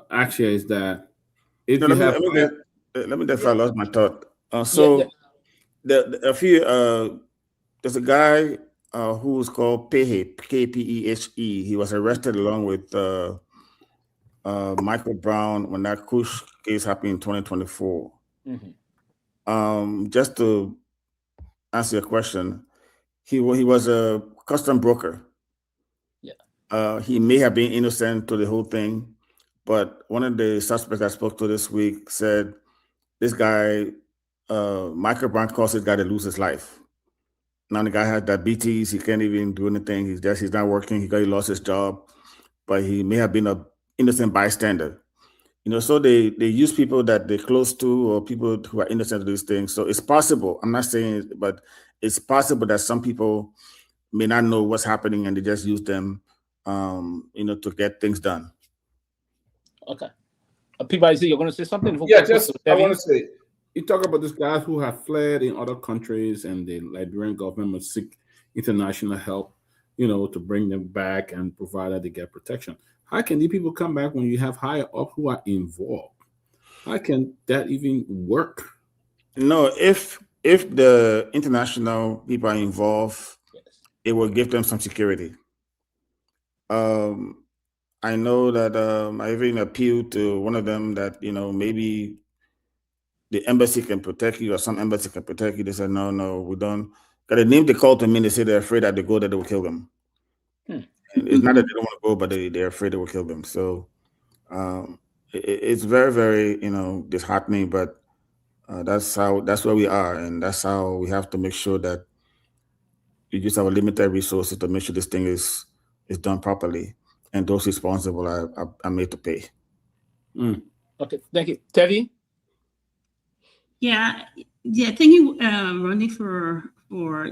actually is that if you have. Let me just I lost my thought. There's a guy who's called Pehe, Kpehe. He was arrested along with Michael Brown when that Kush case happened in 2024. Just to answer your question, he was a custom broker. Yeah. He may have been innocent to the whole thing, but one of the suspects I spoke to this week said this guy, Michael Brown, caused this guy to lose his life. Now the guy had diabetes. He can't even do anything. He's not working. He lost his job, but he may have been an innocent bystander. So they use people that they're close to or people who are innocent of these things. So it's possible. I'm not saying it, but it's possible that some people may not know what's happening and they just use them, to get things done. Okay. Peabody, you're going to say something? I want to say, you talk about these guys who have fled in other countries and the Liberian government must seek international help, to bring them back and provide that they get protection. How can these people come back when you have higher up who are involved? How can that even work? No, if the international people are involved, it will give them some security. I know that I even appealed to one of them that, maybe the embassy can protect you or some embassy can protect you. They said, no, we don't. Got the name they called to me, they say they're afraid that they go that they will kill them. And it's not that they don't want to go, but they're afraid they will kill them. So it's very, very, disheartening, but that's where we are. And that's how we have to make sure that we use our limited resources to make sure this thing is done properly. And those responsible are made to pay. Okay, thank you. Tevi? Yeah, thank you, Ronnie, for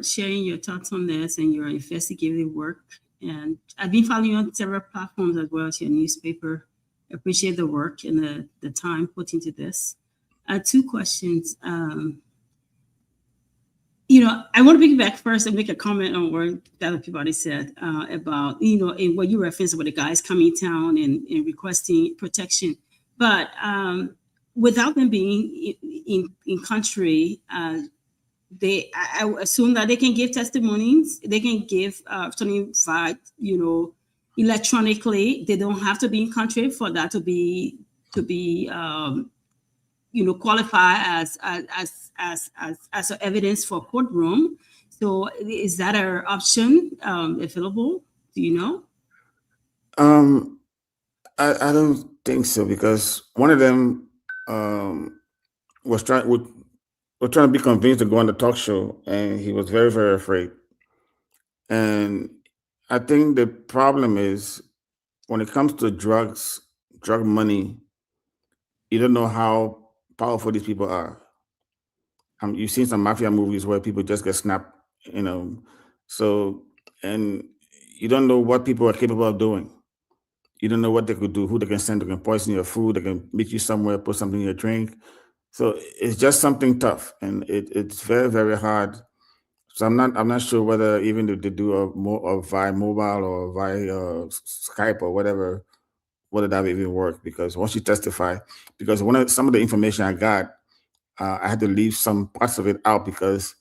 sharing your thoughts on this and your investigative work. And I've been following you on several platforms as well as your newspaper. Appreciate the work and the time put into this. Two questions. You know, I want to piggyback first and make a comment on what that Peabody said about, you know, in what you referenced about the guys coming town and requesting protection. But without them being in country, I assume that they can give testimonies. They can give certified, you know, electronically. They don't have to be in country for that to be you know, qualify as evidence for courtroom. So is that an option available? Do you know? I don't think so, because one of them was trying to be convinced to go on the talk show, and he was very, very afraid. And I think the problem is when it comes to drug money, you don't know how powerful these people are. You've seen some mafia movies where people just get snapped, you know. So, and you don't know what people are capable of doing. You don't know what they could do, who they can send, they can poison your food, they can meet you somewhere, put something in your drink. So it's just something tough, and it's very, very hard. So I'm not sure whether even if they do via mobile or via Skype or whatever, whether that would even work. Because once you testify, because some of the information I got, I had to leave some parts of it out, because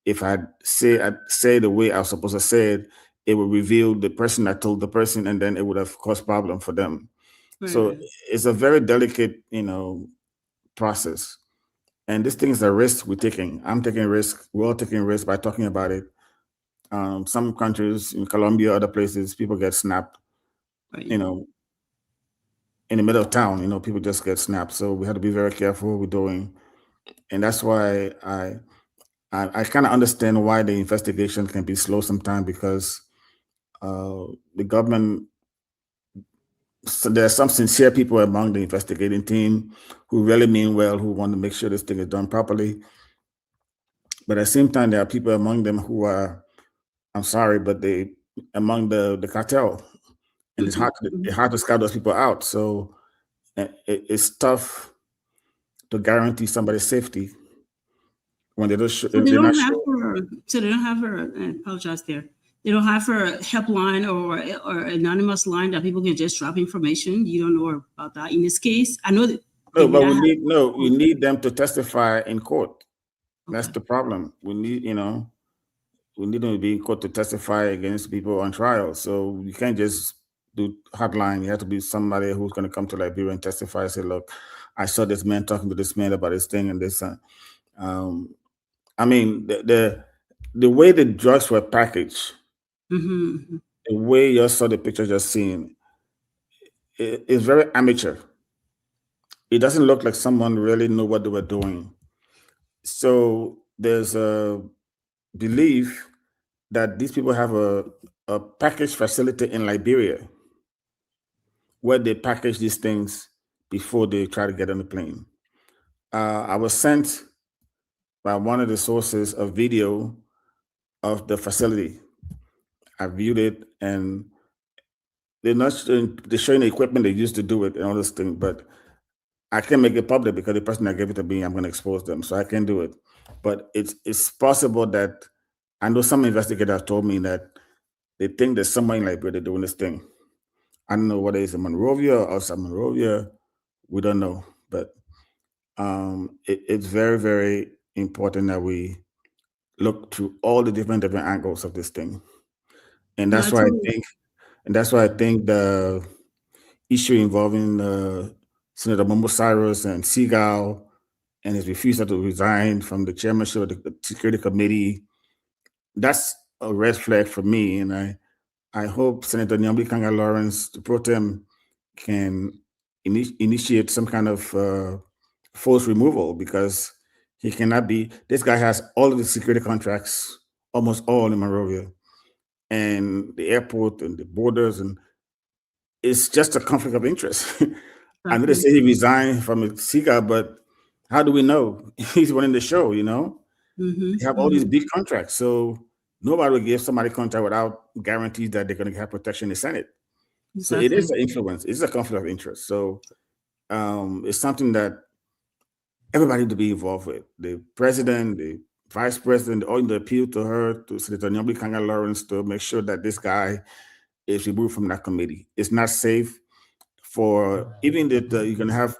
if I'd say the way I was supposed to say it, it would reveal the person that told the person, and then it would have caused problem for them. Right. So it's a very delicate, you know, process. And this thing is a risk we're taking. I'm taking risk. We're all taking risk by talking about it. Some countries, in Colombia, other places, people get snapped, right, you know, in the middle of town. You know, people just get snapped. So we have to be very careful what we're doing. And that's why I kind of understand why the investigation can be slow sometimes, because the government, so there are some sincere people among the investigating team who really mean well, who want to make sure this thing is done properly. But at the same time, there are people among them who are, I'm sorry, but they among the cartel, and it's hard to scout those people out. So it's tough to guarantee somebody's safety when they don't. So they don't have I apologize there. They don't have a helpline or anonymous line that people can just drop information. You don't know about that in this case. I know that. No, but we need them to testify in court. Okay. That's the problem. We need them to be in court to testify against people on trial. So you can't just do hotline. You have to be somebody who's going to come to Liberia and testify and say, look, I saw this man talking to this man about this thing and this. I mean, the way the drugs were packaged, the way you saw the picture just seen, it's very amateur. It doesn't look like someone really knew what they were doing. So there's a belief that these people have a package facility in Liberia where they package these things before they try to get on the plane. I was sent by one of the sources a video of the facility. I viewed it, and they're showing the equipment they used to do it and all this thing, but I can't make it public because the person that gave it to me, I'm going to expose them, so I can't do it. But it's possible that, I know some investigators told me that they think there's somewhere in Liberia doing this thing. I don't know whether it's in Monrovia or outside Monrovia. We don't know, but it's very, very important that we look through all the different angles of this thing, and that's why I think the issue involving Senator Momo Cyrus and Seagal and his refusal to resign from the chairmanship of the Security Committee, that's a red flag for me. And I hope Senator Nyambi Kanga Lawrence, the pro tem, can initiate some kind of forced removal, because he cannot be. This guy has all of the security contracts, almost all in Monrovia, and the airport and the borders, and it's just a conflict of interest. I know they say he resigned from SIGA, but how do we know? He's running the show, you know? They have all these big contracts. So nobody will give somebody a contract without guarantees that they're going to have protection in the Senate. So it is an influence. It's a conflict of interest. So it's something that everybody to be involved with. The president, the vice president, all the appeal to her, to Senator Nyambli Kanga Lawrence, to make sure that this guy is removed from that committee. It's not safe for even that you can have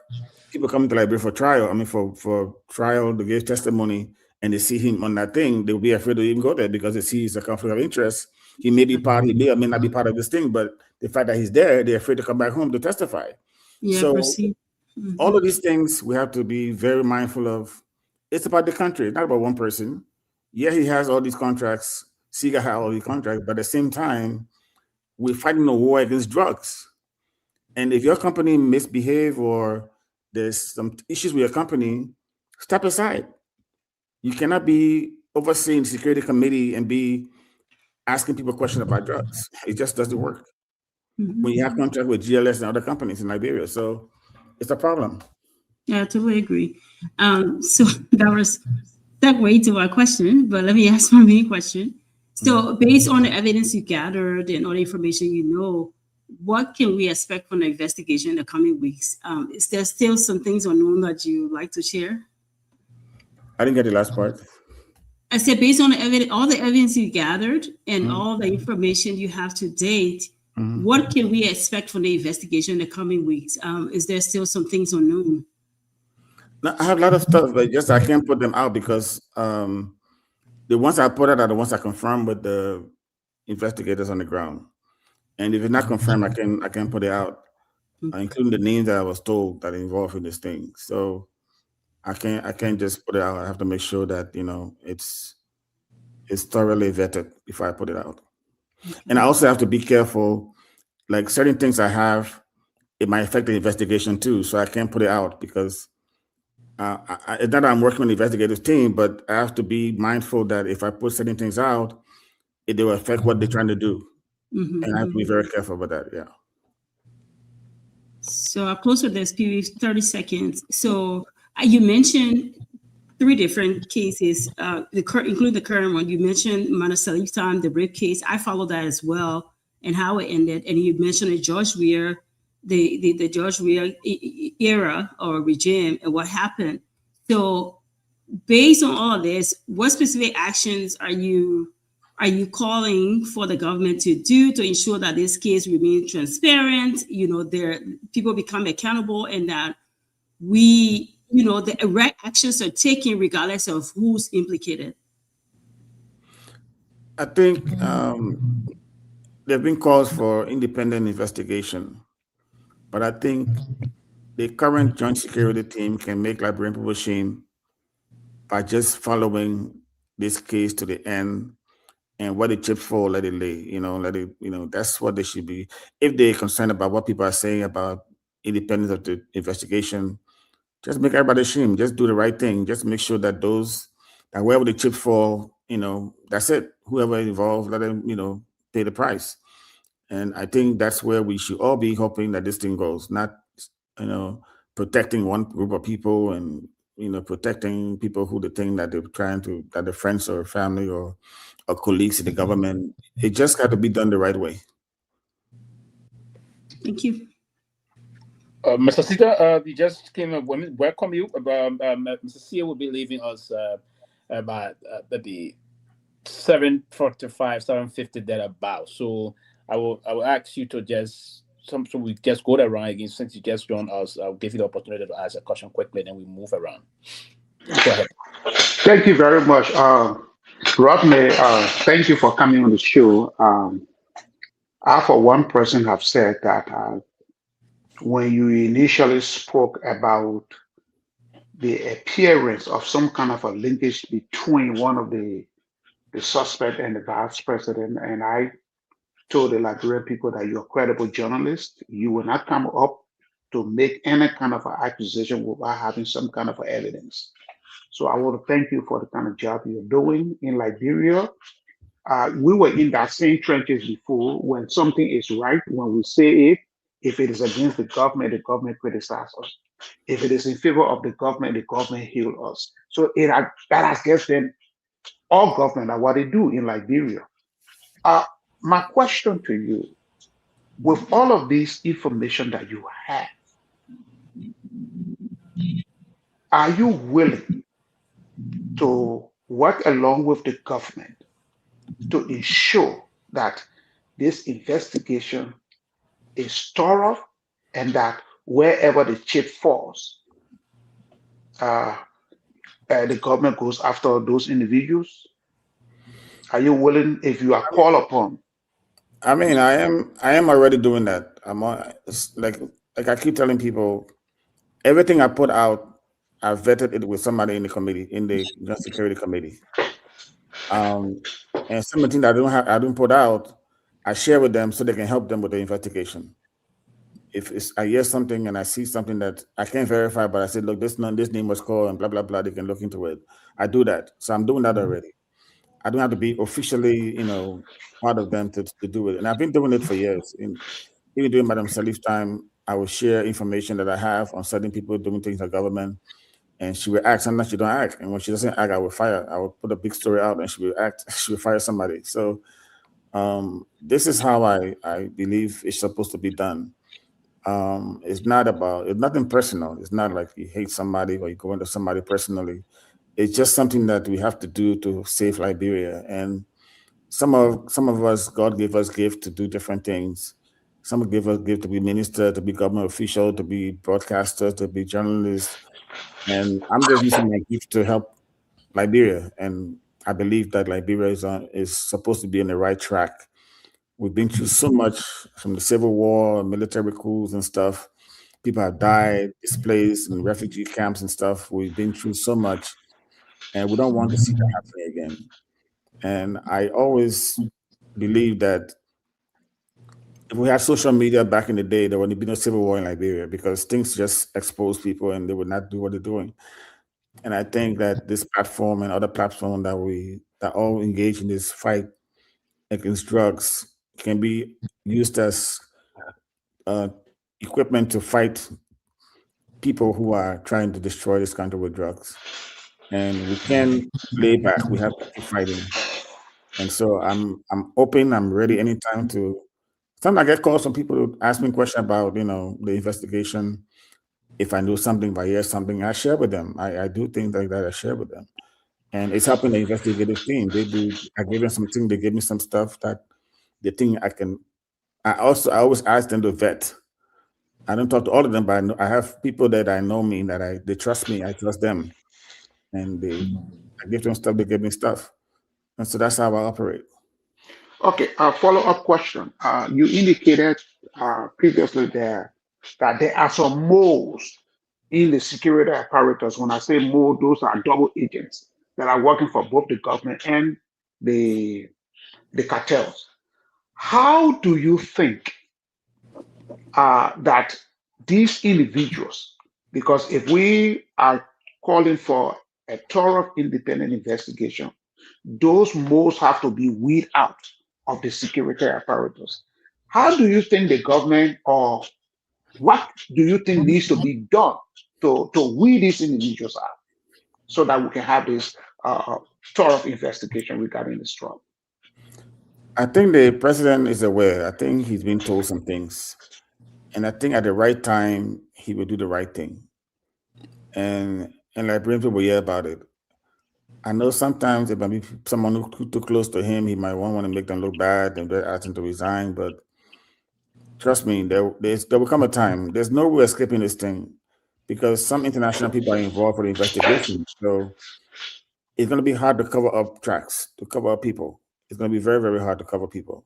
people coming to Liberia for trial. I mean, for trial to give testimony, and they see him on that thing, they'll be afraid to even go there because they see he's a conflict of interest. He may be part, he may or may not be part of this thing, but the fact that he's there, they're afraid to come back home to testify. Yeah, so proceed. all of these things we have to be very mindful of. It's about the country, not about one person. Yeah, he has all these contracts. SIGA has all these contracts, but at the same time, we're fighting a war against drugs. And if your company misbehave or there's some issues with your company, step aside. You cannot be overseeing the security committee and be asking people questions about drugs. It just doesn't work. When you have contracts with GLS and other companies in Liberia. So it's a problem. Yeah, I totally agree. So that was segue to our question, but let me ask my main question. So based on the evidence you gathered and all the information you know, what can we expect from the investigation in the coming weeks? Is there still some things unknown that you would like to share? I didn't get the last part. I said, based on the evidence, all the evidence you gathered and all the information you have to date, what can we expect from the investigation in the coming weeks? Is there still some things unknown? No, I have a lot of stuff, but just I can't put them out because the ones I put out are the ones I confirmed with the investigators on the ground. And if it's not confirmed, I can put it out, including the names that I was told that are involved in this thing. So I can't just put it out. I have to make sure that it's thoroughly vetted before I put it out. And I also have to be careful, like certain things I have, it might affect the investigation too. So I can't put it out because it's not that I'm working with the investigators team, but I have to be mindful that if I put certain things out, it will affect what they're trying to do. And I have to be very careful about that, yeah. So I'll close with this, Pewee, 30 seconds. So you mentioned 3 different cases, including the current one. You mentioned Manasali time, the rape case. I followed that as well and how it ended. And you mentioned the George Weah, the George Weah era or regime and what happened. So based on all of this, what specific actions are you calling for the government to do to ensure that this case remains transparent, people become accountable, and that the right actions are taken regardless of who's implicated? I think there have been calls for independent investigation, but I think the current joint security team can make Liberian people shame by just following this case to the end. And what the chips fall, let it lay, that's what they should be. If they're concerned about what people are saying about independence of the investigation, just make everybody ashamed. Just do the right thing. Just make sure that that wherever the chips fall, that's it. Whoever involved, let them, pay the price. And I think that's where we should all be hoping that this thing goes, not, protecting one group of people and, protecting people who they think that that they're friends or family or colleagues in the government. It just got to be done the right way. Thank you. Mr. Sita, we just came up. Welcome you. Mr. Sia will be leaving us about maybe 7:45, 7:50 thereabout. So I will ask you to so we just go around again. Since you just joined us, I'll give you the opportunity to ask a question quickly, then we move around. Go ahead. Thank you very much. Rodney, thank you for coming on the show. I, for one person, have said that when you initially spoke about the appearance of some kind of a linkage between one of the suspect and the vice president, and I told the Liberian people that you're a credible journalist, you will not come up to make any kind of an accusation without having some kind of evidence. So I want to thank you for the kind of job you're doing in Liberia. We were in that same trenches before. When something is right, when we say it, if it is against the government criticizes us. If it is in favor of the government heals us. So that has given all government and what they do in Liberia. My question to you, with all of this information that you have, are you willing to work along with the government to ensure that this investigation is thorough and that wherever the chip falls, the government goes after those individuals? Are you willing, if you are called upon? I mean, I am already doing that. Like I keep telling people, everything I put out, I vetted it with somebody in the committee, in the Joint Security Committee. And something that I don't put out, I share with them so they can help them with the investigation. If I hear something and I see something that I can't verify, but I said, look, this name was called and blah blah blah, they can look into it. I do that, so I'm doing that already. I don't have to be officially, part of them to do it, and I've been doing it for years. Even during Madam Salif's time, I will share information that I have on certain people doing things in the government, and she will act. Sometimes she don't act, and when she doesn't act, I will fire. I will put a big story out, and she will act. She will fire somebody. So this is how I believe it's supposed to be done. It's nothing personal. It's not like you hate somebody or you go into somebody personally. It's just something that we have to do to save Liberia. And some of us, God gave us gift to do different things. Some gave us gift to be minister, to be government official, to be broadcaster, to be journalist. And I'm just using my gift to help Liberia. And I believe that Liberia is supposed to be on the right track. We've been through so much from the Civil War, military coups and stuff. People have died, displaced in refugee camps and stuff. We've been through so much, and we don't want to see that happening again. And I always believe that if we had social media back in the day, there would be no civil war in Liberia because things just expose people and they would not do what they're doing. And I think that this platform and other platforms that all engage in this fight against drugs can be used as equipment to fight people who are trying to destroy this country with drugs. And we can't lay back. We have to keep fighting. And so I'm open. I'm ready anytime to. Sometimes I get calls from people who ask me questions about, the investigation. If I know something, if I hear something, I share with them. I do things like that. I share with them. And it's helping the investigative team. I gave them something. They gave me some stuff that they think I can. I always ask them to vet. I don't talk to all of them, but I have people that I know me, that they trust me. I trust them. And I give them stuff, they give me stuff. And so that's how I operate. Okay, a follow-up question. You indicated previously there that there are some moles in the security apparatus. When I say mole, those are double agents that are working for both the government and the cartels. How do you think that these individuals, because if we are calling for a thorough independent investigation, those moles have to be weeded out of the security apparatus. How do you think the government, or what do you think needs to be done to weed these individuals out so that we can have this thorough investigation regarding this drug? I think the president is aware. I think he's been told some things. And I think at the right time, he will do the right thing. And Liberians will hear about it. I know sometimes it might be someone who's too close to him, he might want to make them look bad and they're asking to resign. But trust me, there will come a time. There's no way escaping this thing because some international people are involved with the investigation. So it's going to be hard to cover up tracks, to cover up people. It's going to be very, very hard to cover people.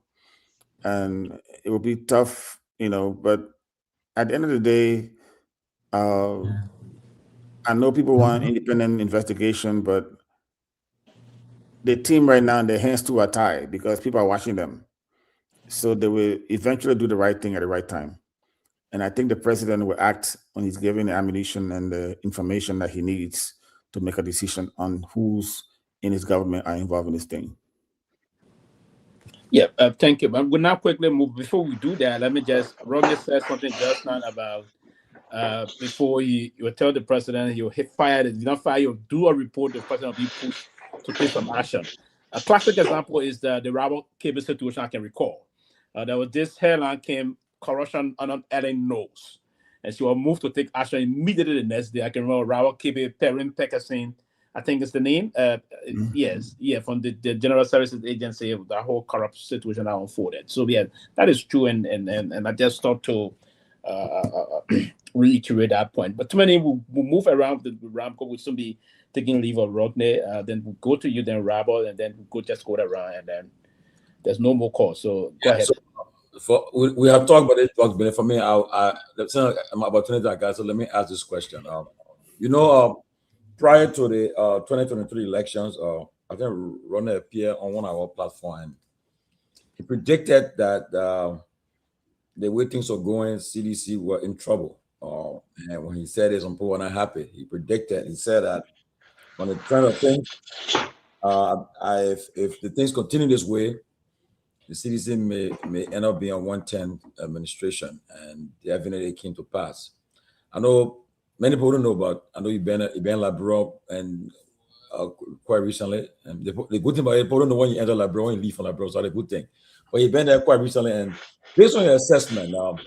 And it will be tough, but at the end of the day, I know people want independent investigation, but the team right now, their hands too are tied because people are watching them. So they will eventually do the right thing at the right time. And I think the president will act when he's given the ammunition and the information that he needs to make a decision on who's in his government are involved in this thing. Yeah, thank you. But we'll now quickly move. Before we do that, let me Roger said something just now about before you will tell the president he'll fire it. If you don't fire, you'll do a report, the president will be pushed to take some action. A classic example is the Robert Cable situation I can recall. There was this headline came corruption on Ellen Knowles. and she was moved to take action immediately the next day. I can remember Robert Kibbe, Perrin Peckerson, I think it's the name. Yes, from the General Services Agency, the whole corrupt situation that unfolded. So yeah, that is true, and I just thought to reiterate that point. But too many will move around. The Ramco will soon be taking leave of Rodney. Then we'll go to you, then Robert, and then we'll just go around, and then there's no more calls. So go ahead. So we have talked about it, but for me, I'm about 20 guys. So let me ask this question. Prior to the 2023 elections, I think Ronnie appeared on one of our platforms, and he predicted that the way things are going, CDC were in trouble. And when he said this, some people were not happy. He predicted, he said that on the trend of things, if the things continue this way, the CDC may end up being a 110 administration, and the evidently came to pass. I know many people don't know about. I know you've been Liberia and quite recently. And the good thing about it, people don't know when you enter Liberia, when you leave from Liberia, so that's a good thing. But you've been there quite recently, and based on your assessment of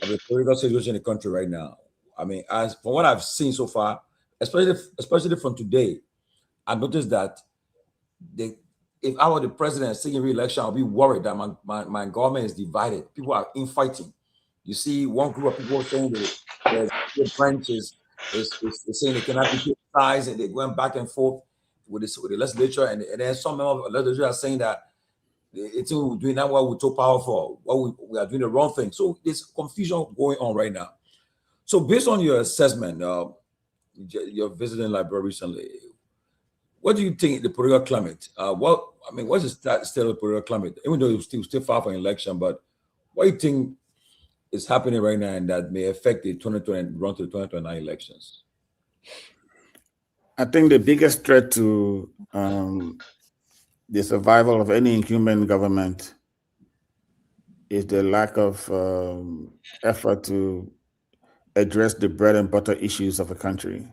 the political situation in the country right now, I mean, as from what I've seen so far, especially from today, I noticed that if I were the president seeking re-election, I'll be worried that my government is divided. People are infighting. You see one group of people saying that the branches is saying they cannot be criticized, and they're going back and forth with the legislature, and then some members of the legislature are saying that it's doing that what we're too powerful, we are doing the wrong thing. So there's confusion going on right now. So based on your assessment, you're visiting Liberia recently. What do you think the political climate? What's the state of the political climate? Even though it's still far from election, but what do you think is happening right now and that may affect the 2020 run to the 2029 elections? I think the biggest threat to the survival of any human government is the lack of effort to address the bread and butter issues of the country.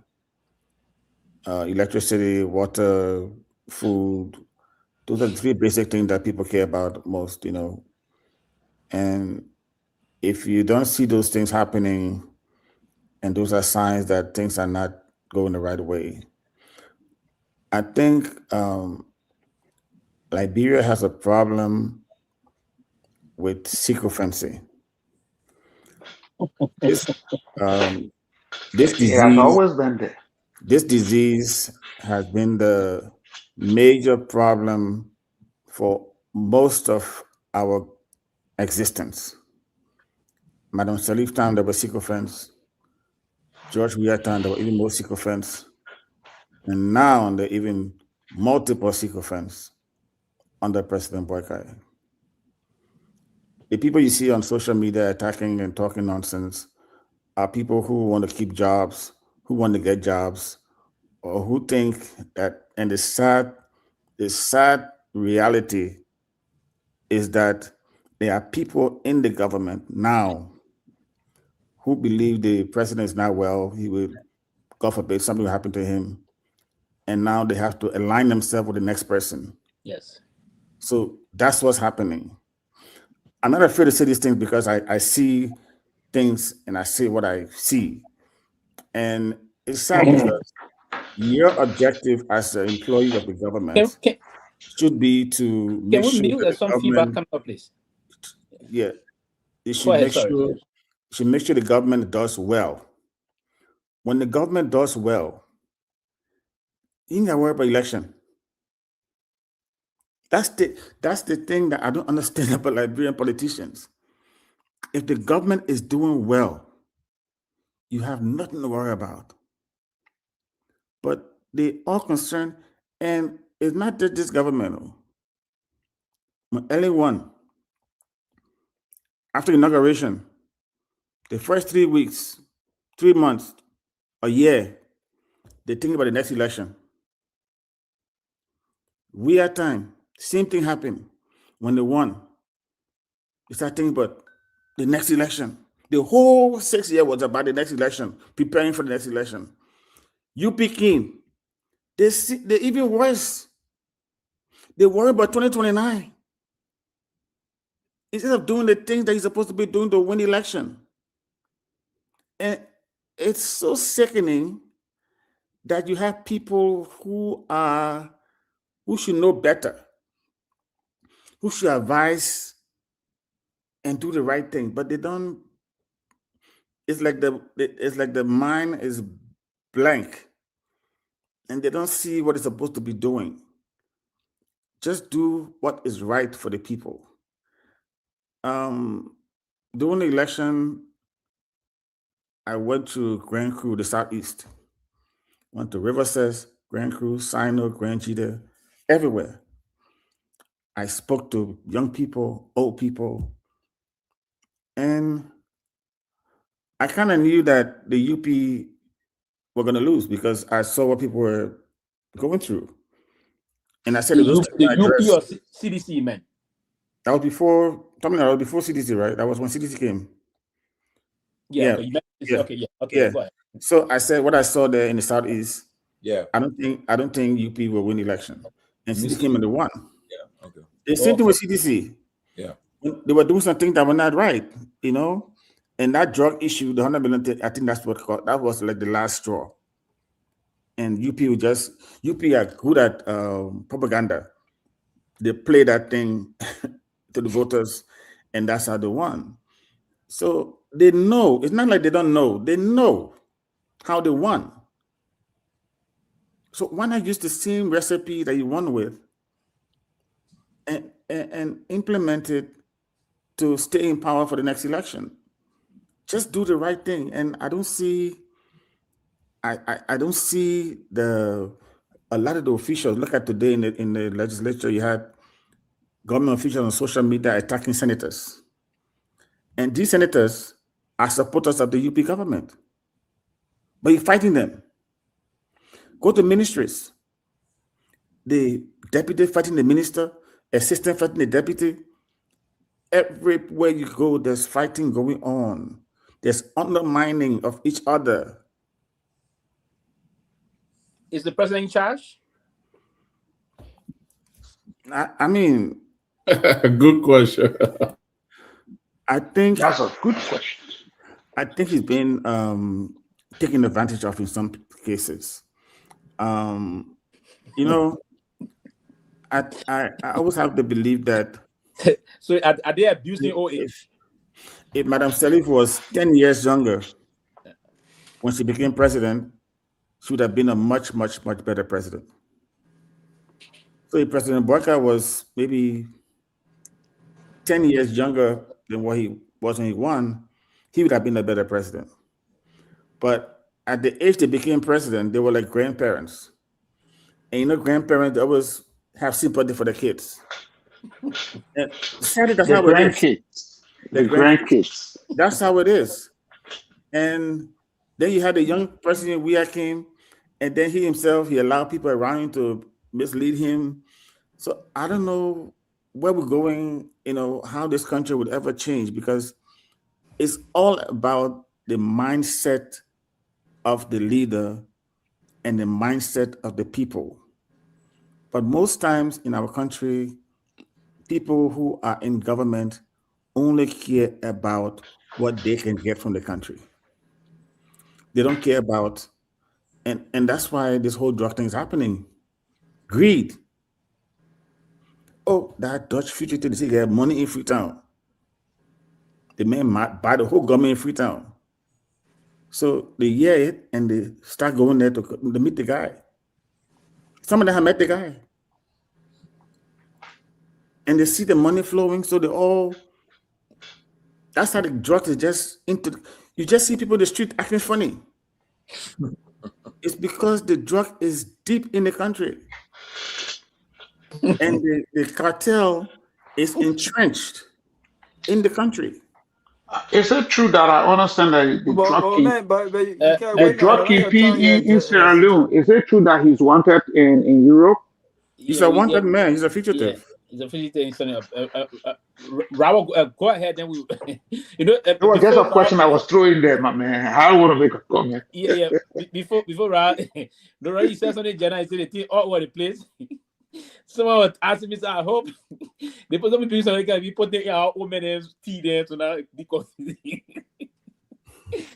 Electricity, water, food, those are the three basic things that people care about most, And if you don't see those things happening, and those are signs that things are not going the right way, I think Liberia has a problem with sycophancy. This disease, It has always been there. This disease has been the major problem for most of our existence. Madam Salif time, there were sycophants. George Weah time, there were even more sycophants. And now there are even multiple sycophants under President Boykai. The people you see on social media attacking and talking nonsense are people who want to keep jobs, who want to get jobs, or who think that, and the sad reality is that there are people in the government now who believe the president is not well, he will, God forbid, something will happen to him, and now they have to align themselves with the next person. Yes. So that's what's happening. I'm not afraid to say these things because I see things and I see what I see. And it's sad because your objective as an employee of the government should be to make sure that there's some feedback coming up, please. Yeah. It should make sure the government does well. When the government does well, you ain't worry about election. That's the thing that I don't understand about Liberian politicians. If the government is doing well, you have nothing to worry about. But they are concerned, and it's not just this government. Anyone, after inauguration, the first 3 weeks, 3 months, a year, they think about the next election. We had time. Same thing happened when they won. They start thinking about the next election. The whole 6 years was about the next election, preparing for the next election. You Peking, they even worse. They worry about 2029. Instead of doing the things that he's supposed to be doing to win the election. And it's so sickening that you have people who should know better, who should advise and do the right thing, but they don't. It's like the mind is blank, and they don't see what it's supposed to be doing. Just do what is right for the people. During the election, I went to Grand Cru, the Southeast. Went to Riverside, Grand Cru, Sino, Grand Jita, everywhere. I spoke to young people, old people, and I kind of knew that the UP were going to lose because I saw what people were going through. And I said, The UP or CDC, man? That was before, that was before CDC, right? That was when CDC came. Yeah. Okay, go ahead. So I said what I saw there in the Southeast. Yeah. I don't think UP will win the election. And CDC came in the one. Yeah. Okay. The same thing with CDC. Yeah. They were doing something that were not right, And that drug issue, the 100 million, I think that was like the last straw. And UP are good at propaganda. They play that thing to the voters, and that's how they won. So they know. It's not like they don't know. They know how they won. So why not use the same recipe that you won with and implement it to stay in power for the next election? Just do the right thing. And I don't see a lot of the officials. Look at today in the legislature, you had government officials on social media attacking senators. And these senators are supporters of the UP government. But you're fighting them. Go to ministries. The deputy fighting the minister, assistant fighting the deputy. Everywhere you go, there's fighting going on. There's undermining of each other. Is the president in charge? I mean, good question. I think that's a good question. I think he's been taken advantage of in some cases. I always have the belief that. So are they abusing old age? If Madam Sirleaf was 10 years younger when she became president, she would have been a much, much, much better president. So if President Boyka was maybe 10 years younger than what he was when he won, he would have been a better president. But at the age they became president, they were like grandparents. And grandparents, they always have sympathy for the kids. And sadly, that's how it is. The grandkids. That's how it is. And then you had a young president, Myean came, and then he allowed people around him to mislead him. So I don't know where we're going, how this country would ever change, because it's all about the mindset of the leader and the mindset of the people. But most times in our country, people who are in government only care about what they can get from the country. They don't care about, and that's why this whole drug thing is happening. Greed. Oh, that Dutch fugitive, they have money in Freetown. The man might buy the whole government in Freetown. So they hear it and they start going there to meet the guy. Some of them have met the guy. And they see the money flowing, so that's how the drug is just you just see people in the street acting funny. It's because the drug is deep in the country. And the cartel is entrenched in the country. Is it true that I understand that the drug keeping in Sierra Leone, is it true that he's wanted in Europe? He's a wanted man. He's a fugitive. Yeah. He's a fugitive. Raul, go ahead. Then we, it was just a question I was throwing there, my man. I don't want to make a comment. Yeah. Before Raul, you said something, Jenna. He said the thing all over the place. Someone was asking me, so I hope they put some people something can be putting our women's tea there so now because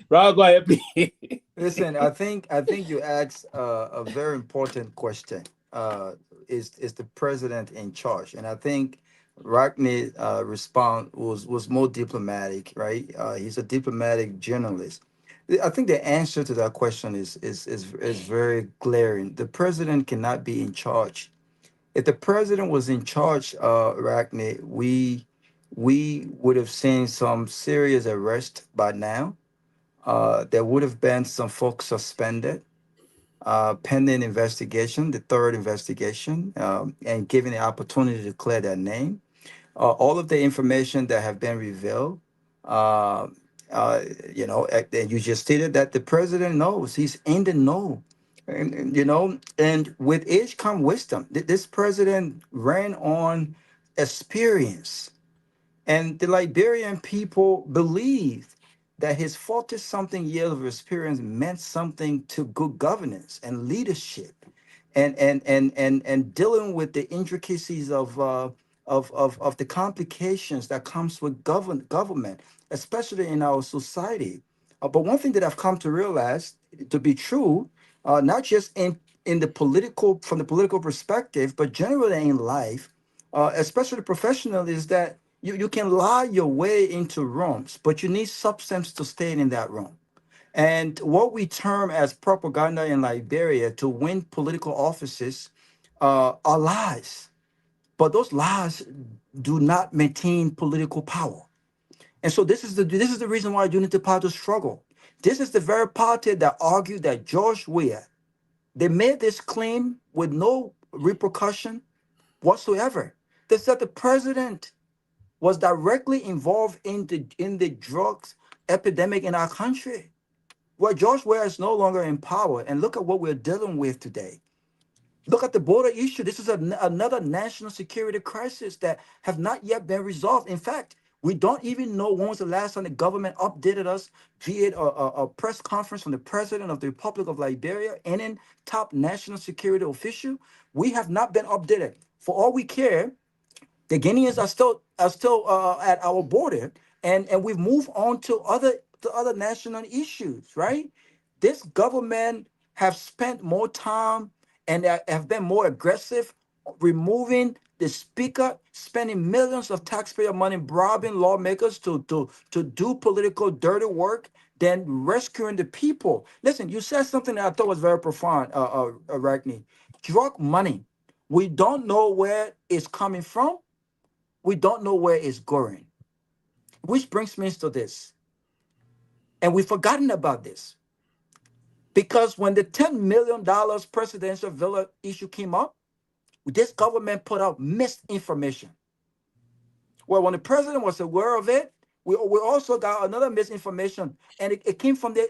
Rob, go ahead, please. Listen, I think you asked a very important question. Is the president in charge? And I think Rockney response was more diplomatic, right? He's a diplomatic journalist. I think the answer to that question is very glaring. The president cannot be in charge. If the president was in charge, Rockney, we would have seen some serious arrest by now. There would have been some folks suspended pending investigation, the third investigation, and given the opportunity to clear their name. All of the information that have been revealed, uh, and you just stated that the president knows, he's in the know. And with age come wisdom. This president ran on experience. And the Liberian people believed that his 40-something years of experience meant something to good governance and leadership, and dealing with the intricacies of the complications that comes with government, especially in our society. But one thing that I've come to realize to be true, not just in the political, from the political perspective, but generally in life, especially professional, is that you can lie your way into rooms, but you need substance to stay in that room. And what we term as propaganda in Liberia to win political offices are lies. But those lies do not maintain political power. And so this is the reason why Unity Party struggle. This is the very party that argued that George Weah, they made this claim with no repercussion whatsoever. They said the president was directly involved in the drugs epidemic in our country. Well, George Weah is no longer in power, and look at what we're dealing with today. Look at the border issue. This is another national security crisis that have not yet been resolved. In fact, we don't even know when was the last time the government updated us via a press conference from the president of the Republic of Liberia and in top national security official. We have not been updated. For all we care, the Guineans are still at our border, and we've moved on to other national issues, right? This government have spent more time and have been more aggressive, removing the speaker, spending millions of taxpayer money, bribing lawmakers to do political dirty work, than rescuing the people. Listen, you said something that I thought was very profound, Ragney. Drug money. We don't know where it's coming from. We don't know where it's going. Which brings me to this. And we've forgotten about this. Because when the $10 million presidential villa issue came up, this government put out misinformation. Well, when the president was aware of it, we also got another misinformation, and it came from the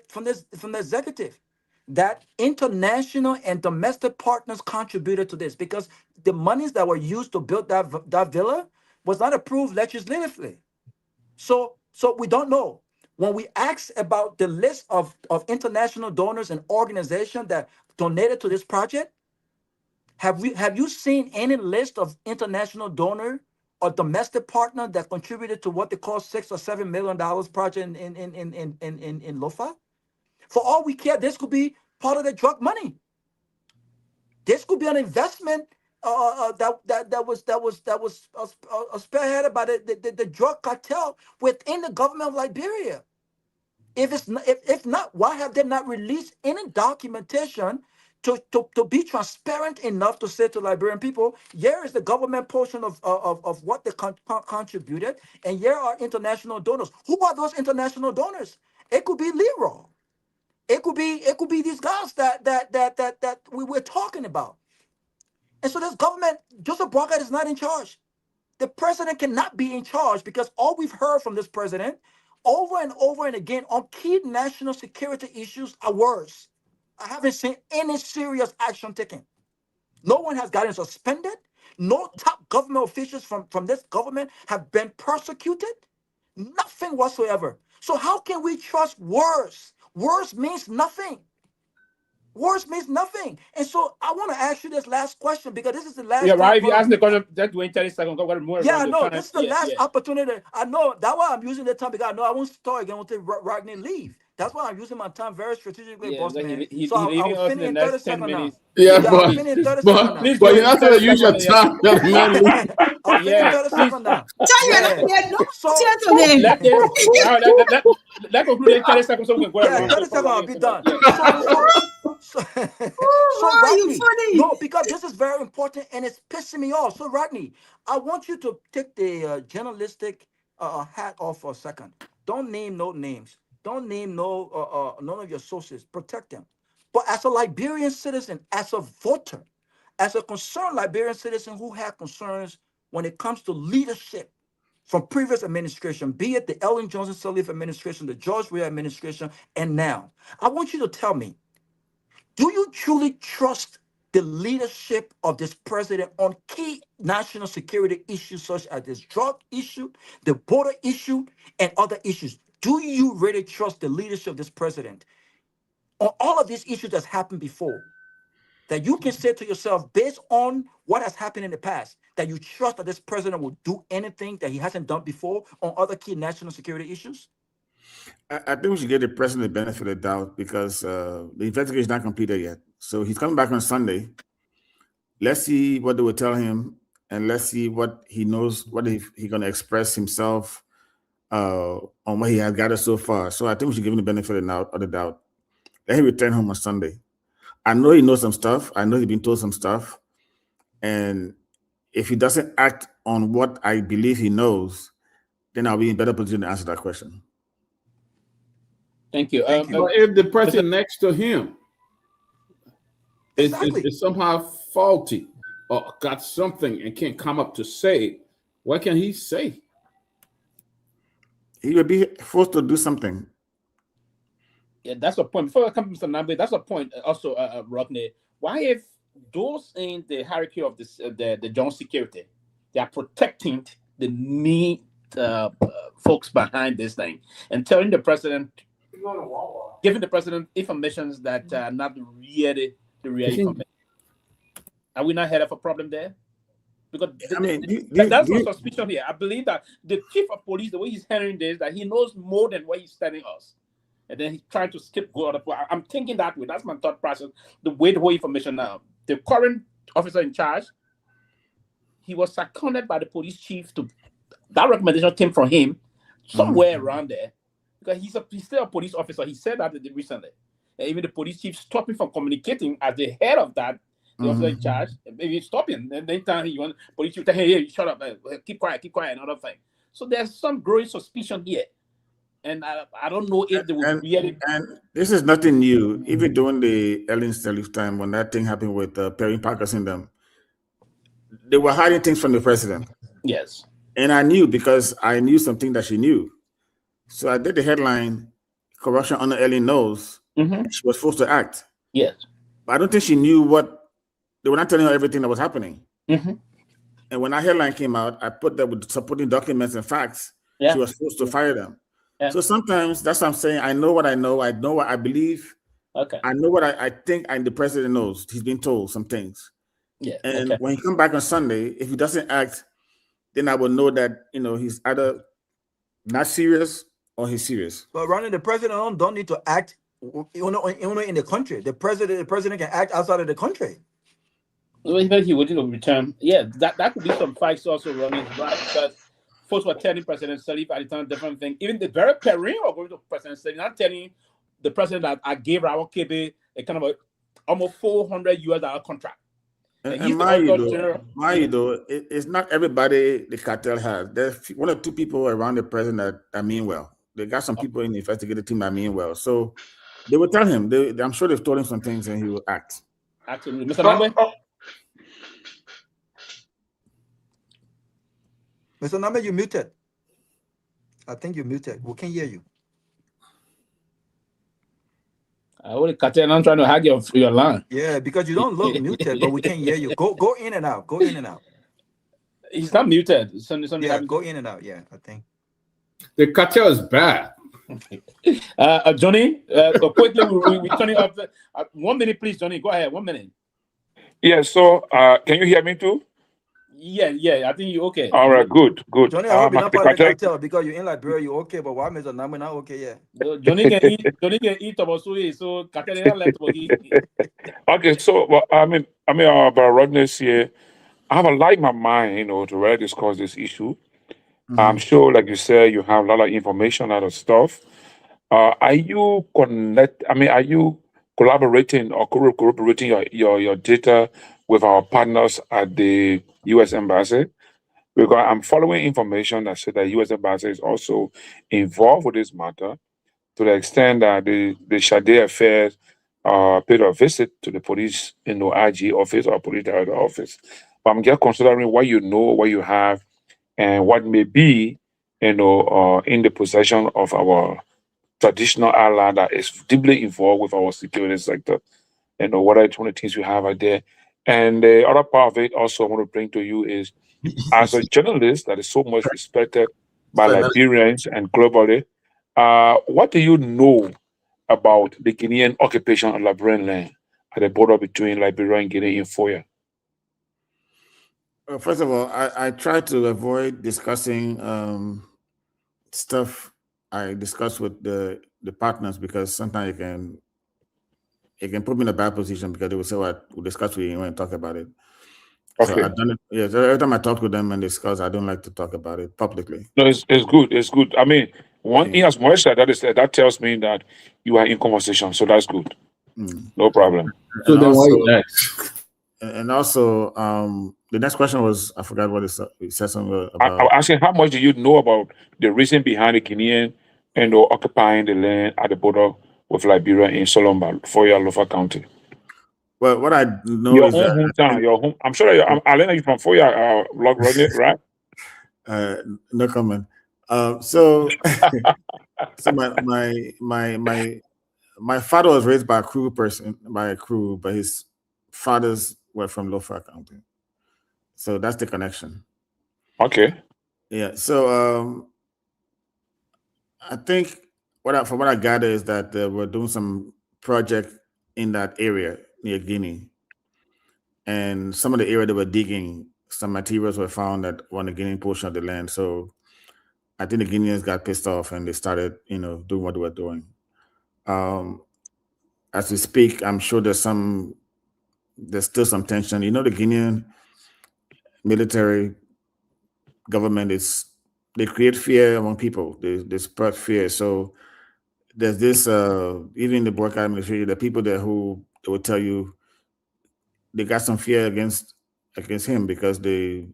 executive, that international and domestic partners contributed to this, because the monies that were used to build that villa was not approved legislatively. So we don't know. When we ask about the list of international donors and organizations that donated to this project, have you seen any list of international donor or domestic partner that contributed to what they call $6 or $7 million project in Lofa? For all we care, this could be part of the drug money. This could be an investment that was spearheaded by the drug cartel within the government of Liberia. If not, why have they not released any documentation to be transparent enough to say to Liberian people, here is the government portion of what they contributed, and here are international donors. Who are those international donors? It could be Leroy. It could be these guys that we were talking about. And so this government, Joseph Boakai is not in charge. The president cannot be in charge, because all we've heard from this president over and over and again on key national security issues are words. I haven't seen any serious action taken. No one has gotten suspended. No top government officials from this government have been persecuted. Nothing whatsoever. So how can we trust words? Words means nothing. Words means nothing. And so I want to ask you this last question, because this is the last. Yeah, right. If you ask the question, that's 30 seconds. Yeah, I know. This is the last opportunity. I know that's why I'm using the time, because I know I won't start again until Rodney leave. That's why I'm using my time very strategically, Yeah, boss but man. he So leaving I'll us finish the in 30 next 10 seconds now. minutes. Yeah, I'll finish in 30 seconds now. Please, but go you're not gonna use your time, man. I'll finish in 30 seconds now. Yeah. So Let this now let conclude in 30 seconds so we can go yeah, around 30 so seconds, I'll be finish. done. Yeah. So Rodney, no, because this is very important and it's pissing me off. So Rodney, I want you to take the journalistic hat off for a second. Don't name no names. Don't name no none of your sources. Protect them. But as a Liberian citizen, as a voter, as a concerned Liberian citizen who had concerns when it comes to leadership from previous administration, be it the Ellen Johnson Sirleaf administration, the George Weah administration, and now, I want you to tell me, do you truly trust the leadership of this president on key national security issues such as this drug issue, the border issue, and other issues? Do you really trust the leadership of this president on all of these issues that's happened before? That you can say to yourself, based on what has happened in the past, that you trust that this president will do anything that he hasn't done before on other key national security issues? I think we should give the president the benefit of the doubt because the investigation is not completed yet. So he's coming back on Sunday. Let's see what they will tell him, and let's see what he knows, what he's going to express himself on what he has gathered so far. So I think we should give him the benefit of the doubt. Let him return home on Sunday. I know he knows some stuff. I know he's been told some stuff. And if he doesn't act on what I believe he knows, then I'll be in better position to answer that question. Thank you. But if the person next to him is somehow faulty or got something and can't come up to say, what can he say? He will be forced to do something. Yeah, that's the point. Before I come to Mr. Nagbe, that's the point also, Rodney. Why if those in the hierarchy of this, the John security, they are protecting the main folks behind this thing and telling the president, giving the president information that are not really the real information. Are we not head of a problem there? Because that's my suspicion here. I believe that the chief of police, the way he's handling this, that he knows more than what he's telling us. And then he's trying to skip go other point. I'm thinking that way. That's my thought process. The way the whole information now. The current officer in charge, he was seconded by the police chief to. That recommendation came from him somewhere around there, because he's still a police officer. He said that recently. And even the police chief stopped him from communicating as the head of that. The officer in charge, maybe stop him. And then time he want police chief to hey, shut up, keep quiet, and other thing. So there's some growing suspicion here. And I don't know if they will really. And this is nothing new. Even during the Ellen Sirleaf time, when that thing happened with Perry Parkerson, them, they were hiding things from the president. Yes. And I knew because I knew something that she knew. So I did the headline, corruption under Ellen knows. She was forced to act. Yes. But I don't think she knew what, they were not telling her everything that was happening. And when that headline came out, I put that with supporting documents and facts. Yeah. She was forced to fire them. Yeah. So sometimes that's what I'm saying. I know what I know. I know what I believe. Okay. I know what I think the president knows. He's been told some things. Yeah. And when he come back on Sunday, if he doesn't act, then I will know that he's either not serious or he's serious. But running the president don't need to act in the country. The president can act outside of the country. Well, he wouldn't return. Yeah, that could be some fights also running right, because folks were telling President Sirleaf at the time different thing. Even the very Perrin were going to President Sirleaf, not telling the president that I gave Raul Kebe a kind of almost $400 contract. And mind you, though, it's not everybody the cartel has. There's one or two people around the president that mean well. They got some people in the investigative team that mean well. So they will tell him. I'm sure they've told him some things and he will act. Absolutely. Mr. Nagbe? Mr. Nagbe, you're muted. I think you're muted. We can't hear you. I'm trying to hug your line. Yeah, because you don't look muted, but we can't hear you. Go in and out. Go in and out. He's not muted. Go in and out. Yeah, I think. The cartel is bad. Johnny, quickly, we turn it up. 1 minute, please, Johnny. Go ahead. 1 minute. Yeah, so can you hear me too? Yeah. I think you okay. All right, good. Johnny, I hope you're not part of the Patek. cartel because you're in Liberia, you're okay, but why is Nagbe not okay yet? Johnny can eat Tobosuye, so cartel not let to eat. Okay, so well, about Rodney's here, I have a lot in my mind, to really discuss this issue. I'm sure, like you said, you have a lot of information, a lot of stuff. Are you collaborating or corroborating your data with our partners at the U.S. Embassy? Because I'm following information that said that U.S. Embassy is also involved with this matter to the extent that the Sade Affairs paid a visit to the police, IG office or police director office. But I'm just considering what you know, what you have, and what may be, in the possession of our traditional ally that is deeply involved with our security sector. What are some of the things we have out there? And the other part of it also I want to bring to you is, as a journalist that is so much respected by Liberians and globally, what do you know about the Guinean occupation of Liberian land at the border between Liberia and Guinea in Foya? First of all, I try to avoid discussing stuff I discuss with the partners, because sometimes it can put me in a bad position, because they will say, "Well, we'll discuss with you and talk about it." Okay. So I've done it. Yeah, so every time I talk with them and discuss, I don't like to talk about it publicly. No, it's good. It's good. I mean, one thing as Moesha, that tells me that you are in conversation, so that's good. No problem. So then why you next? And also, the next question was, I forgot what it said something about. I'm asking, how much do you know about the reason behind the Guinean occupying the land at the border with Liberia in Solomba, Foya, Lofa County? Well, what I know your is own that hometown, your home. I'm sure Alena, you're from Foya, Log Rodney, right? No comment. So my father was raised by a crew, but his fathers were from Lofa County. So that's the connection. Okay. Yeah. So I think from what I gather is that we're doing some project in that area near Guinea, and some of the area they were digging, some materials were found at one of the Guinean portion of the land. So I think the Guineans got pissed off and they started, doing what they were doing. As we speak, I'm sure there's still some tension. The Guinean military government they create fear among people. They spread fear. So there's this, even in the broadcast administration, the people there who they will tell you they got some fear against him, because the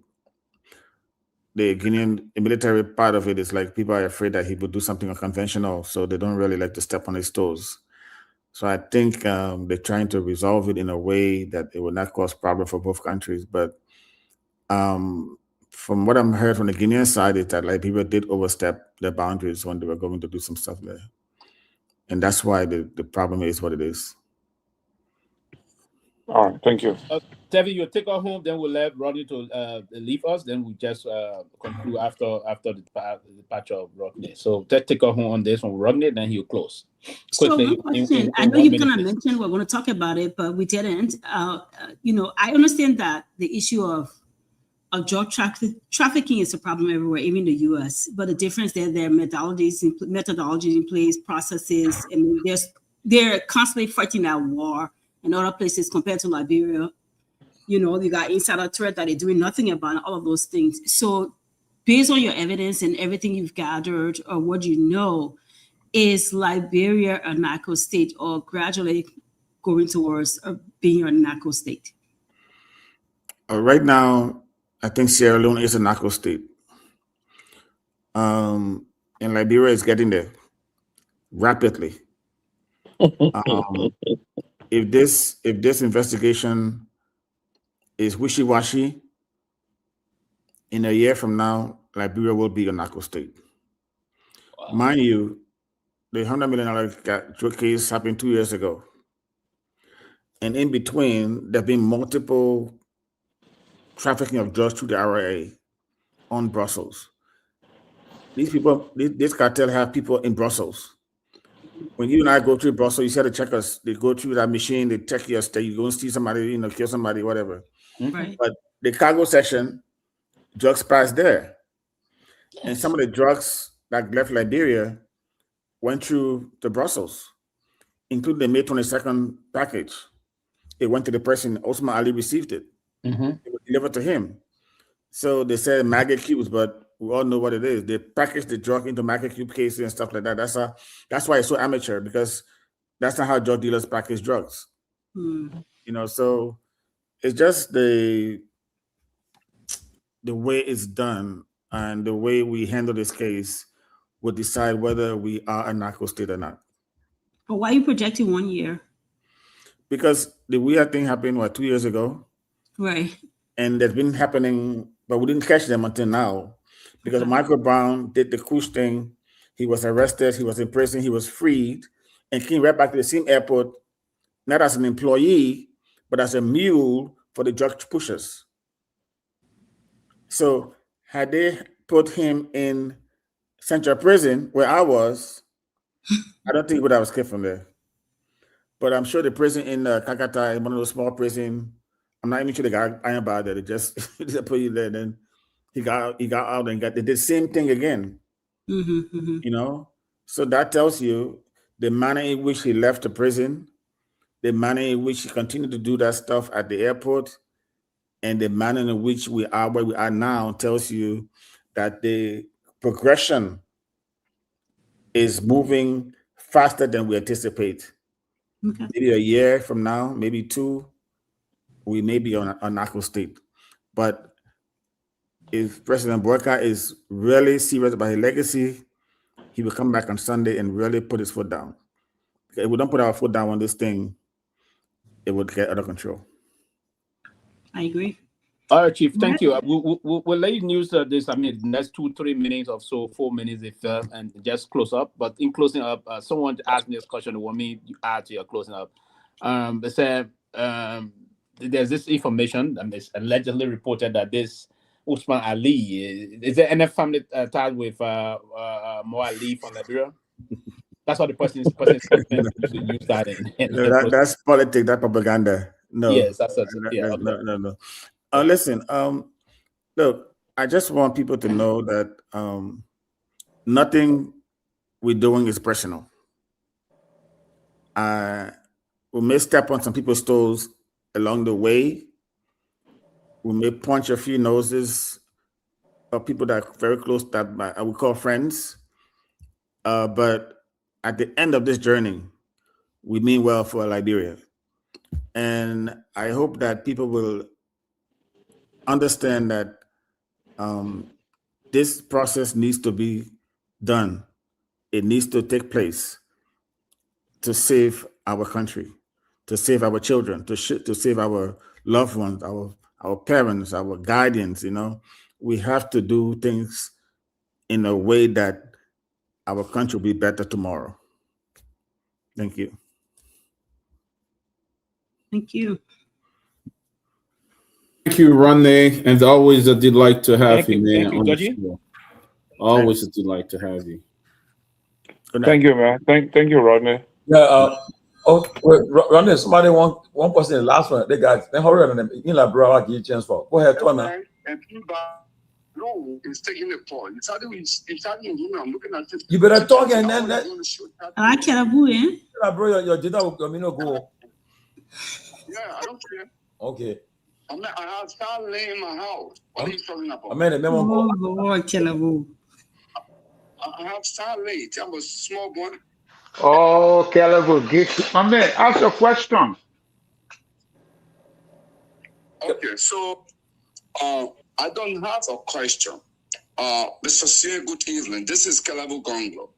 Guinean military part of it is like people are afraid that he would do something unconventional, so they don't really like to step on his toes. So I think they're trying to resolve it in a way that it will not cause problem for both countries. But from what I'm heard from the Guinean side is that like people did overstep their boundaries when they were going to do some stuff there, and that's why the problem is what it is. All right, thank you. Tevi, you take us home, then we'll let Rodney to leave us. Then we just conclude after the departure of Rodney. So let's take us home on this one, Rodney, then he'll close. Quickly, so one question. I know you're going to mention we're going to talk about it, but we didn't. I understand that the issue of drug trafficking is a problem everywhere, even in the U.S. But the difference there are methodologies in place, processes, and they're constantly fighting that war in other places compared to Liberia. You got insider threat that they're doing nothing about, all of those things. So based on your evidence and everything you've gathered or what you know, is Liberia a narco state or gradually going towards being a narco state? Right now, I think Sierra Leone is a narco state. And Liberia is getting there rapidly. If this investigation is wishy-washy, in a year from now, Liberia will be a narco state. Wow. Mind you, the $100 million case happened 2 years ago. And in between, there have been multiple trafficking of drugs through the RIA on Brussels. This cartel have people in Brussels. When you and I go through Brussels, you see how they check us. They go through that machine, they check your state, you go and see somebody, kill somebody, whatever. Right. But the cargo section, drugs passed there. And some of the drugs that left Liberia went through to Brussels, including the May 22nd package. It went to the person, Osman Ali received it. It was delivered to him. So they said maggot cubes, but we all know what it is. They package the drug into maggot cube cases and stuff like that. That's why it's so amateur, because that's not how drug dealers package drugs. So it's just the way it's done and the way we handle this case will decide whether we are a narco state or not. But why are you projecting 1 year? Because the weird thing happened, 2 years ago? Right. And that's been happening, but we didn't catch them until now. Because Michael Brown did the Kush thing. He was arrested, he was in prison, he was freed, and came right back to the same airport, not as an employee, but as a mule for the drug pushers. So had they put him in Central Prison, where I was, I don't think he would have escaped from there. But I'm sure the prison in Kakata is one of those small prisons. I'm not even sure they got iron bar there. They just put you there. Then he got out and they did the same thing again. So that tells you the manner in which he left the prison, the manner in which he continued to do that stuff at the airport, and the manner in which we are where we are now tells you that the progression is moving faster than we anticipate. Maybe a year from now, maybe 2, we may be on a narco state. But if President Boyka is really serious about his legacy, he will come back on Sunday and really put his foot down. If we don't put our foot down on this thing, it would get out of control. I agree. All right, Chief. Thank you. We'll let you news this. Next 2-3 minutes or so, 4 minutes, if and just close up. But in closing up, someone asked me this question. Want me to add to your closing up? They said there's this information, and it's allegedly reported that this Usman Ali is there any family tied with Mo Ali from Liberia? That's what the person is to use that. That's politics. That's propaganda. No. Yes, that's it. No. Listen, look, I just want people to know that nothing we're doing is personal. We may step on some people's toes along the way. We may punch a few noses of people that are very close that I would call friends. But at the end of this journey, we mean well for Liberia. And I hope that people will understand that this process needs to be done. It needs to take place to save our country, to save our children, to save our loved ones, our parents, our guardians. We have to do things in a way that our country will be better tomorrow. Thank you. Thank you. Thank you, Ronnie. And always a delight to have you, man. Thank you, on the Georgie. show. Always a delight to have you. Thank you, man. Thank you, Rodney. Yeah. Wait, Ronnie, somebody one person in the last one. They got then hurry on them. In la bro, I'll give you a chance for. Go ahead, Tom, man. Is taking the point. It's happening. I'm looking at it. You better talk and then I can't boo in. Bro, your data will go. Yeah, I don't care. Okay. I have started laying my house. What are you talking about? I have started late. I'm a small boy. Oh, Kehleboe, ask your question. Okay, so I don't have a question. Mr. Sir, good evening. This is Kehleboe Gongloe.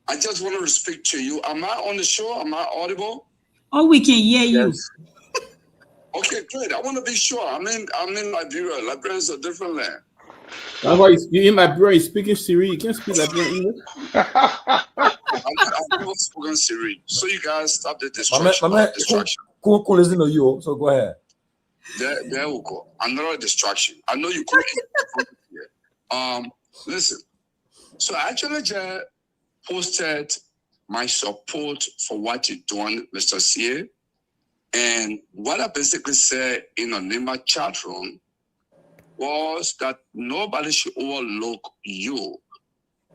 I just want to speak to you. Am I on the show? Am I audible? Oh, we can hear you. Yes. Okay, great. I want to be sure. I'm in Liberia. Liberia is a different land. That's why you're in Liberia, speaking Siri. You can't speak Liberian English. I've never spoken Siri. So you guys stop the distraction. Cool, listen to you. So go ahead. There we go. Another distraction. I know you couldn't. Listen. So I actually just posted my support for what you're doing, Mr. Cyr. And what I basically said in a Nima chat room was that nobody should overlook you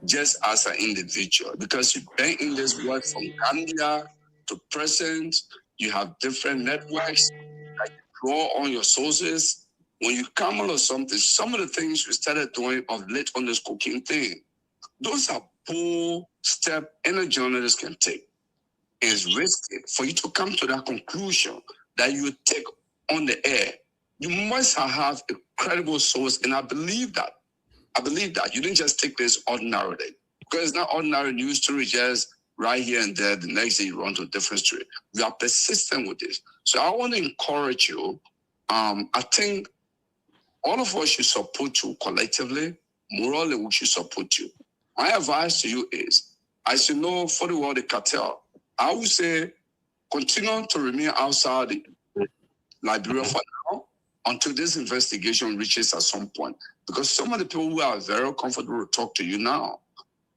just as an individual, because you've been in this work from Gambia to present. You have different networks that you draw on your sources. When you come on something, some of the things we started doing of late on this cooking thing, those are bold steps any journalist can take. It's risky for you to come to that conclusion that you take on the air. You must have a credible source, and I believe that. You didn't just take this ordinarily, because it's not ordinary news story just right here and there. The next day you run to a different story. We are persistent with this. So I want to encourage you. I think all of us should support you collectively. Morally, we should support you. My advice to you is, as you know, for the world, the cartel, I would say continue to remain outside Liberia for now until this investigation reaches at some point. Because some of the people who are very comfortable to talk to you now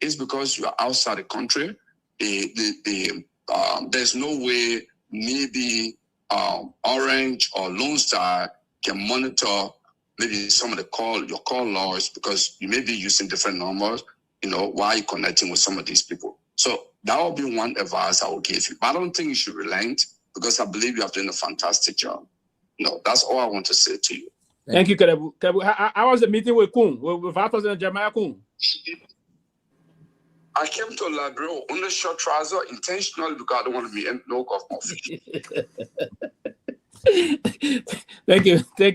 is because you are outside the country. There's no way maybe Orange or Lone Star can monitor maybe some of your call logs, because you may be using different numbers, while you're connecting with some of these people. So that would be one advice I would give you. But I don't think you should relent, because I believe you have done a fantastic job. That's all I want to say to you. Thank you, Kehleboe. How was the meeting with Kun, with Vatos and Jeremiah Kun? I came to Liberia on the short trouser intentionally because I don't want to be no off my feet. Thank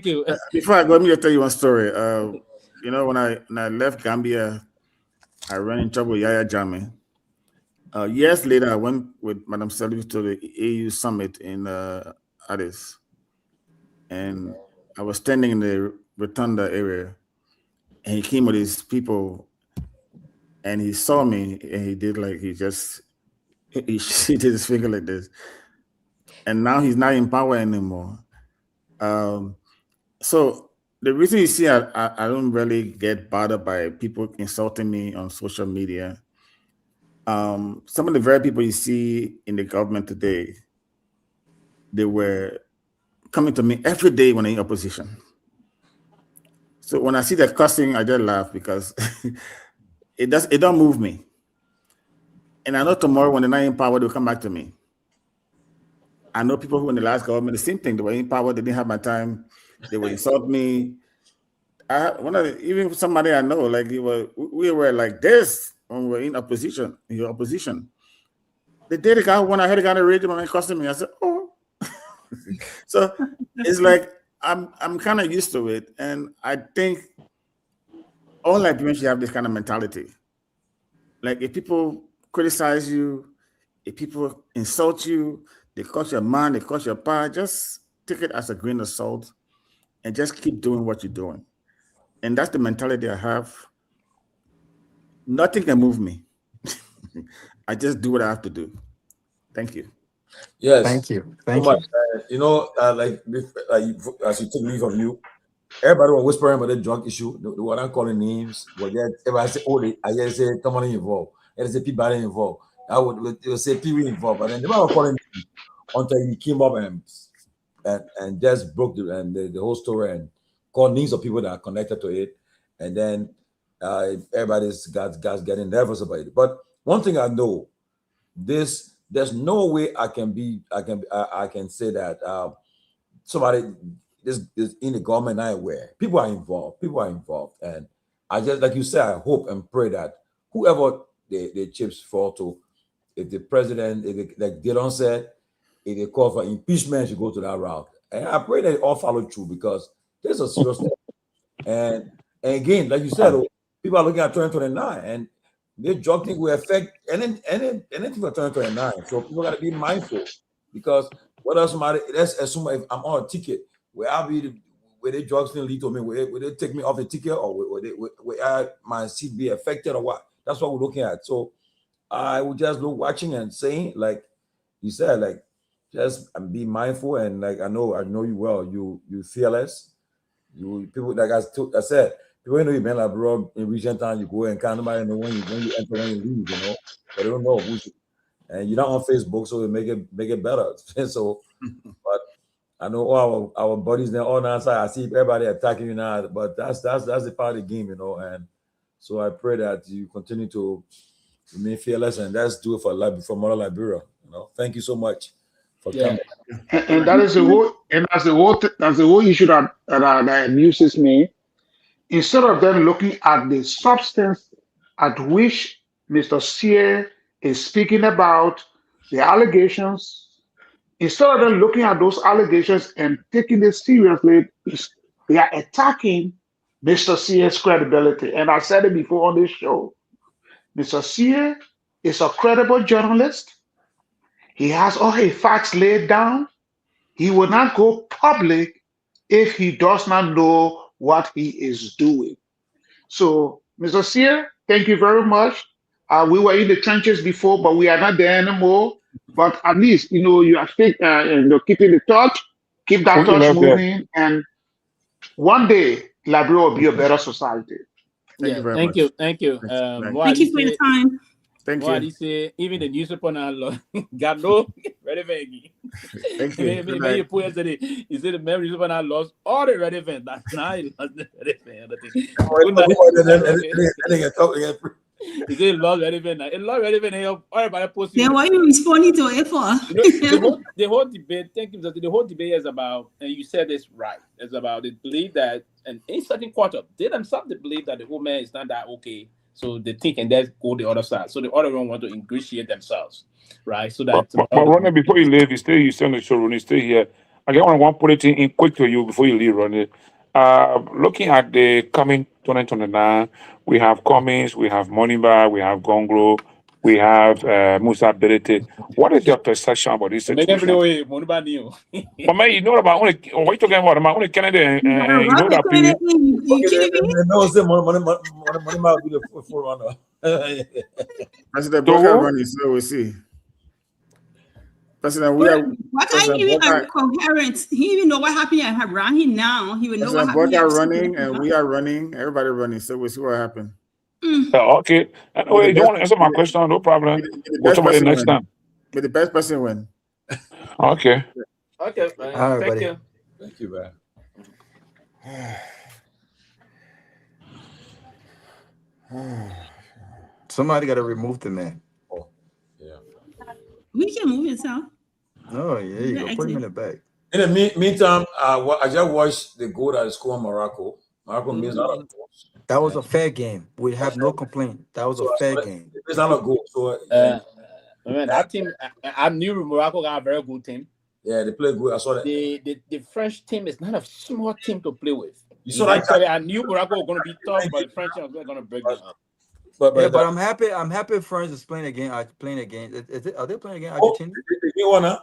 you. Before I go, let me just tell you one story. When I left Gambia, I ran in trouble with Yaya Jammeh. Years later, I went with Madam Selvi to the AU summit in Addis, and I was standing in the rotunda area, and he came with his people, and he saw me, and he did he did his finger like this, and now he's not in power anymore. So the reason you see I don't really get bothered by people insulting me on social media. Some of the very people you see in the government today, they were coming to me every day when I'm in opposition. So when I see that cussing, I just laugh, because it don't move me. And I know tomorrow when they're not in power, they'll come back to me. I know people who in the last government, the same thing. They were in power, they didn't have my time. They would insult me. Even somebody I know, we were like this when we were in opposition. Your opposition. The day the guy when I had a guy on the radio and cussing me, I said, "Oh." So it's like I'm kind of used to it, and I think all Liberians should have this kind of mentality. Like, if people criticize you, if people insult you, they cut your man, they cut your pie, just take it as a grain of salt and just keep doing what you're doing. And that's the mentality I have. Nothing can move me. I just do what I have to do. Thank you. Yes. Thank you. As you took leave of you, everybody was whispering about the drug issue. They were not calling names. But yet, everybody say, I just say Tomalin involved. And they say Peabody involved. They would say Pewee involved. But then they were calling names until he came up and just broke the whole story and called names of people that are connected to it. And then everybody's got getting nervous about it. But one thing I know, there's no way I can say that somebody is in the government not aware. People are involved, and I just, like you said, I hope and pray that whoever the chips fall to, if the president, like Dylan said, if they call for impeachment, should go to that route, and I pray that it all follow through, because there's a serious thing. And again, like you said, people are looking at 2029, and the drug thing will affect anything for 2029. So people got to be mindful, because what else matter? Let's assume if I'm on a ticket, will the drugs thing lead to me? Will they take me off the ticket, or will my seat be affected, or what? That's what we're looking at. So I would just look watching and saying, like you said, like, just be mindful, and like I know you well. You fearless. People, like I said, people know you've been like bro in recent time. You go and can't nobody know when you enter, when you leave, but they don't know who. And you're not on Facebook, so it make it better. So, but I know all our buddies there on our side. I see everybody attacking you now, but that's the part of the game, you know. And so I pray that you continue to remain fearless, and let's do it for Mother Liberia. You know, thank you so much for coming. And that is the whole, and that's the whole issue that amuses me. Instead of them looking at the substance at which Mr. Sear is speaking about, the allegations, instead of them looking at those allegations and taking it seriously, they are attacking Mr. Sear's credibility. And I said it before on this show. Mr. Sear is a credible journalist. He has all his facts laid down. He will not go public if he does not know what he is doing. So, Mr. Sear, thank you very much. We were in the trenches before, but we are not there anymore. But at least, you know, you are keeping the torch, keep that torch moving, and one day, Liberia will be a better society. Thank you very much. Thank you. Thank you for your time. Thank you. He say even the newspaper now got no relevant. Thank you. Maybe you put yesterday. He said the main newspaper now lost all the relevant. That's now he lost the relevant. He said lost relevant. It lost relevant. Everybody posting. Then why are you responding to it for? The whole debate. Thank you. The whole debate is about, and you said this right. It's about the belief that, and in certain quarter, they themselves believe that the woman is not that okay. So they think and then go the other side. So the other one want to ingratiate themselves, right? So that. But Ronnie, before you leave, you stay on the show, Ronnie, stay here. I get one put it in quick to you before you leave, Ronnie. Looking at the coming 2029, we have Cummings, we have Moniba, we have Gongloe, we have Musa Berete. What is your perception about this situation? Moniba new. But man, you know about what you talking about? I'm only Canada and you know that period. Moniba will be the forerunner. President Boga running, so we see. President, we are. Why can't he even have coherence? He even know what happened around him now. He would know what happened. President Boga running, and we are running. Everybody running, so we see what happened. Okay. Anyway, you don't want to answer my question? No problem. We'll talk about it next time. May the best person win. Okay. Okay. All right, Thank buddy. you. Thank you, man. Somebody got to remove the man. Oh, yeah. We can move himself. Oh, yeah, you go. Put him in the bag. In the meantime, I just watched the goal that scored Morocco. Morocco means a lot of goals. That was a fair game. We have no complaint. That was a fair game. It's not a goal. So man, that team, I knew Morocco got a very good team. Yeah, they play good. I saw that. The French team is not a small team to play with. You saw that? I knew Morocco was going to be tough, but the French are going to break them up. But I'm happy. I'm happy France is playing again. Are they playing again? Argentina? They won, huh?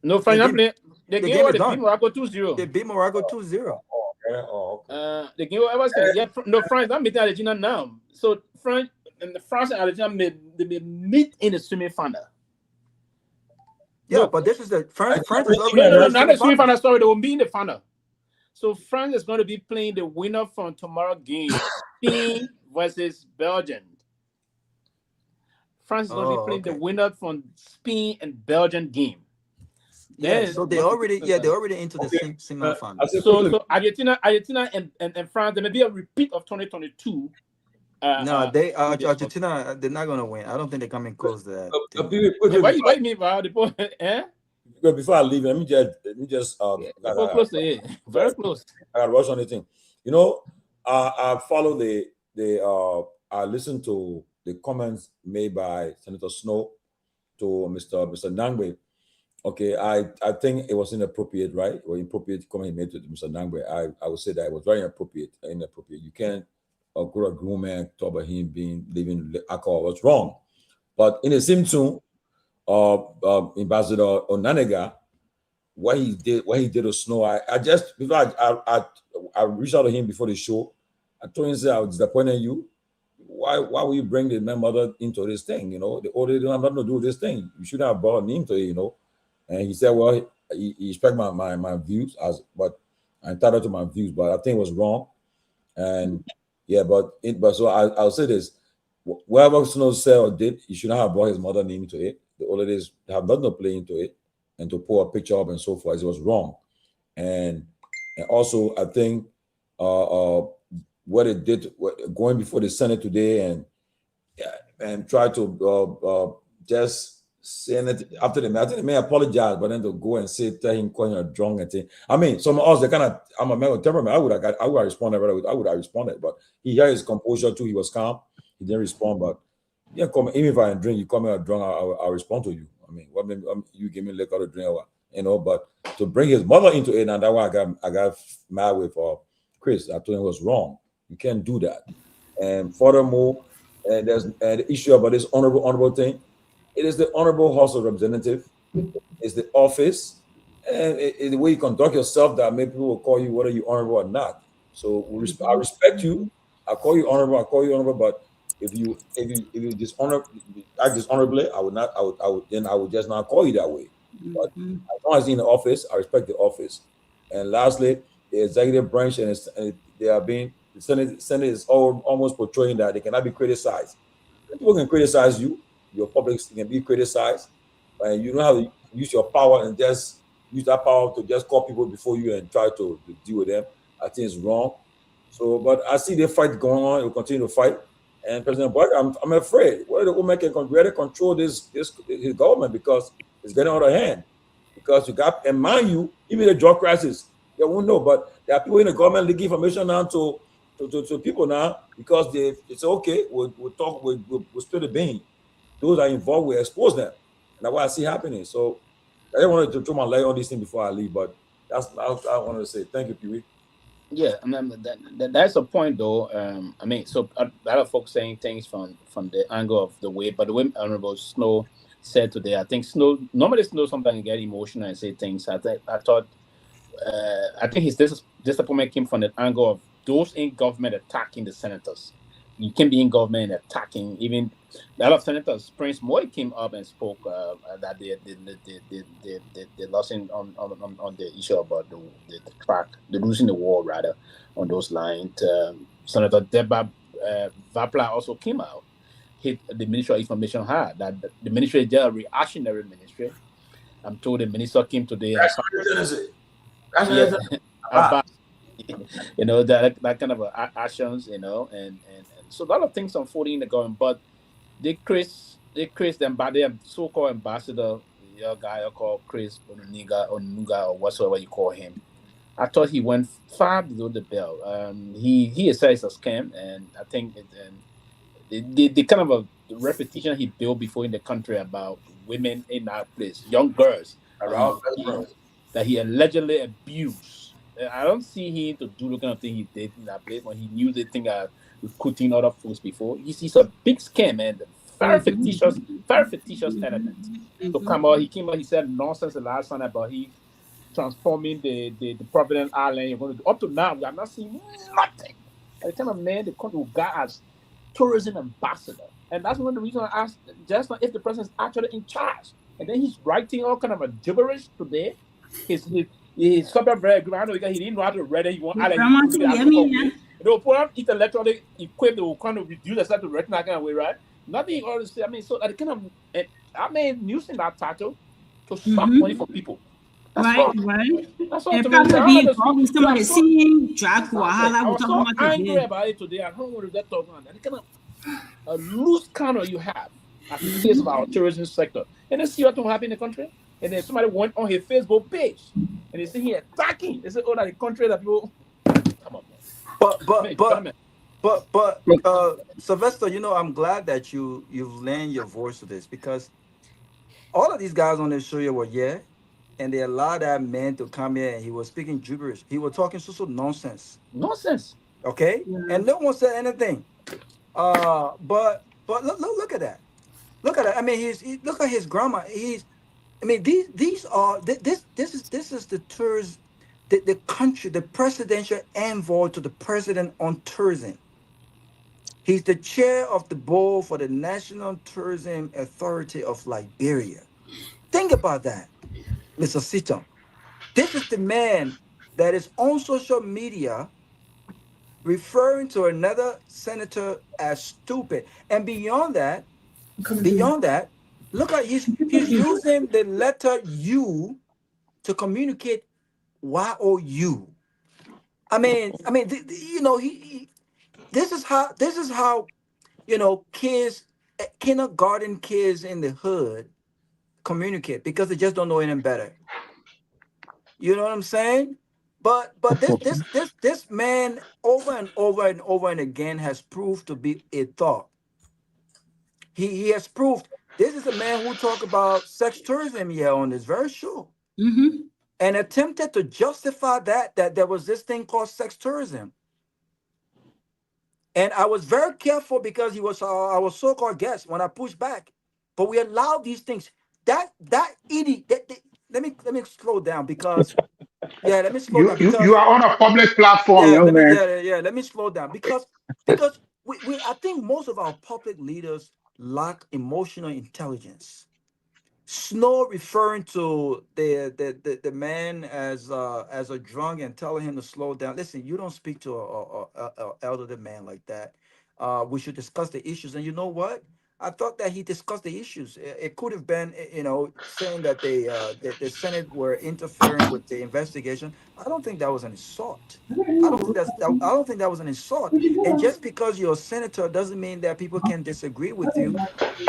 No, France playing. They beat Morocco 2-0. They beat Morocco 2-0. Okay. The game ever said, yeah, no, France not meeting Argentina now. So France and Argentina may meet in the semi-final. Yeah, No. But this is the France is already No, not the semi-final. Sorry, they will be in the final. So France is going to be playing the winner from tomorrow's game, Spain versus Belgium. France is going to be playing the winner from Spain and Belgium game. Yeah, so they're already into the semi-final. So Argentina and France, there may be a repeat of 2022. No, Argentina, they're not gonna win. I don't think they're coming close to that. What you mean by the point? Before I leave, let me just close to it. Very close. I gotta rush on the thing. You know, I follow I listened to the comments made by Senator Snow to Mr. Nagbe. Okay, I think it was inappropriate, right? Or inappropriate comment he made to Mr. Nagbe. I would say that it was very inappropriate. You can't go a grown man talk about him living alcohol. What's wrong? But in the same tune, Ambassador Onanega, what he did to Snow, I just before I reached out to him before the show. I told him, I was disappointed in you. Why will you bring the mother into this thing? You know, they don't have nothing to do with this thing. You shouldn't have brought me into it, you know. And he said, well, he respect my views, but I'm entitled to my views, but I think it was wrong. And yeah, but so I'll say this: whatever Snow said or did, he should not have brought his mother name into it. The holidays have nothing to play into it. and to pull a picture up and so forth. It was wrong. And also, I think what it did, going before the Senate today and try to just saying it after the matter, they may apologize, but then to go and say, tell him calling you drunk and thing. I mean, some of us, they kind of, I'm a man with temperament. I would have responded right away. I would have responded, but he had his composure too. He was calm. He didn't respond, but yeah, even if I drink, you call me a drunk, I'll respond to you. I mean, what you give me liquor to drink, but to bring his mother into it, and that one I got mad with Chris. I told him it was wrong. You can't do that. And furthermore, and there's the issue about this honorable thing. It is the honorable House of Representatives. It's the office, and it's the way you conduct yourself that maybe people will call you whether you're honorable or not. So I respect you. I call you honorable, but if you act dishonorably, I would just not call you that way. But as long as you're in the office, I respect the office. And lastly, the executive branch and they are being the Senate is almost portraying that they cannot be criticized. People can criticize you, your public can be criticized, and you don't have to use your power and just use that power to just call people before you and try to deal with them. I think it's wrong. So, but I see the fight going on. It will continue to fight. And President Buhari, I'm afraid whether the woman can really control his government because it's getting out of hand. Because you got, and mind you, even the drug crisis, they won't know. But there are people in the government leaking information now to people now because it's okay. We'll talk. We'll spill the bean. Those are involved, we expose them. And that's what I see happening. So I just wanted to throw my light on this thing before I leave, but that's what I wanted to say. Thank you, Pewee. Yeah, I mean, that's a point, though. I mean, so a lot of folks saying things from the angle of the way, but the way Honorable Snow said today, I think normally Snow sometimes get emotional and say things. I think his disappointment came from the angle of those in government attacking the senators. You can be in government and attacking. Even a lot of senators, Prince Moy came up and spoke that they lost on the issue about the losing the war rather on those lines. Senator Deba Vapla also came out, hit the Ministry of Information hard that the ministry is just a reactionary ministry. I'm told the minister came today. You know, that kind of actions, you know, and so a lot of things unfolding in the government, but they Chris them, but they so-called ambassador, your guy called Chris Onuga or whatsoever you call him. I thought he went far below the bell. He said it's a scam, and I think the kind of a reputation he built before in the country about women in that place, young girls, that he allegedly abused. I don't see him to do the kind of thing he did in that place when he knew the thing recruiting other folks before. He's a big scam, man. Very fictitious element. So he came out, he said nonsense the last time about he transforming the Providence Island. You're going to do. Up to now, we have not seen nothing. At the time of man, the country got as tourism ambassador. And that's one of the reasons I asked just if the president is actually in charge. And then he's writing all kind of a gibberish today. He's super very good. I know because he didn't know how to read it. He won't they'll put on intellectually equipped, they will kind of reduce the set to written that kind of way, right? Nothing else to say. I mean, so that kind of using that title to suck money from people. That's right. That's all. And probably involving somebody seeing drug wahala. I was so angry about it today. I don't want to get talking about that. Kind of a loose counter you have at the face of our tourism sector. And then see what will happen in the country. And then somebody went on his Facebook page and they see him attacking. They say, "Oh, that the country that people." Come on, man. But Sylvester, you know, I'm glad that you've lent your voice to this because all of these guys on the show here were and they allowed that man to come here and he was speaking gibberish. He was talking so nonsense. Nonsense. Okay, and no one said anything. But look at that. Look at that. I mean, look at his grammar. I mean, these are this is the tours, the country, the presidential envoy to the president on tourism. He's the chair of the board for the National Tourism Authority of Liberia. Think about that, Mr. Sito. This is the man that is on social media referring to another senator as stupid. And beyond that, Look at he's using the letter U to communicate YOU. I mean, you know, this is how you know kids, kindergarten kids in the hood communicate because they just don't know anything better. You know what I'm saying? But this man over and over and over and again has proved to be a thought. He has proved this is a man who talked about sex tourism here on this very show. And attempted to justify that there was this thing called sex tourism. And I was very careful because he was our so-called guest when I pushed back. But we allowed these things. That idiot. Let me slow down because let me slow down. Because, you are on a public platform, young man. Let me slow down because we I think most of our public leaders lack emotional intelligence. Snow referring to the man as a drunk and telling him to slow down. Listen, you don't speak to a elderly man like that. We should discuss the issues. And you know what? I thought that he discussed the issues. It could have been, you know, saying that the Senate were interfering with the investigation. I don't think that was an insult. I don't think that was an insult. And just because you're a senator doesn't mean that people can disagree with you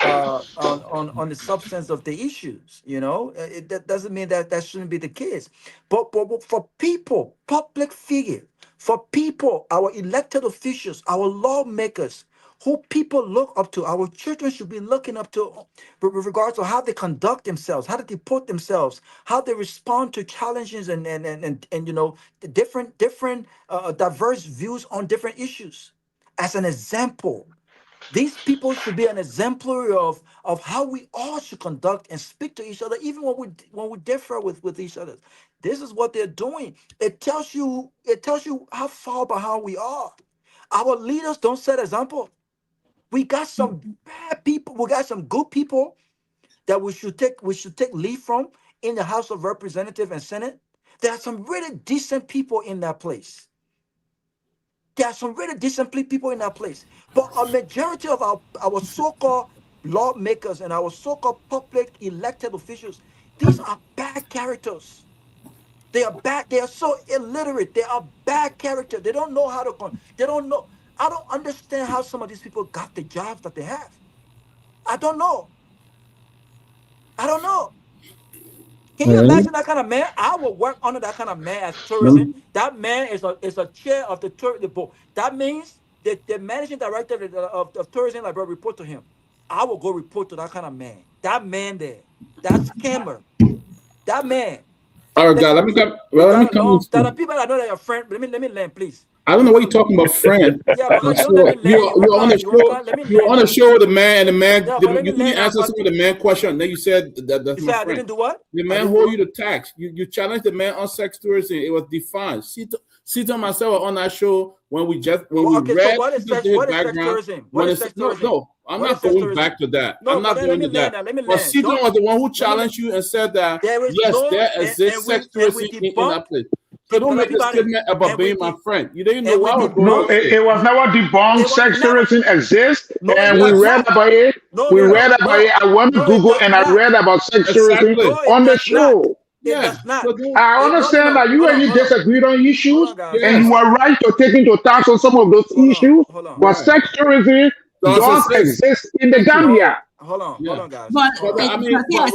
on the substance of the issues. You know, that doesn't mean that shouldn't be the case. But for people, public figure, for people, our elected officials, our lawmakers, who people look up to, our children should be looking up to with regards to how they conduct themselves, how they deport themselves, how they respond to challenges and you know, the different diverse views on different issues. As an example, these people should be an exemplary of how we all should conduct and speak to each other, even when we differ with each other. This is what they're doing. It tells you how far behind we are. Our leaders don't set example. We got some bad people. We got some good people that we should take lead from in the House of Representatives and Senate. There are some really decent people in that place. But a majority of our so-called lawmakers and our so-called public elected officials, these are bad characters. They are bad. They are so illiterate. They are bad character. They don't know how to. They don't know. I don't understand how some of these people got the jobs that they have. I don't know. Can you imagine that kind of man? I would work under that kind of man as tourism. That man is a chair of the board. That means that the managing director of tourism library report to him. I will go report to that kind of man. That man there. That scammer. That man. All right, guys. Let me come. There are people that know that you're friend. Let me learn, please. I don't know what you're talking about, friend. Yeah, but you're on the show with the man, and the man, you didn't answer some of the man question. Then you said that that's my friend. I didn't do what? The man hold you to tax. You challenged the man on sex tourism. It was defined. Sita and myself on that show when we read. So what is sex tourism? No, I'm not going back to that. I'm not going to that. But Sita was the one who challenged you and said that yes, there exists sex tourism in that place. So don't make a statement about being my friend. You didn't know what I was going No, it was never debunked. Sex tourism exists, and we read about it. We read about it. I went to Google and I read about sex tourism on the show. Yeah, I understand that you and you disagreed on issues, and you are right to take into task on some of those issues. But sex tourism does exist in the Gambia. Hold on, guys. But I mean, he was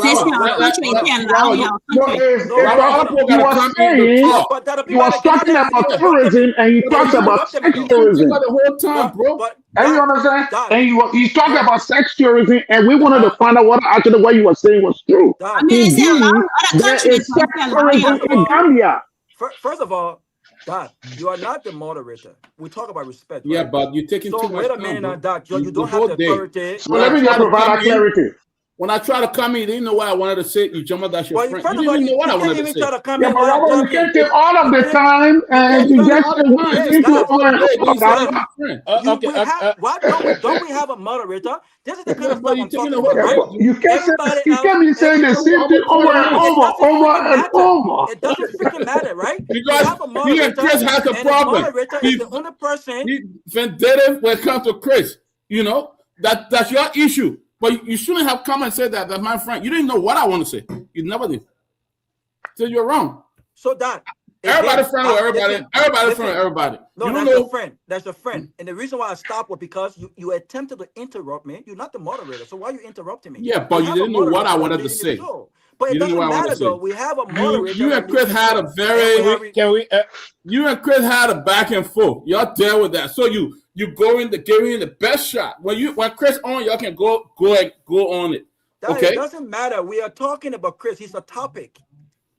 talking about tourism, and he talks about sex tourism. The whole time, bro. And you understand? And he's talking about sex tourism, and we wanted to find out what actually what you were saying was true. Indeed, there is sex tourism in Gambia. First of all, Doc, you are not the moderator. We talk about respect. Yeah, right? but you're taking too much time. Wait a minute, Doc. You don't have the authority. So let me just provide clarity. When I try to come in, you didn't know what I wanted to say. You jump out that your friend. You didn't even know what I wanted to say. Yeah, but Robert, you can't take all of the time and you just why don't we have a moderator? This is the kind of stuff I'm talking about, right? You can't be saying the same thing over and over. It doesn't freaking matter, right? Because he and Chris has a problem. He's the only person. He's vendetta when it comes to Chris. You know, that's your issue. But you shouldn't have come and said that, my friend. You didn't know what I want to say. You never did. So you're wrong. So that everybody friend with everybody. Everybody friend with everybody. No, you that's know, your friend. That's your friend. And the reason why I stopped was because you attempted to interrupt me. You're not the moderator. So why are you interrupting me? Yeah, but you didn't know what I wanted to say. But it doesn't matter though. We have a moderator. You and Chris had a very you and Chris had a back and forth. Y'all deal with that. So you go in the giving the best shot. When Chris on, y'all can go on it. Okay. It doesn't matter. We are talking about Chris. He's a topic.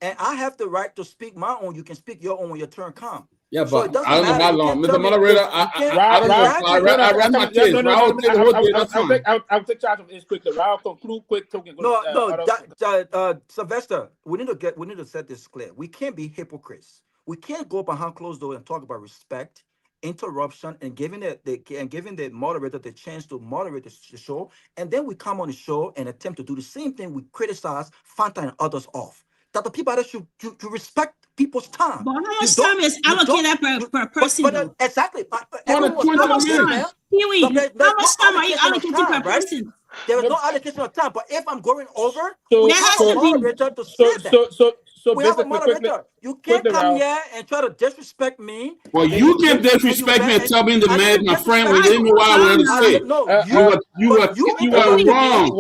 And I have the right to speak my own. You can speak your own when your turn comes. Yeah, but so I don't know how long. Mr. Moderator, I ran my case. I'll take charge of this quickly. Raul, conclude quick. Sylvester, we need to set this clear. We can't be hypocrites. We can't go behind closed doors and talk about respect, interruption, and giving the moderator the chance to moderate the show. And then we come on the show and attempt to do the same thing. We criticize, Fanta, and others off. That the people that should respect people's time. But how much time is allocated per person? Exactly. How much time are you allocating per person? There is no allocation of time. But if I'm going over, we have a moderator to say that. So we have a moderator. You can't come here and try to disrespect me. Well, you can disrespect me and tell me the man, my friend, we didn't know what I wanted to say. You are wrong. You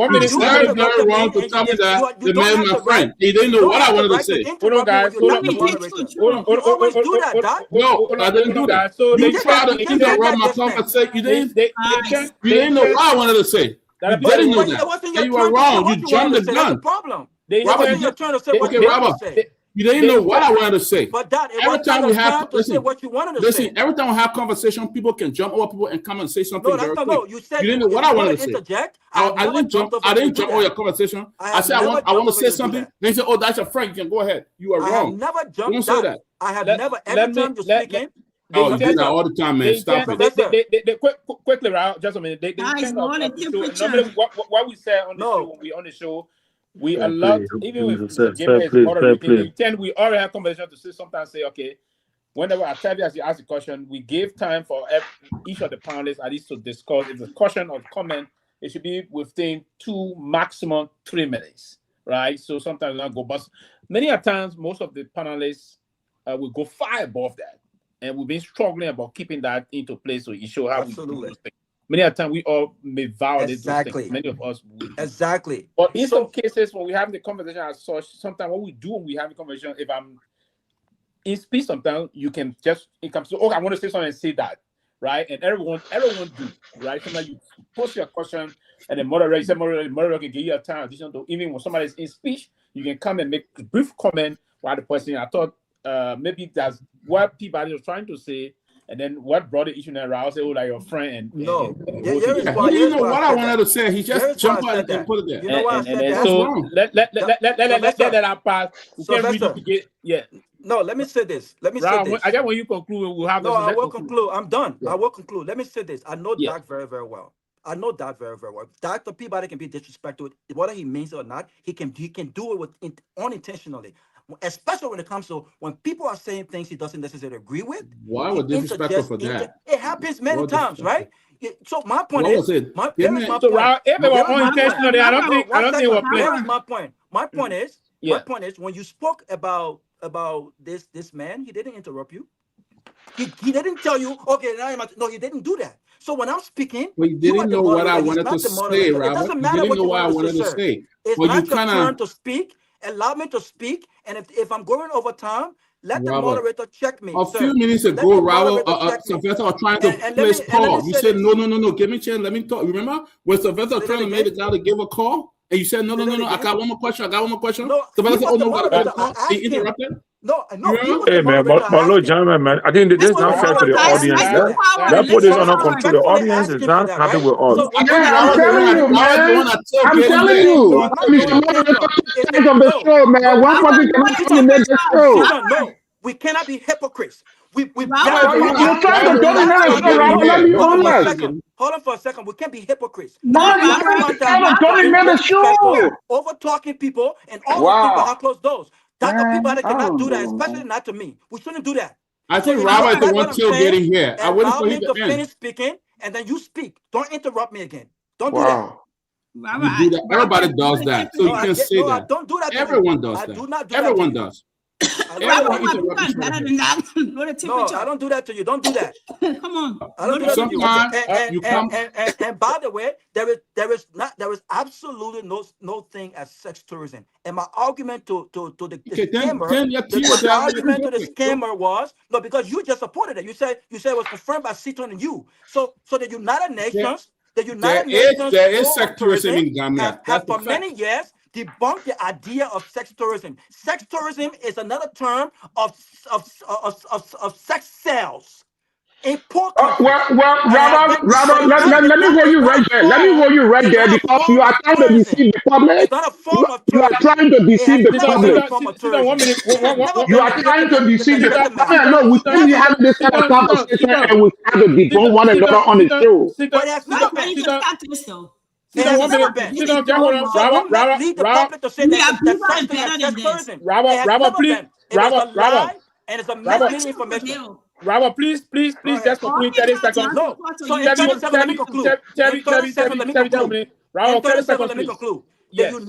are very wrong to tell me that the man, my friend. He didn't know what I wanted to say. Hold on, guys. You always do that, Doc. No, I didn't do that. You tried to interrupt my conversation. You didn't know what I wanted to say. You didn't know that. And you are wrong. You jumped the gun. Okay, Robert, you didn't know what I wanted to say. But that every time we have what you wanted to say. Every time we have conversation, people can jump over people and come and say something very quick. No, you said you didn't know what I wanted to say. I didn't jump over your conversation. I said I want to say something. Then you said, "Oh, that's your friend. You can go ahead." You are wrong. I have never jumped. Don't say that. I have never. Every time you're speaking. Oh, you do that all the time, man. Stop it. Quickly, Raul, just a minute. What we say on the show, when we on the show, we allow, even with James moderating, we already have conversation to say sometimes say, okay, whenever Octavius you ask a question, we give time for each of the panelists at least to discuss. If it's a question or comment, it should be within 2, maximum 3 minutes, right? So sometimes not go, but many a times most of the panelists will go far above that. And we've been struggling about keeping that into place so you show how we do those things. Many a time we all may violate those things. Many of us would. Exactly. But in some cases, when we have the conversation as such, sometimes what we do when we have the conversation, if I'm in speech, sometimes you can just, it comes to, okay, I want to say something and say that, right? And everyone do, right? Sometimes you post your question and the moderator can give you a time addition to, even when somebody is in speech, you can come and make a brief comment while the person, I thought, maybe that's what Peabody was trying to say, and then what brought the issue around, say, oh, like your friend. He didn't know what I wanted to say. He just jumped out and put it there. You know why I said that? So let that pass. We can't read it again. Yeah. No, let me say this. Let me say this. I guess when you conclude, we'll have. No, I will conclude. I'm done. I will conclude. Let me say this. I know Doc very, very well. I know that very, very well. Dr. Peabody can be disrespectful, whether he means it or not. He can do it with unintentionally. Especially when it comes to when people are saying things he doesn't necessarily agree with. Why would disrespectful for that? It happens many times, right? So my point is, my point. My point is, when you spoke about this man, he didn't interrupt you. He didn't tell you, okay, no, he didn't do that. So when I'm speaking, well, you didn't know what I wanted to say, Robert. It doesn't matter what you wanted to say. It's not your turn to speak. Allow me to speak, and if I'm going over time, let the moderator check me. A few minutes ago, Robert, Sylvester was trying to place call. You said, no, give me a chance, let me talk. Remember when Sylvester trying to make the guy to give a call? And you said, no, I got one more question. Sylvester said, oh, no, got a call. He interrupted? No. Hey, man, but look, gentlemen, man, I think this is not fair to the audience. Let's put this under control. The audience is not happy with us. I'm telling you, man. I'm telling you. Of the show, man. One person cannot dominate the show. No, we cannot be hypocrites. You're trying to dominate the show, Robert. Let me honest. Hold on for a second. We can't be hypocrites. No, you're trying to dominate the show. Over talking people and all those people have closed doors. Dr. Peabody cannot do that, especially not to me. We shouldn't do that. I think Robert is the one tailgating here. I waited for him to finish speaking, and then you speak. Don't interrupt me again. Don't do that. You do that. Everybody does that. So you can say that. Don't do that. Everyone does that. I do not do Everyone that. does. Everyone interrupts better than that. No, I don't do that to you. Don't do that. Come on. I don't do that to you. Sometimes you come. And by the way, there is absolutely no thing as sex tourism. And my argument to the scammer was no, because you just supported it. You said it was confirmed by Citon and you. So the United Nations, there is sex tourism in Gambia. Have for many years debunked the idea of sex tourism. Sex tourism is another term of sex sales. In poor countries. Robert, let me hold you right there. Let me hold you right there because you are trying to deceive the public. It's not a form of tourism. You are trying to deceive the public. You are trying to deceive the public. No, we can't be having this kind of conversation and we have to debunk one another on the show. But it has not been. Sit down 1 minute. Sit down, Robert. Lead the public to say that tourism. Robert, please. Robert. And it's a misleading information. Robert, please, just conclude 30 seconds. No, so in 30 seconds, let me conclude. In 30 seconds, let me conclude. Robert, 30 seconds, let me conclude. Yes. The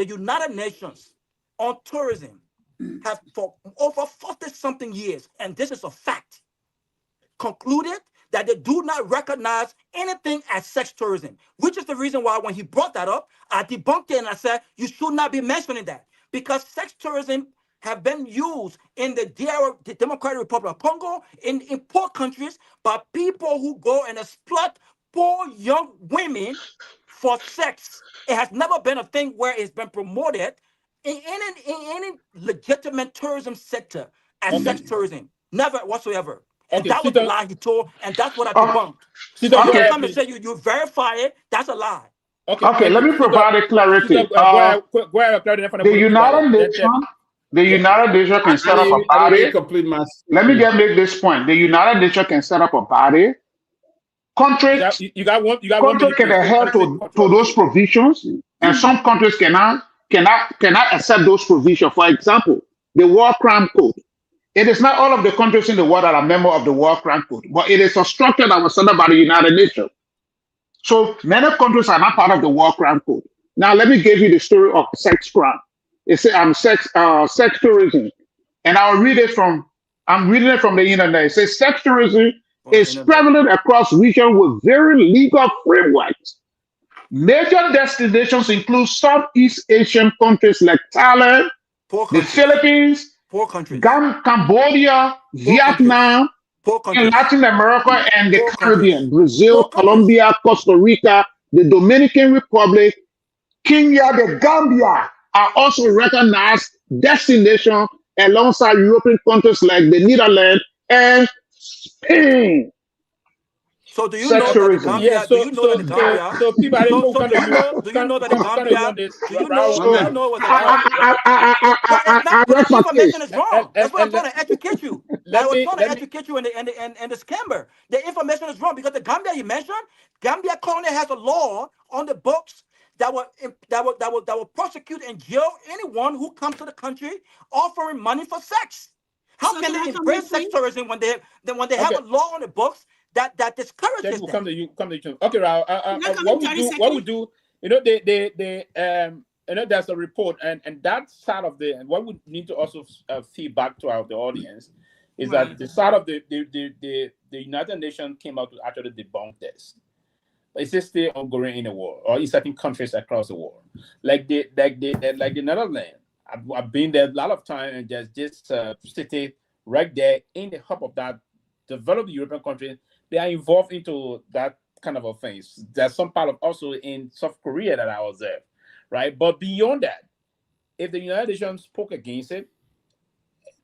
United Nations on tourism have for over 40-something years, and this is a fact, concluded that they do not recognize anything as sex tourism, which is the reason why when he brought that up, I debunked it and I said, you should not be mentioning that because sex tourism have been used in the Democratic Republic of Congo, in poor countries, by people who go and exploit poor young women for sex. It has never been a thing where it's been promoted in any legitimate tourism sector as sex tourism. Never whatsoever. And that was the lie he told, and that's what I debunked. So you come and say you verify it, that's a lie. Okay, let me provide a clarity. The United Nations can set up a body. Let me make this point. The United Nations can set up a body. Countries can adhere to those provisions, and some countries cannot accept those provisions. For example, the War Crime Code. It is not all of the countries in the world that are members of the War Crime Code, but it is a structure that was set up by the United Nations. So many countries are not part of the War Crime Code. Now let me give you the story of sex crime. It's sex tourism, and I'm reading it from the internet. It says sex tourism is prevalent across regions with very legal frameworks. Major destinations include Southeast Asian countries like Thailand, the Philippines, Cambodia, Vietnam, in Latin America and the Caribbean, Brazil, Colombia, Costa Rica, the Dominican Republic, Kenya, the Gambia are also recognized destinations alongside European countries like the Netherlands and Spain. So do you know that the Gambia? Do you know that the Gambia? So Peabody, do you know that the Gambia? Do you know what the information is wrong? That's what I'm trying to educate you. I was trying to educate you and the scammer. The information is wrong because the Gambia you mentioned, Gambia currently has a law on the books that will prosecute and jail anyone who comes to the country offering money for sex. How can they embrace sex tourism when they have a law on the books that discourages them? Come to you. Okay, Raul. What we do? You know, you know, there's a report, and that side of and what we need to also feed back to the audience is that the side of the United Nations came out to actually debunk this. But it's still ongoing in the world, or in certain countries across the world, like the Netherlands. I've been there a lot of time, and there's this city right there in the hub of that developed European country. They are involved into that kind of a thing. There's some part of also in South Korea that I was there, right? But beyond that, if the United Nations spoke against it,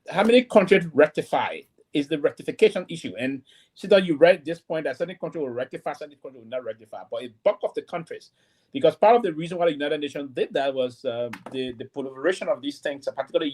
how many countries rectify it? Is the rectification issue? And so that you read this point that certain countries will rectify, certain countries will not rectify, but it's bulk of the countries. Because part of the reason why the United Nations did that was the proliferation of these things, particularly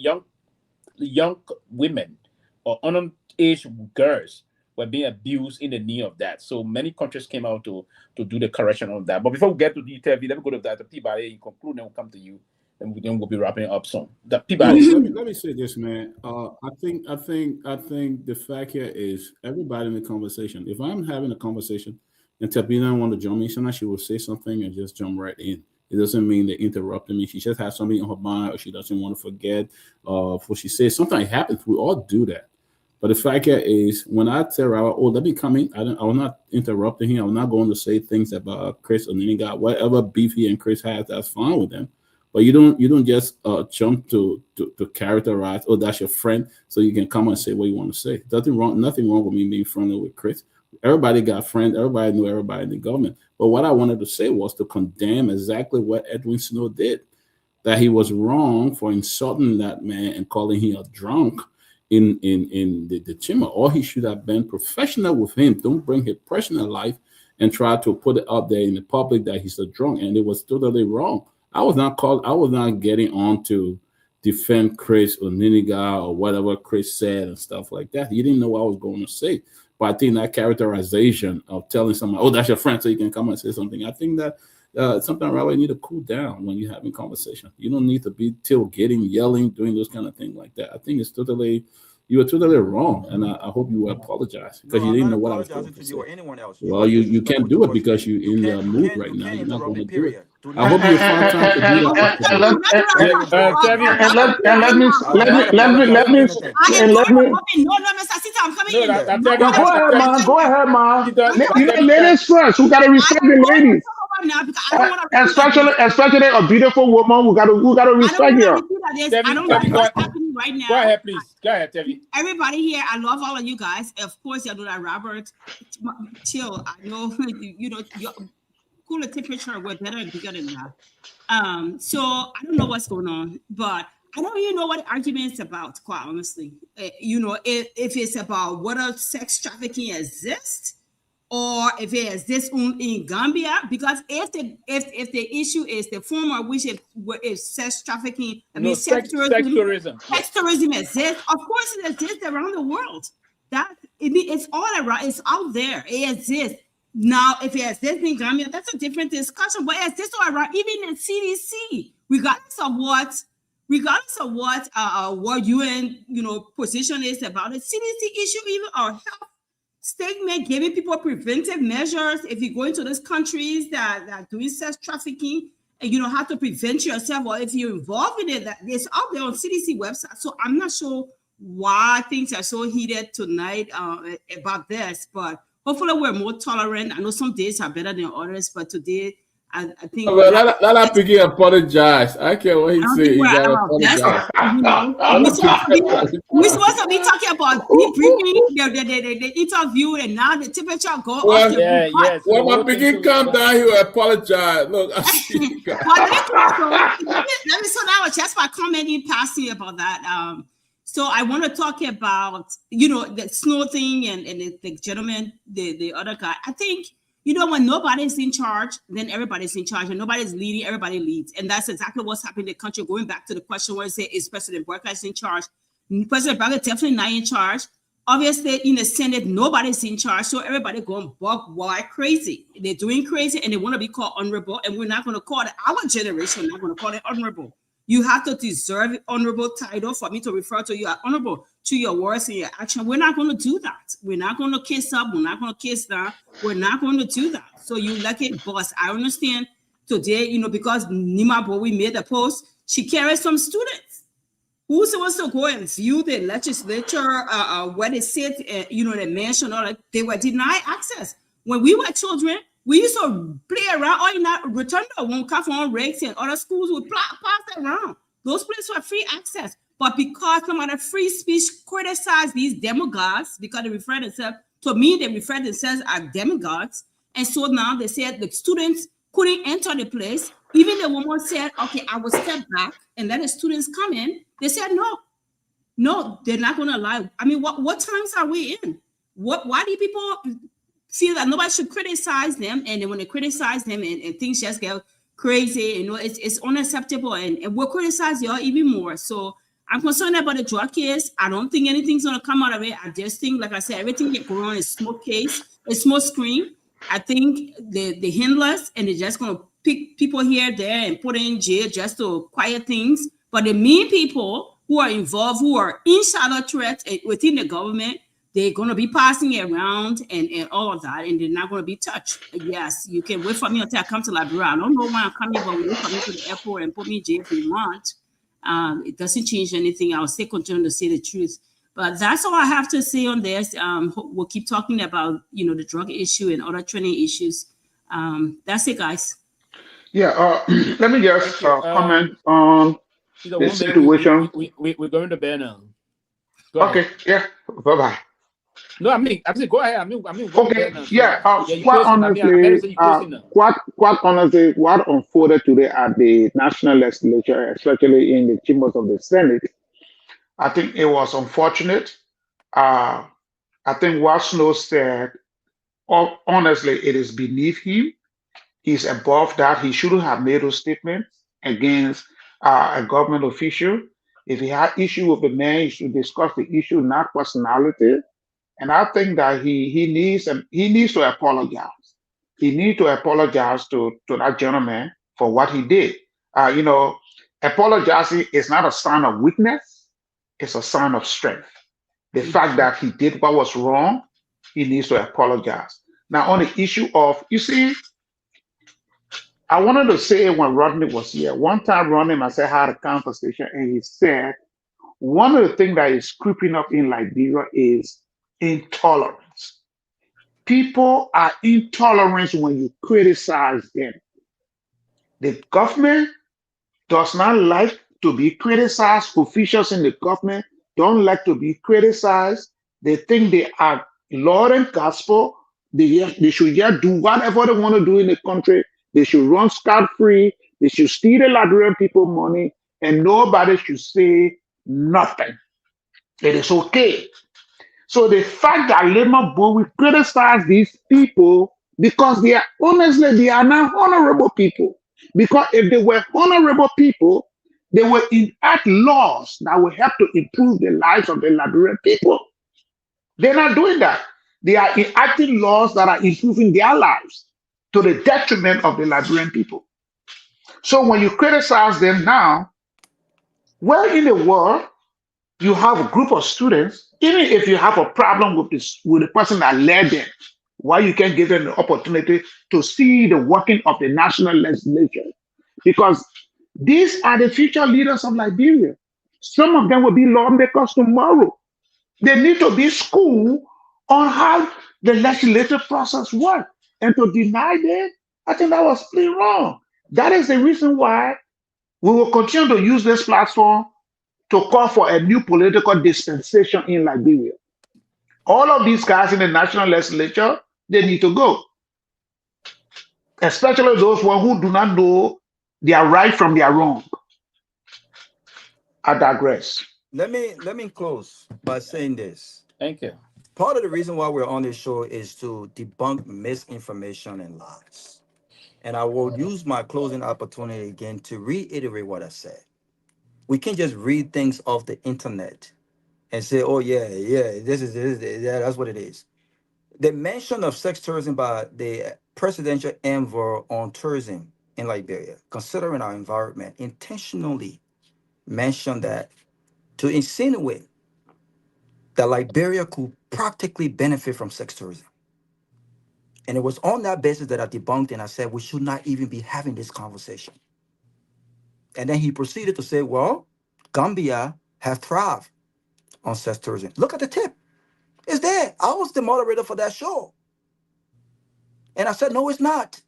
young women or underage girls were being abused in the need of that. So many countries came out to do the correction of that. But before we get to detail, let me go to that. The Peabody, in conclude, then we'll come to you, and then we'll be wrapping up soon. The Peabody. Let me say this, man. I think the fact here is everybody in the conversation. If I'm having a conversation and Tabina want to jump in, sometimes she will say something and just jump right in. It doesn't mean they interrupted me. She just has something on her mind, or she doesn't want to forget what she says. Sometimes it happens. We all do that. But the fact is, when I tell her, oh, let me come in, I was not interrupting him. I'm not going to say things about Chris or any guy. Whatever beef he and Chris has, that's fine with them. But you don't just jump to characterize, oh, that's your friend, so you can come and say what you want to say. Nothing wrong with me being friendly with Chris. Everybody got friends. Everybody knew everybody in the government. But what I wanted to say was to condemn exactly what Edwin Snow did, that he was wrong for insulting that man and calling him a drunk in the chamber. Or he should have been professional with him. Don't bring his personal life and try to put it out there in the public that he's a drunk. And it was totally wrong. I was not getting on to defend Chris or Niniga or whatever Chris said and stuff like that. He didn't know what I was going to say. But I think that characterization of telling someone, oh, that's your friend, so you can come and say something, I think that sometimes Robert, you need to cool down when you're having conversation. You don't need to be tailgating, yelling, doing those kind of things like that. I think you were totally wrong, and I hope you apologize because you didn't know what I was going to say. Or anyone else. Well, you can't do it because you're in the mood right now. You're not going to do it. I hope you find time to do that. Go ahead, man. Ladies first. We gotta respect the ladies. Especially a beautiful woman. We gotta respect her. I don't know what's happening right now. Go ahead, please. Go ahead, Tevi. Everybody here, I love all of you guys. Of course, you know that Robert, chill. I know your cooler temperature. We're better and bigger than that. So I don't know what's going on, but I don't even know what the argument is about. Quite honestly, if it's about whether sex trafficking exists, or if it exists in Gambia, because if the issue is the former, which is sex trafficking, sex tourism exists. Of course, it exists around the world. It's all around. It's out there. It exists. Now, if it exists in Gambia, that's a different discussion. But it exists all around, even in CDC, regardless of what UN position is about it. CDC issue even our health statement giving people preventive measures if you go into those countries that are doing sex trafficking, and you know how to prevent yourself, or if you're involved in it, that it's out there on CDC website. So I'm not sure why things are so heated tonight about this, but hopefully we're more tolerant. I know some days are better than others, but today I think. Well, let Piggy apologize. I care what he said. He got apologize. We're supposed to be talking about the interview, and now the temperature go off. When my Piggy come down, he will apologize. Look, let me so now just my comment in passing about that. So I want to talk about the Snow thing and the gentleman, the other guy. I think. When nobody's in charge, then everybody's in charge, and nobody's leading, everybody leads. And that's exactly what's happening in the country. Going back to the question where it says, is President Barker in charge? President Barker definitely not in charge. Obviously, in the Senate, nobody's in charge. So everybody going buck wild crazy. They're doing crazy, and they want to be called honorable. And we're not going to call it, our generation, not going to call it honorable. You have to deserve honorable title for me to refer to you as honorable to your words and your action. We're not going to do that. We're not going to kiss up. We're not going to kiss down. We're not going to do that. So you let it bust. I understand today, because Nima Bowie made a post, she carries some students who's supposed to go and view the legislature, where they sit, the mansion, all that. They were denied access. When we were children, we used to play around, or in that return to one on rakes and other schools would pass around. Those places were free access. But because some of the free speech criticized these demagogues, because they refer themselves, to me, they refer themselves as demagogues. And so now they said the students couldn't enter the place. Even the woman said, okay, I will step back and let the students come in. They said, no, they're not going to allow. I mean, what times are we in? Why do people feel that nobody should criticize them, and then when they criticize them and things just get crazy, it's unacceptable, and we'll criticize y'all even more. So I'm concerned about the drug case. I don't think anything's gonna come out of it. I just think, like I said, everything that's going on is smoke case, a smoke screen. I think the handlers, and they're just gonna pick people here, there, and put in jail just to quiet things. But the mean people who are involved, who are in shadow threats within the government, they're going to be passing it around and all of that, and they're not going to be touched. Yes, you can wait for me until I come to Liberia. I don't know when I'm coming, but wait for me to the airport and put me in jail if you want. It doesn't change anything. I'll still continue to say the truth. But that's all I have to say on this. We'll keep talking about, the drug issue and other training issues. That's it, guys. Yeah, let me just comment on the 1 minute, situation. we're going to bed now. Okay, yeah, bye-bye. No, I mean, go ahead. I mean, okay, yeah. Quite honestly, what unfolded today at the National Legislature, especially in the chambers of the Senate, I think it was unfortunate. I think what Snow said, honestly, it is beneath him. He's above that. He shouldn't have made those statements against a government official. If he had issue with the man, he should discuss the issue, not personality. And I think that he needs to apologize. He needs to apologize to that gentleman for what he did. Apologizing is not a sign of weakness; it's a sign of strength. The fact that he did what was wrong, he needs to apologize. Now, on the issue of, you see, I wanted to say when Rodney was here, one time Rodney and I had a conversation, and he said one of the things that is creeping up in Liberia is intolerance. People are intolerant when you criticize them. The government does not like to be criticized. Officials in the government don't like to be criticized. They think they are Lord and gospel. They should just do whatever they want to do in the country. They should run scot-free. They should steal the Liberian people money, and nobody should say nothing. It is okay. So the fact that Lema will criticize these people because they are not honorable people. Because if they were honorable people, they will enact laws that will help to improve the lives of the Liberian people. They're not doing that. They are enacting laws that are improving their lives to the detriment of the Liberian people. So when you criticize them now, where in the world you have a group of students, even if you have a problem with the person that led them, why you can't give them the opportunity to see the working of the national legislature? Because these are the future leaders of Liberia. Some of them will be lawmakers tomorrow. They need to be schooled on how the legislative process works. And to deny them, I think that was pretty wrong. That is the reason why we will continue to use this platform to call for a new political dispensation in Liberia. All of these guys in the national legislature, they need to go. Especially those who do not know their right from their wrong. I digress. Let me close by saying this. Thank you. Part of the reason why we're on this show is to debunk misinformation and lies. And I will use my closing opportunity again to reiterate what I said. We can't just read things off the internet and say, oh, yeah, this is that's what it is. The mention of sex tourism by the presidential envoy on tourism in Liberia, considering our environment, intentionally mentioned that to insinuate that Liberia could practically benefit from sex tourism. And it was on that basis that I debunked and I said we should not even be having this conversation. And then he proceeded to say, well, Gambia have thrived on sex tourism. Look at the tip. It's there. I was the moderator for that show. And I said, no, it's not.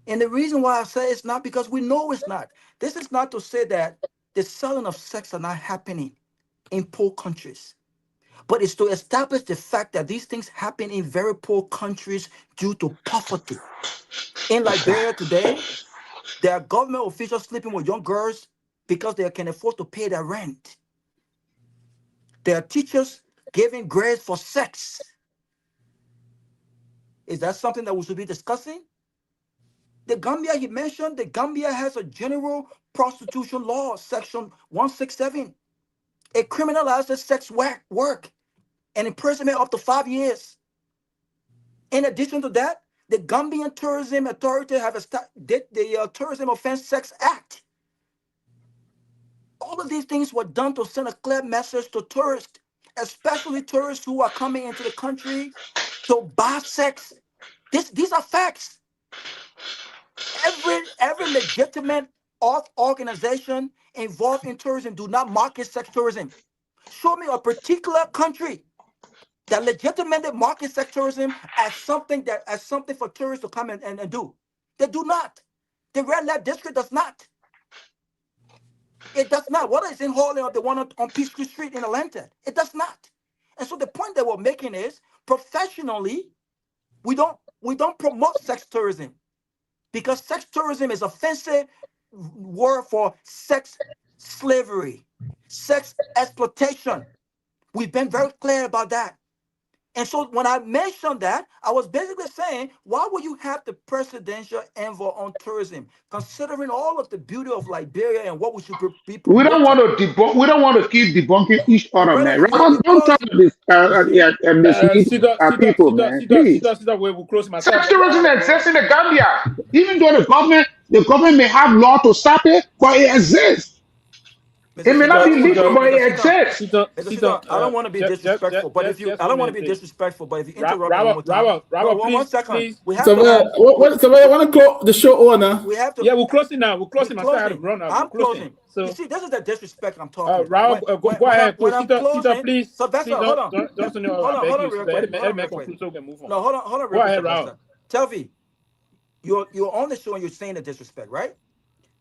And the reason why I say it's not because we know it's not. This is not to say that the selling of sex are not happening in poor countries. But it's to establish the fact that these things happen in very poor countries due to poverty. In Liberia today, there are government officials sleeping with young girls because they can afford to pay their rent. There are teachers giving grades for sex. Is that something that we should be discussing? The Gambia, he mentioned, the Gambia has a general prostitution law, section 167. It criminalizes sex work and imprisonment up to 5 years. In addition to that, the Gambian Tourism Authority have did the Tourism Offense Sex Act. All of these things were done to send a clear message to tourists, especially tourists who are coming into the country to buy sex. These are facts. Every legitimate organization involved in tourism do not market sex tourism. Show me a particular country that legitimately markets sex tourism as something for tourists to come and do. They do not. The Red Light District does not. It does not. Whether it's in Harlem or the one on Peachtree Street in Atlanta, it does not. And so the point that we're making is, professionally, we don't promote sex tourism, because sex tourism is offensive word for sex slavery, sex exploitation. We've been very clear about that. And so when I mentioned that, I was basically saying, why would you have the presidential envoy on tourism, considering all of the beauty of Liberia and what we should be promoting? We don't want to debunk. We don't want to keep debunking each other, Brother, man. Don't tell this people, man. Please. Sex tourism exists in the Gambia. Even though the government may have law to stop it, but it exists. It may not be legal, but it exists. I don't want to be disrespectful, but if you, I don't want to be disrespectful, but if you interrupt me one more time, one second, we have so I want to close the show on now. We have to. Yeah, we're closing now. We're closing. I'm closing. So you see, this is the disrespect I'm talking about. Go ahead. When I'm closing, please. Sylvester, hold on. Hold on, real quick. No, hold on, real quick, Sylvester. Telvi, you're on the show and you're saying the disrespect, right?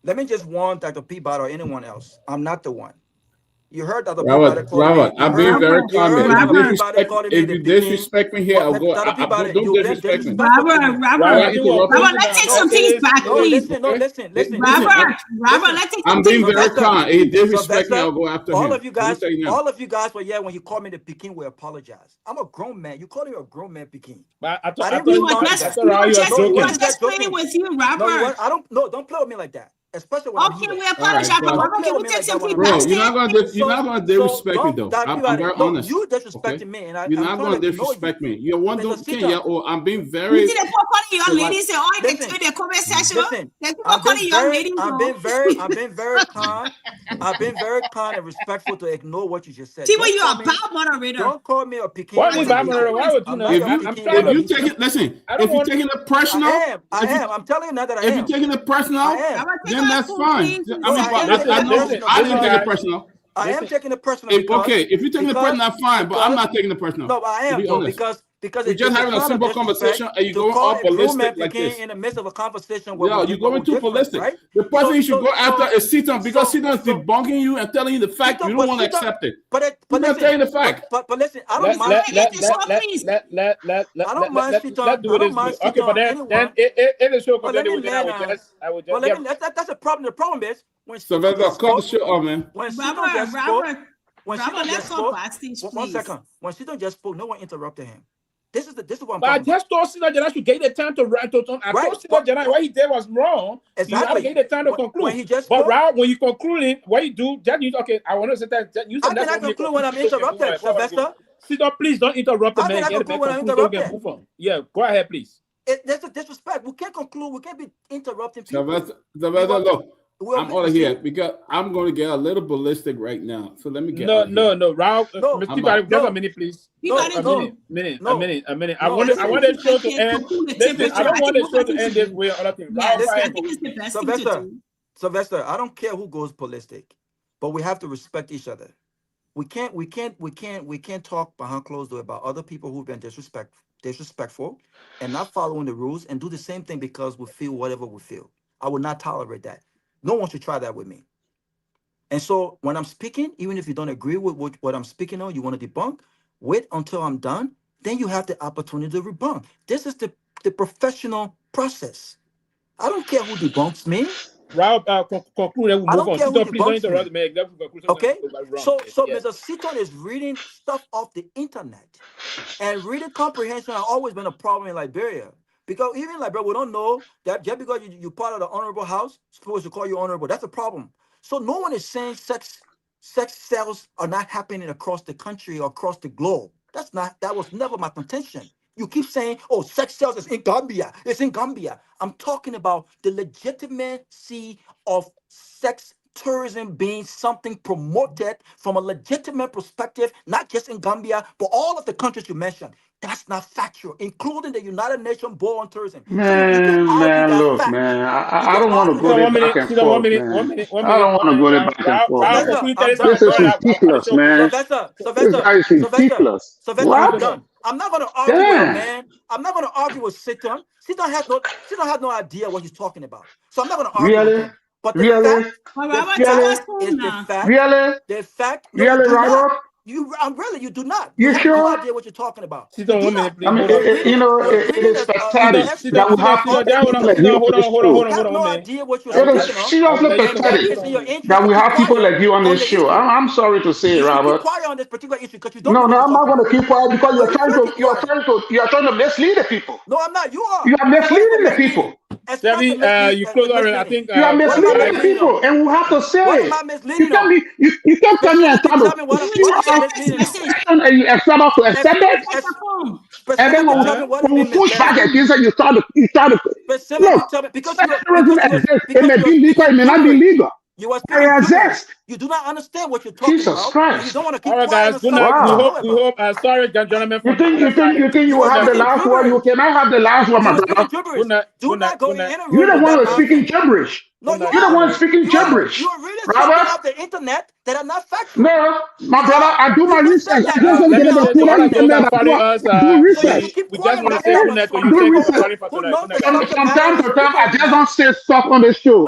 Let me just warn Dr. Peabody or anyone else. I'm not the one. You heard Dr. Peabody calling me. I'm being very calm. If you disrespect me here, I'll go. Don't disrespect me. Robert, let's take some things back, please. No, listen. Robert, let's take some things back. I'm being very calm. If you disrespect me, I'll go after him. All of you guys, well, yeah, when you call me the Peking, we apologize. I'm a grown man. You call me a grown man Peking. I was just playing with you, Robert. Don't play with me like that. Especially when we apologize, but can we take some feedback? You're not gonna disrespect me though. I'm very honest. You disrespecting me, and you're not gonna disrespect me. You're one who can yell. Oh, I'm being very. You see the calling young ladies say, "Oh, they do the comment section." I've been very kind. I've been very kind and respectful to ignore what you just said. See what you are bad moderator. Don't call me a Peking. Why would you know? If you take it, listen. If you're taking it personal, I am. I'm telling you now that I am. If you're taking it personal, then that's fine. I didn't take it personal. I am taking it personal. If you're taking it personal, that's fine, but I'm not taking it personal. No, I am though, because we're just having a simple conversation, and you go all ballistic like this. In the midst of a conversation, you're going too ballistic. Right? The person you should go after is Sitan, because Sitan is debunking you and telling you the fact. You don't want to accept it. But not telling the fact. But listen, I don't mind. I don't mind Sitan. Let's do it. Okay, but then in the show continue with I would just. That's a problem. The problem is when Sylvester, cut the shit off, man. When Sitan just spoke. Let's go backstage, please. 1 second. When Sitan just spoke, no one interrupted him. This is what I'm talking about. I just told Sitan Janai to get the time to write. I told Sitan Janai what he did was wrong. Exactly. You have to get the time to conclude. When he just but Raul, when you conclude it, what you do, just use, okay, I want to say that. How can I conclude when I'm interrupted, Sylvester? Sitan, please don't interrupt the man. How can I conclude when I'm interrupted? Yeah, go ahead, please. There's a disrespect. We can't conclude. We can't be interrupting people. Sylvester, look. I'm out of here because I'm going to get a little ballistic right now. So let me get No, Raul. Just a minute, please. A minute. I want the show to end. Listen, I don't want the show to end this way. I think it's the best thing to do. Sylvester, I don't care who goes ballistic, but we have to respect each other. We can't talk behind closed door about other people who've been disrespectful and not following the rules and do the same thing because we feel whatever we feel. I will not tolerate that. No one should try that with me. And so when I'm speaking, even if you don't agree with what I'm speaking on, you want to debunk, wait until I'm done. Then you have the opportunity to rebut. This is the professional process. I don't care who debunks me. Raul, conclude and we'll move on. Sitan, please don't interrupt me. Okay? So Mr. Sitan is reading stuff off the internet. And reading comprehension has always been a problem in Liberia. Because even like, bro, we don't know that just because you're part of the honorable house, supposed to call you honorable. That's a problem. So no one is saying sex sales are not happening across the country or across the globe. That was never my contention. You keep saying, oh, sex sales is in Gambia. It's in Gambia. I'm talking about the legitimacy of sex tourism being something promoted from a legitimate perspective, not just in Gambia, but all of the countries you mentioned. That's not factual, including the United Nations Board on Tourism. So you can argue that Look, fact. man, You I can don't want to argue go that. there back and forth, man. I don't want to go there back and forth, man. Sylvester, I'm done. This is ridiculous, man. This guy is ridiculous. Sylvester, I'm What? done. I'm not going to argue with a Damn. man. I'm not going to argue with Satan. Satan has no idea what he's talking about. So I'm not going to argue with him. But the fact, no, you do not. You do not. You have no idea what you're talking about. I mean, it is pathetic that we have people like you on this show. You have no idea what you're It is speaking on. seriously pathetic that we have people like you on this show. I'm sorry to say, Robert. Keep quiet on this particular issue because you don't. No, I'm not going to keep quiet because you're trying to mislead the people. No, I'm not. You are. You are misleading the people. You close already. I think you are misleading the people, and we have to say what it. Am I misleading you can't tell me and tell me and you accept us to accept it. And then when we push back against it, you try to look. Because terrorism exists. It may be legal, it may not be legal. You are You do not understand what you're talking about. Jesus Christ! You don't want to keep all right, guys. Good night. We hope. Sorry, gentlemen. You think you will have the last word? You cannot have the last word, my brother. Do not go in the You're the one who's speaking gibberish. No, you're the one speaking gibberish. You're really talking about the internet that are not factual. No, my brother, I do my research. I just want to get the full internet. I do research. We just want to say good night to you. From time to time, I just don't say stuff on the show.